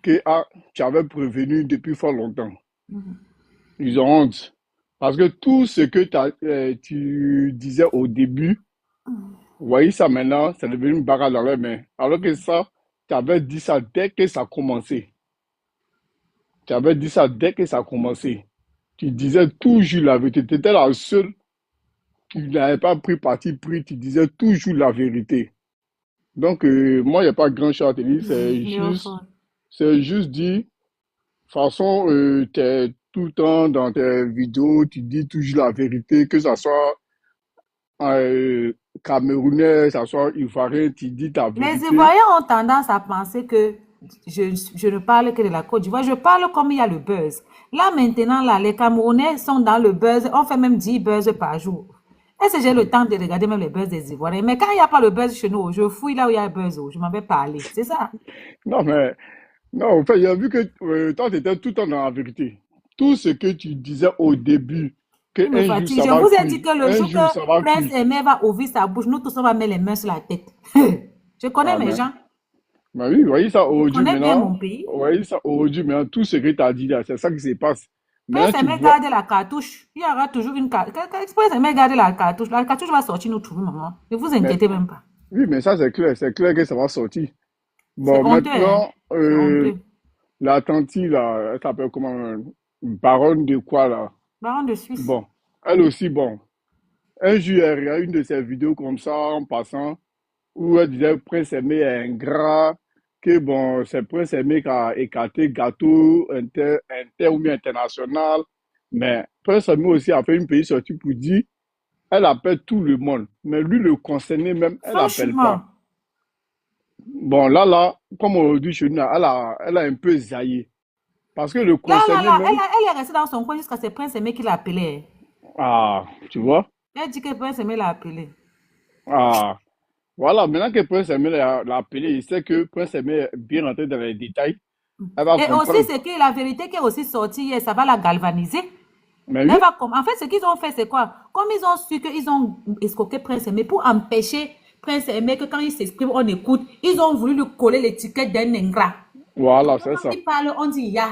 que ah, tu avais prévenu depuis fort longtemps. Ils ont honte. Parce que tout ce que tu disais au début, vous voyez ça maintenant, c'est devenu une bagarre dans les mains. Alors que ça, tu avais dit ça dès que ça a commencé. Tu avais dit ça dès que ça a commencé. Tu disais toujours la vérité. Tu étais la seule qui n'avait pas pris parti pris. Tu disais toujours la vérité. Donc, moi, il n'y a pas grand chose à te dire. C'est juste dire, de toute façon, tu es tout le temps dans tes vidéos, tu dis toujours la vérité, que ce soit camerounais, que ce soit ivoirien, tu dis ta Les vérité. Ivoiriens ont tendance à penser que je ne parle que de la Côte d'Ivoire. Je parle comme il y a le buzz. Là, maintenant, là, les Camerounais sont dans le buzz. On fait même 10 buzz par jour. Est-ce que j'ai le temps de regarder même les buzz des Ivoiriens? Mais quand il n'y a pas le buzz chez nous, je fouille là où il y a le buzz. Je m'en vais parler. C'est ça. Non, mais, non, en fait, il a vu que toi, tu étais tout le temps dans la vérité. Tout ce que tu disais au début, Il me qu'un jour fatigue. ça Je va vous ai cuire, dit que le un jour jour ça que va Prince cuire. Aimé va ouvrir sa bouche, nous tous on va mettre les mains sur la tête. Je connais Ah, mes mais, gens. mais oui, vous voyez ça Je aujourd'hui connais bien maintenant. mon pays. Vous voyez ça aujourd'hui maintenant, tout ce que tu as dit là, c'est ça qui se passe. Maintenant, Prince tu Aimé vois, garde la cartouche. Il y aura toujours une cartouche. Prince Aimé garde la cartouche. La cartouche va sortir nous trouver, maman. Ne vous mais, inquiétez même pas. oui, mais ça c'est clair que ça va sortir. C'est Bon, honteux, hein. maintenant, C'est honteux. la tante là, elle s'appelle comment? Baronne de quoi là? Baron de Suisse. Bon, elle aussi, bon. Un jour, il y a une de ses vidéos comme ça, en passant, où elle disait Prince Aimé est ingrat, que bon, c'est Prince Aimé qui a écarté gâteau inter ou bien international. Mais Prince Aimé aussi a fait une petite sortie pour dire, elle appelle tout le monde. Mais lui, le concerné même, elle n'appelle Franchement. pas. Bon, là, comme on dit chez nous, elle a un peu zaillé. Parce que le Là, concerné même, elle est restée dans son coin jusqu'à ce Prince Aimé qui l'a appelé. ah, tu vois? Elle dit que Prince Aimé l'a appelé. Ah, voilà, maintenant que Prince Aimé l'a appelé, il sait que Prince Aimé est bien rentré dans les détails. Elle va Et aussi, comprendre. c'est que la vérité qui est aussi sortie hier, ça va la galvaniser. Mais Elle oui, va en fait, ce qu'ils ont fait, c'est quoi? Comme ils ont su qu'ils ont escroqué Prince Aimé pour empêcher Prince Aimé que quand il s'exprime, on écoute, ils ont voulu lui coller l'étiquette d'un ingrat. voilà, c'est ça. Quand il parle, on dit ya.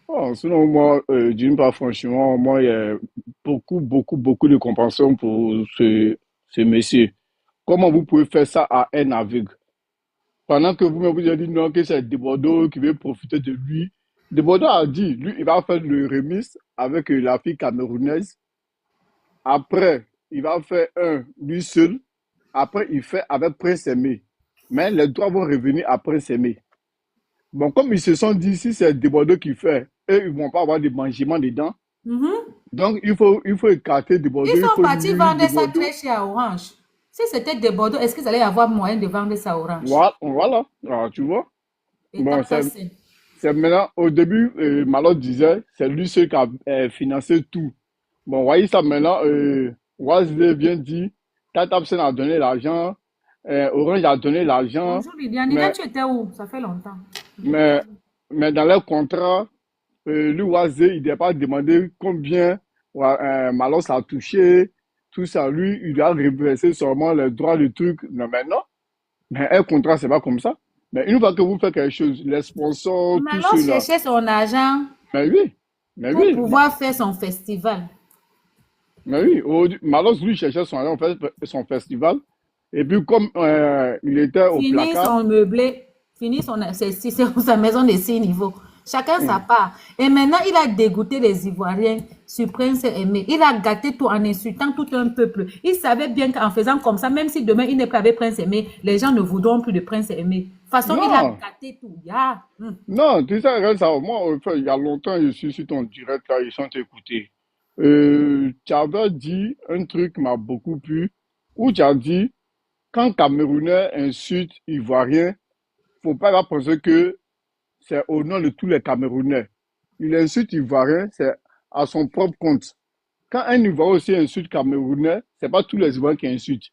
Oh, sinon, moi, d'une part, franchement, moi, il y a beaucoup de compréhension pour ce monsieur. Comment vous pouvez faire ça à un aveugle? Pendant que vous-même vous avez dit non, que c'est Debordeaux qui veut profiter de lui. Debordeaux a dit, lui, il va faire le remise avec la fille camerounaise. Après, il va faire un, lui seul. Après, il fait avec Prince Aimé. Mais les droits vont revenir à Prince Aimé. Bon, comme ils se sont dit, si c'est Debordeaux qui fait, eux, ils ne vont pas avoir de mangement dedans. Mhm. Donc, il faut écarter Debordeaux, Ils il sont faut partis nuire vendre ça Debordeaux. très cher à Orange. Si c'était des Bordeaux, est-ce qu'ils allaient avoir moyen de vendre ça à Orange? Voilà. Alors, tu vois. Et Bon, t'as passé. c'est maintenant, au début, Malo disait, c'est lui seul qui a financé tout. Bon, voyez ça maintenant, Wazé vient dire, Tata Sen a donné l'argent, Orange a donné l'argent, Bonjour Liliane. Liliane, tu étais où? Ça fait longtemps. mais, mais dans leur contrat, lui, Wazé, il n'a pas demandé combien Malos a touché, tout ça. Lui, il a reversé seulement les droits du truc. Non, mais non. Mais un contrat, c'est pas comme ça. Mais une fois que vous faites quelque chose, les sponsors, tout Malos cela. cherchait son argent Mais oui, mais pour oui. pouvoir faire son festival. Mais oui, Malos, lui, cherchait son argent, fait son festival. Et puis, comme il était au Fini placard, son meublé, fini sa maison de 6 niveaux. Chacun sa part. Et maintenant, il a dégoûté les Ivoiriens sur Prince Aimé. Il a gâté tout en insultant tout un peuple. Il savait bien qu'en faisant comme ça, même si demain il n'est pas avec Prince Aimé, les gens ne voudront plus de Prince Aimé. De toute façon, il a non, gâté tout. Ya. non, tu sais, regarde ça, moi, il y a longtemps, je suis sur ton direct, là, ils sont écoutés. Tu avais dit un truc qui m'a beaucoup plu, où tu as dit, quand Camerounais insulte Ivoirien, faut pas penser que c'est au nom de tous les Camerounais. Il insulte Ivoirien, c'est à son propre compte. Quand un Ivoirien aussi insulte Camerounais, c'est pas tous les Ivoiriens qui insultent,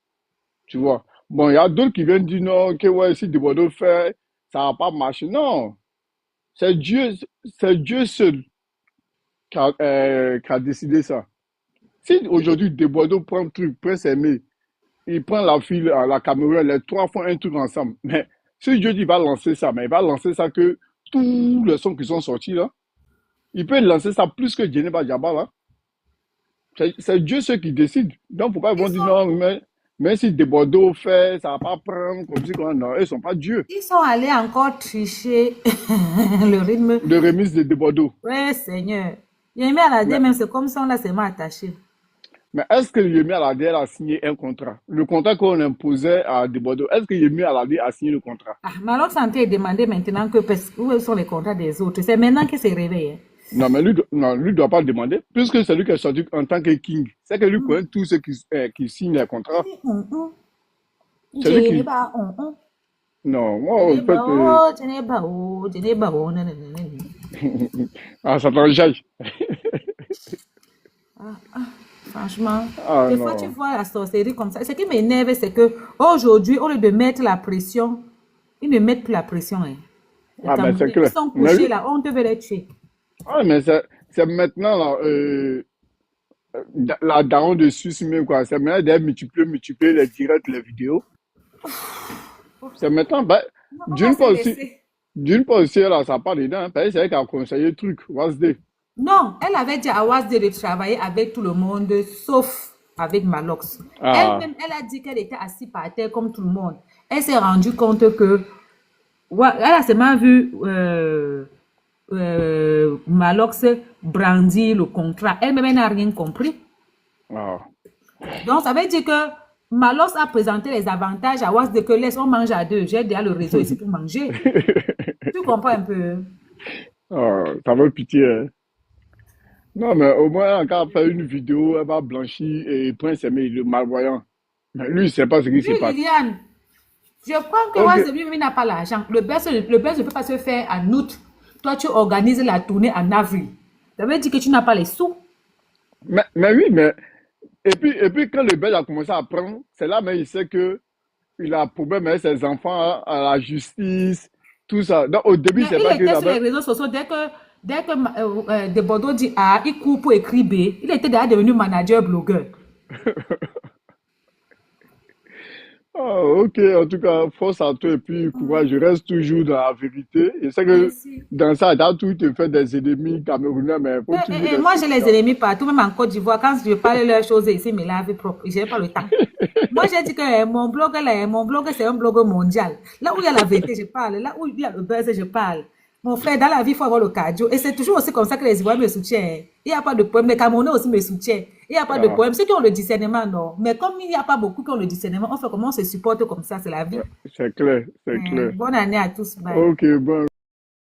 tu vois. Bon, il y a d'autres qui viennent dire non, que ouais, si Debordeaux fait, ça va pas marcher. Non, c'est Dieu seul qui a décidé ça. Si aujourd'hui Desbordeaux prend un truc, Prince Aimé, il prend la fille, la Cameroun, les trois font un truc ensemble. Mais si Dieu dit qu'il va lancer ça, mais il va lancer ça que tous les sons qui sont sortis là, il peut lancer ça plus que Djeneba Diaba là. C'est Dieu ceux qui décide. Donc, pourquoi ils vont dire non, mais si Desbordeaux fait, ça va pas prendre comme si non, ils sont pas Dieu. Ils sont allés encore tricher le rythme. Le remix de Desbordeaux. Ouais, Seigneur. Yemi Alade, même c'est comme ça, on l'a seulement attaché. Mais est-ce que Yemi Alade a signé un contrat? Le contrat qu'on imposait à Desbordeaux, est-ce que Yemi Alade a signé le contrat? Ah, Malok Santé est demandé maintenant que où sont les contrats des autres. C'est maintenant qu'il s'est réveillé. Non, mais lui ne doit pas le demander, puisque c'est lui qui est sorti en tant que king. C'est que lui connaît tous ceux qui signent les contrats. C'est lui qui... Non, moi, en fait... Ah, ça t'enjaille. Franchement, des fois tu vois la sorcellerie comme ça. Ce qui m'énerve, c'est que aujourd'hui, au lieu de mettre la pression, ils ne mettent plus la pression. Hein. Ah, mais c'est clair. Ils sont couchés là, on devait les tuer. Ah, mais c'est maintenant là, la daronne de Suisse même quoi. C'est maintenant d'aller multiplier les directs, les vidéos. C'est maintenant, bah, d'une part aussi, là, ça part dedans. Hein, parce que c'est elle qui a conseillé le truc, Wasde. Non, elle avait dit à Wasde de travailler avec tout le monde, sauf avec Malox. Ah. Elle-même, elle a dit qu'elle était assise par terre comme tout le monde. Elle s'est rendue compte que, elle a seulement vu Malox brandir le contrat. Elle-même, elle n'a rien compris. Ah. Donc, ça veut dire que Malox a présenté les avantages à Wasde que laisse, on mange à deux. J'ai déjà le réseau ici pour manger. Tu comprends un peu? Oh, ça vaut pitié. Hein. Non, mais au moins, quand elle fait une vidéo, elle va blanchir et Prince Aimé, le malvoyant. Mais lui, il ne sait pas ce qui se passe. Liliane, je crois que Wasde lui n'a pas l'argent. Le best ne peut pas se faire en août. Toi, tu organises la tournée en avril. Ça veut dire que tu n'as pas les sous. Mais oui, mais... Et puis quand le Belge a commencé à prendre, c'est là mais il sait qu'il a un problème avec ses enfants, à la justice, tout ça. Donc au début, c'est pas qu'il était sur les avait... réseaux sociaux, dès que Desbordeaux dit A, il coupe pour écrire B, il était déjà devenu manager blogueur. Ah, ok, en tout cas, force à toi et puis courage, je reste toujours dans la vérité. Je sais que dans ça, tu as tout fait des ennemis camerounais, mais il faut toujours... Moi, j'ai les ennemis partout, même en Côte d'Ivoire. Quand je parle de leurs choses ici, me laver propre, je n'ai pas le temps. Moi, j'ai dit que mon blog, c'est un blog mondial. Là où il y a la vérité, je parle. Là où il y a le buzz, je parle. Mon frère, dans la vie, il faut avoir le cardio. Et c'est toujours aussi comme ça que les Ivoiriens me soutiennent. Il n'y a pas de problème. Les Camerounais aussi me soutiennent. Il n'y a pas de problème. Ceux qui ont le discernement, non. Mais comme il n'y a pas beaucoup qui ont le discernement, on fait comment on se supporte comme ça, c'est la vie. C'est clair, c'est clair. Bonne année à tous. Bye. Ok, bon.